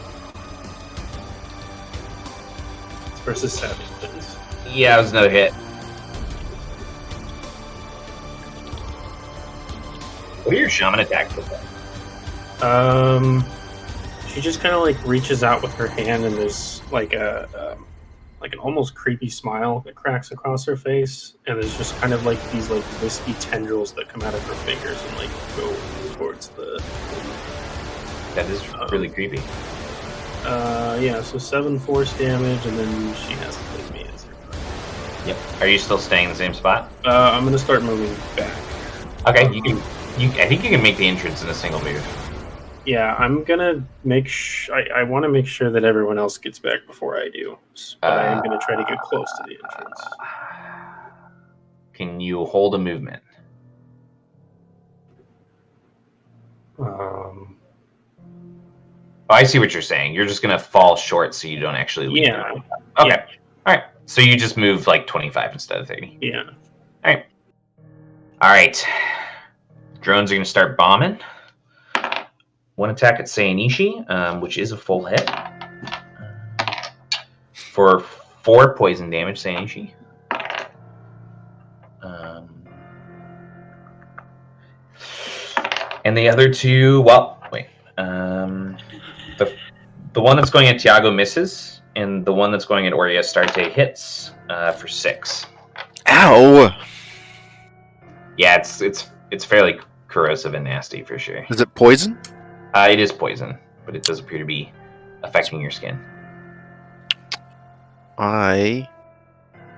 It's versus Savage Spins. Yeah, it was another hit. What are your shaman attacks look like? She just kind of like reaches out with her hand, and there's like like an almost creepy smile that cracks across her face, and there's just kind of like these like wispy tendrils that come out of her fingers and like go towards the. That is really creepy. Yeah. So 7 force damage, and then she has to take me as her. Yep. Are you still staying in the same spot? I'm gonna start moving back. Okay, you can. I think you can make the entrance in a single move. Yeah, I'm gonna make. I want to make sure that everyone else gets back before I do, but I am gonna try to get close to the entrance. Can you hold a movement? Um, Oh, I see what you're saying. You're just gonna fall short, so you don't actually leave. yeah. Okay. Yeah. All right. So you just move like 25 instead of 30. Yeah. All right. Drones are gonna start bombing. One attack at Sayanishi, which is a full hit. For 4 poison damage, Sayanishi. And the other 2, well, wait. The one that's going at Tiago misses, and the one that's going at Oria Starte hits for 6. Ow! Yeah, it's fairly corrosive and nasty for sure. Is it poison? It is poison, but it does appear to be affecting your skin. I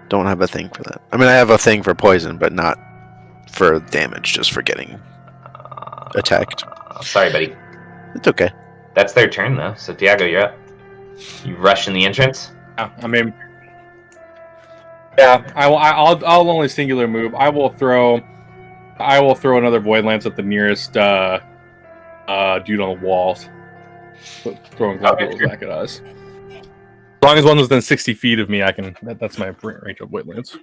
don't have a thing for that. I mean, I have a thing for poison, but not for damage, just for getting attacked. Sorry, buddy. It's okay. That's their turn, though. So, Tiago, you're up. You rush in the entrance. Yeah, I mean, yeah, I'll only singular move. I will throw another void lance at the nearest dude on the walls, throwing globules back at us. As long as one's within 60 feet of me, I can. That's my range of void lance.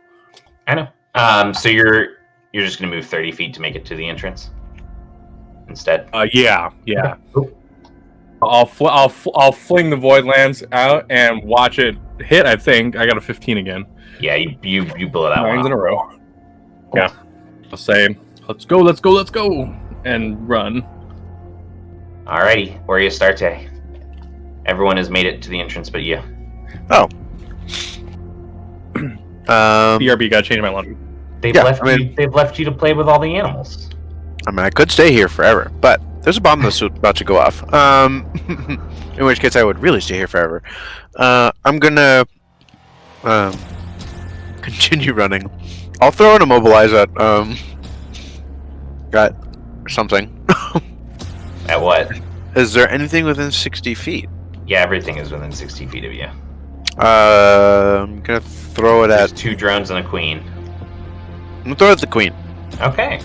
I know. So you're just gonna move 30 feet to make it to the entrance instead. Yeah. Cool. I'll fling the void lance out and watch it hit. I think I got a 15 again. Yeah, you blow that 9s one in a row. Yeah. I'll say, let's go, and run. Alrighty, Oria Starte. Everyone has made it to the entrance but you. Oh. BRB got to change my laundry. They've left you to play with all the animals. I mean, I could stay here forever, but there's a bomb that's about to go off. In which case, I would really stay here forever. I'm gonna continue running. I'll throw an immobilize at got something. At what? Is there anything within 60 feet? Yeah, everything is within 60 feet of you. I'm gonna throw it There's at 2 drones and a queen. I'm gonna throw it at the queen. Okay.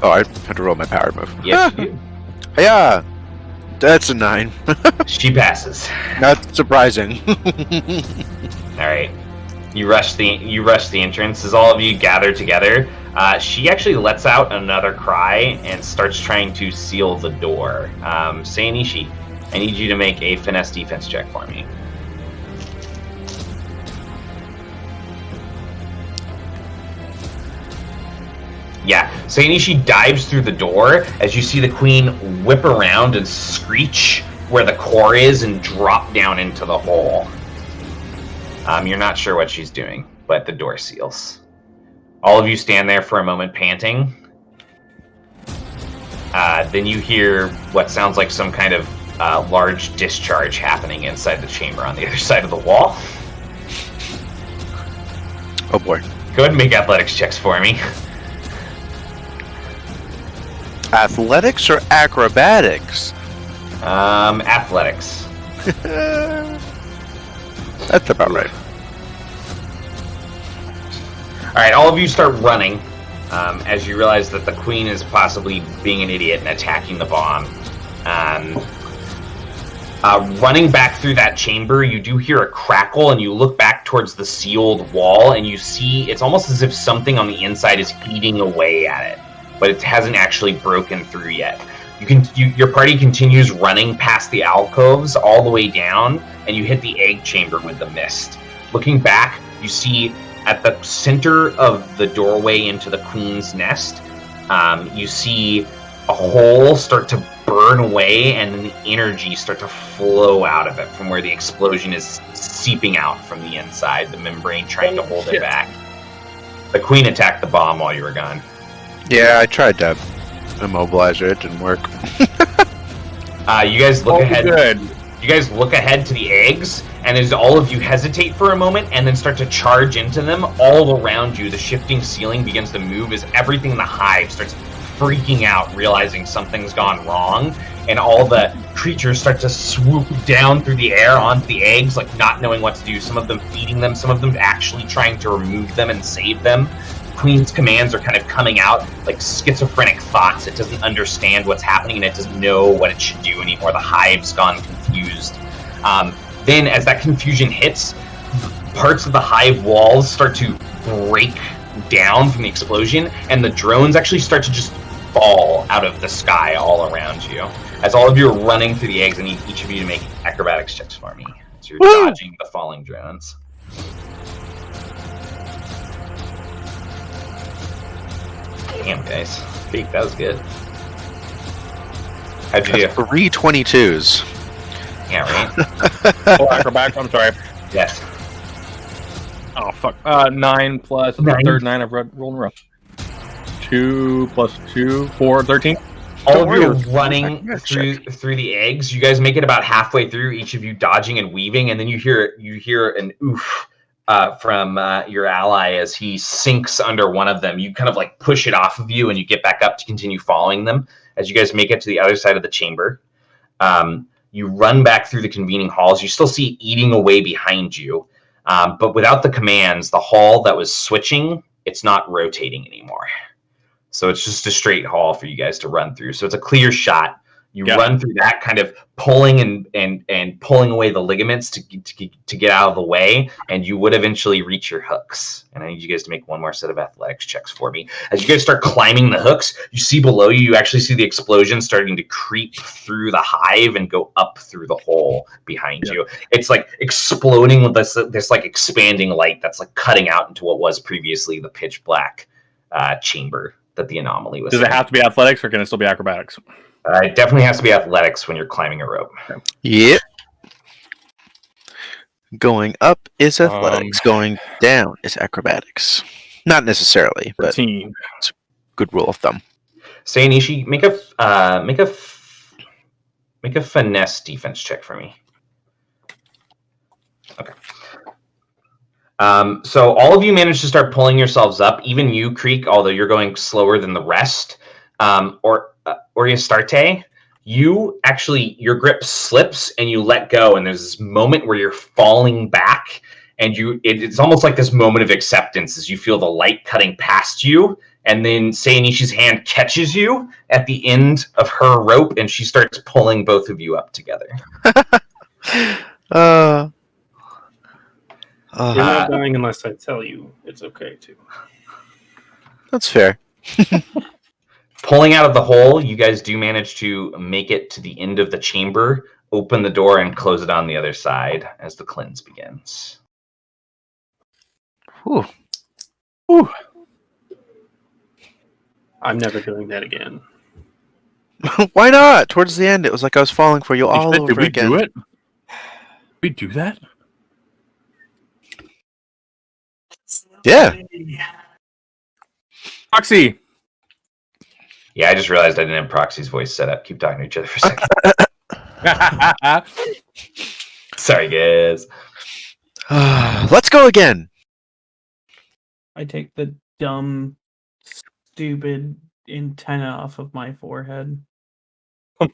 Oh, I had to roll my power move. Yes, you do. Yeah, that's a 9. She passes. Not surprising. All right. You rush the entrance. As all of you gather together, she actually lets out another cry and starts trying to seal the door. Sayanishi, I need you to make a finesse defense check for me. Yeah, Sayanishi dives through the door as you see the queen whip around and screech where the core is and drop down into the hole. You're not sure what she's doing, but the door seals. All of you stand there for a moment panting. Then you hear what sounds like some kind of large discharge happening inside the chamber on the other side of the wall. Oh boy. Go ahead and make athletics checks for me. Athletics or acrobatics? Athletics. That's about right. Alright, all of you start running as you realize that the queen is possibly being an idiot and attacking the bomb. Running back through that chamber, you do hear a crackle and you look back towards the sealed wall and you see it's almost as if something on the inside is eating away at it, but it hasn't actually broken through yet. Your party continues running past the alcoves all the way down, and you hit the egg chamber with the mist. Looking back, you see at the center of the doorway into the queen's nest, you see a hole start to burn away, and then the energy start to flow out of it from where the explosion is seeping out from the inside, the membrane trying to hold it back. The queen attacked the bomb while you were gone. Yeah, I tried to immobilize her. It didn't work. You guys look ahead. Good. You guys look ahead to the eggs, and as all of you hesitate for a moment and then start to charge into them, all around you, the shifting ceiling begins to move as everything in the hive starts freaking out, realizing something's gone wrong, and all the creatures start to swoop down through the air onto the eggs, like not knowing what to do. Some of them feeding them, some of them actually trying to remove them and save them. Queen's commands are kind of coming out like schizophrenic thoughts. It doesn't understand what's happening, and it doesn't know what it should do anymore. The hive's gone confused. Then as that confusion hits, parts of the hive walls start to break down from the explosion, and the drones actually start to just fall out of the sky all around you. As all of you are running through the eggs, I need each of you to make acrobatics checks for me. So you're dodging the falling drones. Damn, guys. Beak, that was good. How'd you do? 3 22s. Yeah, right? Oh, acrobatic. I'm sorry. Yes. Oh fuck. 9 plus the 9. third 9 I've rolled in a row. 2 plus 2, 4, 13. All of you are running through the eggs. You guys make it about halfway through, each of you dodging and weaving, and then you hear an oof from your ally as he sinks under one of them. You kind of like push it off of you, and you get back up to continue following them. As you guys make it to the other side of the chamber, you run back through the convening halls. You still see eating away behind you, but without the commands, the hall that was switching, it's not rotating anymore. So it's just a straight hall for you guys to run through. So it's a clear shot. You run through that, kind of pulling and pulling away the ligaments to get out of the way, and you would eventually reach your hooks. And I need you guys to make one more set of athletics checks for me. As you guys start climbing the hooks, you see below you, you actually see the explosion starting to creep through the hive and go up through the hole behind you. It's like exploding with this like expanding light that's like cutting out into what was previously the pitch black chamber that the anomaly was. Does it have to be athletics, or can it still be acrobatics? It definitely has to be athletics when you're climbing a rope. Yep. Going up is athletics. Going down is acrobatics. Not necessarily, but 13. It's a good rule of thumb. Sayanishi, make a finesse defense check for me. Okay. So all of you managed to start pulling yourselves up. Even you, Creek, although you're going slower than the rest. Or Astarte, you actually, your grip slips and you let go, and there's this moment where you're falling back, and it's almost like this moment of acceptance as you feel the light cutting past you, and then Sayanishi's hand catches you at the end of her rope, and she starts pulling both of you up together. You're not dying unless I tell you. It's okay too. That's fair. Pulling out of the hole, you guys do manage to make it to the end of the chamber, open the door, and close it on the other side as the cleanse begins. Whew. Whew. I'm never doing that again. Why not? Towards the end, it was like I was falling for you all over Did we again. do it? We do that? Yeah. Proxy. Yeah, I just realized I didn't have Proxy's voice set up. Keep talking to each other for a second. Sorry, guys. Let's go again. I take the dumb, stupid antenna off of my forehead. Well,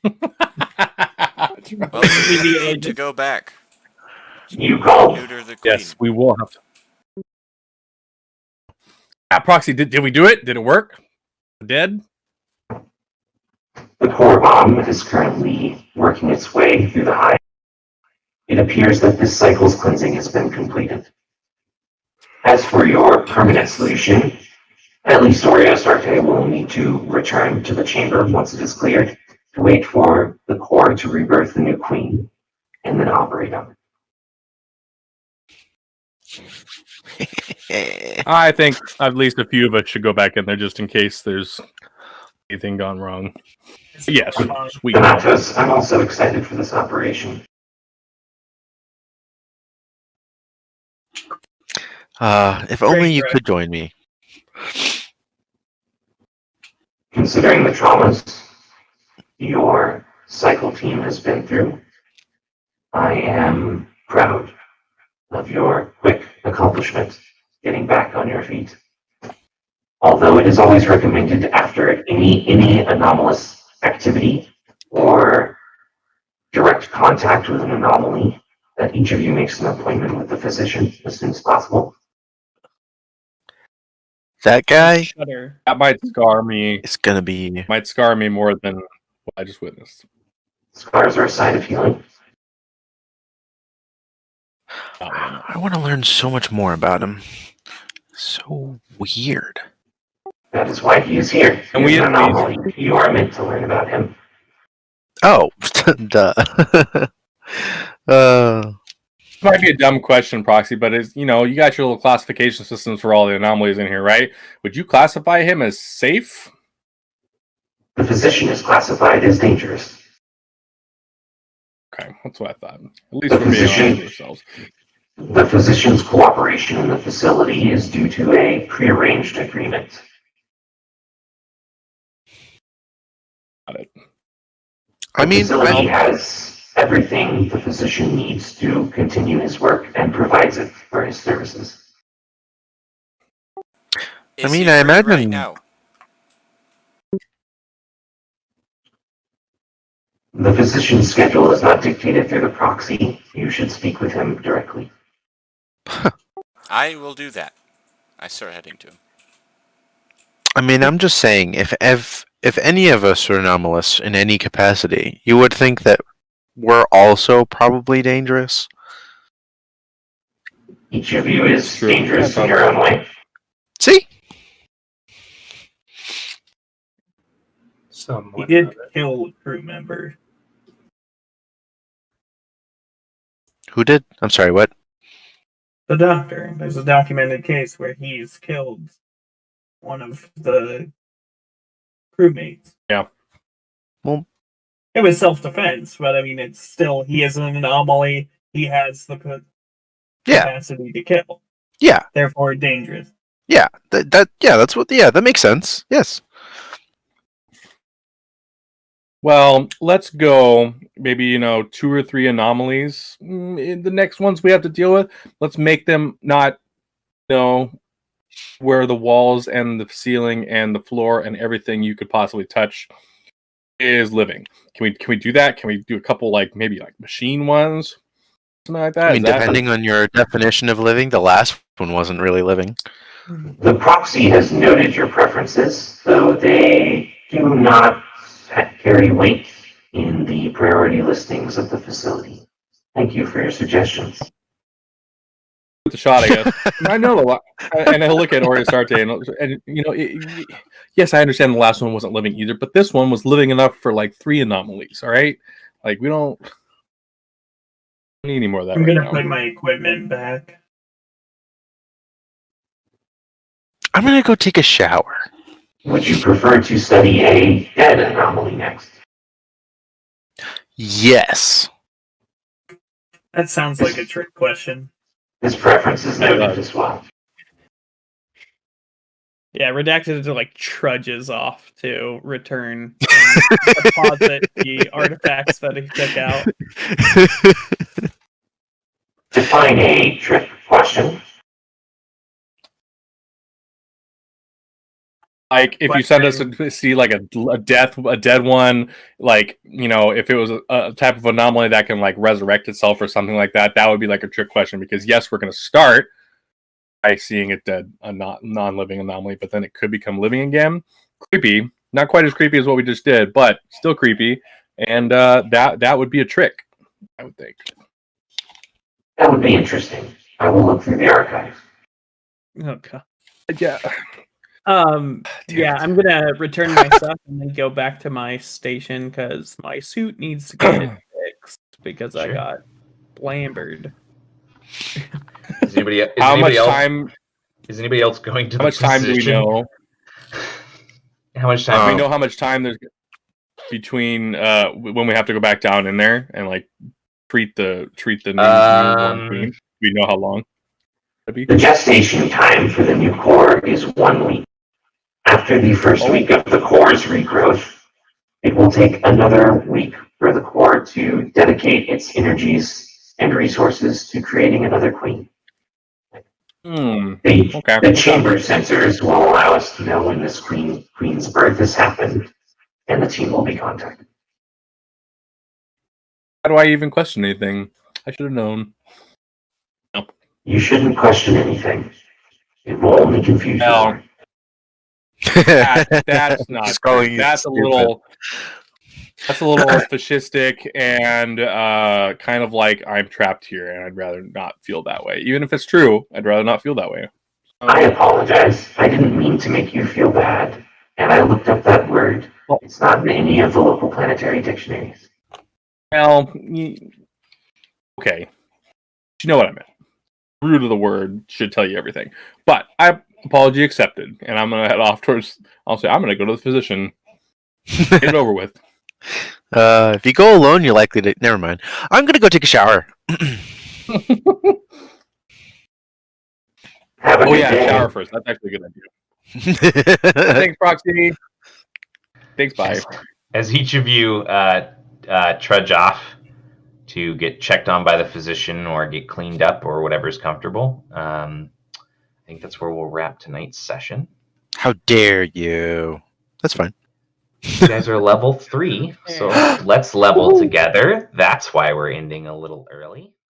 we need to go back. You go. Neuter the queen. Yes, we will have to. Proxy, did we do it? Did it work? Dead? The core bomb is currently working its way through the hive. It appears that this cycle's cleansing has been completed. As for your permanent solution, at least Astarte will need to return to the chamber once it is cleared to wait for the core to rebirth the new queen and then operate on it. I think at least a few of us should go back in there just in case there's anything gone wrong. Yes, sweet. Donatos, I'm also excited for this operation. If only you could join me. Considering the traumas your cycle team has been through, I am proud of your quick accomplishment getting back on your feet. Although it is always recommended after any anomalous activity or direct contact with an anomaly that each of you makes an appointment with the physician as soon as possible. That guy Shudder. That might scar me. is gonna be. Might scar me more than what I just witnessed. Scars are a sign of healing. I want to learn so much more about him. So weird. That is why he is here. And He is we an at least- anomaly. You are meant to learn about him. Oh, duh. Might be a dumb question, Proxy, but it's, you got your little classification systems for all the anomalies in here, right? Would you classify him as safe? The physician is classified as dangerous. Okay, that's what I thought. At least we're being honest with ourselves. The physician's cooperation in the facility is due to a prearranged agreement. Got it. The facility has everything the physician needs to continue his work and provides it for his services. Is I he free imagine right now? The physician's schedule is not dictated through the proxy. You should speak with him directly. I will do that. I start heading to him. I'm just saying, if any of us are anomalous in any capacity, you would think that we're also probably dangerous. Each of you is True. dangerous Yeah, in your own way. See? He Somewhat. did kill a crew member. Who did? I'm sorry, what? The doctor. There's a documented case where he's killed one of the crewmates. Yeah. Well, it was self-defense, but I mean, it's still, he is an anomaly. He has the capacity to kill. Yeah. Therefore, dangerous. Yeah. That makes sense. Yes. Well, let's go maybe, 2 or 3 anomalies. The next ones we have to deal with, let's make them not, where the walls and the ceiling and the floor and everything you could possibly touch is living. Can we do that? Can we do a couple maybe machine ones? Something like that? Depending on your definition of living, the last one wasn't really living. The proxy has noted your preferences, though they do not carry weight in the priority listings of the facility. Thank you for your suggestions. With the shot, I guess. I know a lot. And he'll look at Oriastarte and yes, I understand the last one wasn't living either, but this one was living enough for 3 anomalies, all right? We don't need any more of that. I'm right gonna now. put my equipment back. I'm gonna go take a shower. Would you prefer to study a dead anomaly next? Yes. That sounds like a trick question. This preference is noted as well. Yeah, Redacted trudges off to return and deposit the artifacts that he took out. Define a trick question. If you send us to see a dead one, if it was a type of anomaly that can resurrect itself or something like that, that would be a trick question, because yes, we're going to start by seeing it dead, a non-living anomaly, but then it could become living again. Creepy, not quite as creepy as what we just did, but still creepy, and that would be a trick, I would think. That would be interesting. I will look through the archives. Okay. Yeah. Yeah, I'm gonna return my stuff and then go back to my station because my suit needs to get fixed because I got blambered. Is anybody else going to the How much time do we know? How much time? Do we know how much time there's between when we have to go back down in there and treat the newborn queen? Do we know how long? The gestation time for the new core is 1 week. After the first week of the core's regrowth, it will take another week for the core to dedicate its energies and resources to creating another queen. Okay. The chamber sensors will allow us to know when this queen's birth has happened, and the team will be contacted. How do I even question anything? I should have known. No. You shouldn't question anything. It will only confuse you Well, more. That's not Just calling true. you That's stupid. a little fascistic and kind of like I'm trapped here and I'd rather not feel that way. Even if it's true, I'd rather not feel that way. I apologize. I didn't mean to make you feel bad. And I looked up that word. Well- It's not in any of the local planetary dictionaries. Well, okay. You know what I meant. Root of the word should tell you everything. But apology accepted, and I'm gonna head off towards. I'll say I'm gonna go to the physician. Get it over with. If you go alone, you're likely to. Never mind. I'm gonna go take a shower. Have a Oh good yeah, day. shower first. That's actually a good idea. Thanks, Proxy. Thanks, bye. As each of you trudge off to get checked on by the physician or get cleaned up or whatever's comfortable, I think that's where we'll wrap tonight's session. How dare you? That's fine. You guys are level 3, so let's level together. That's why we're ending a little early.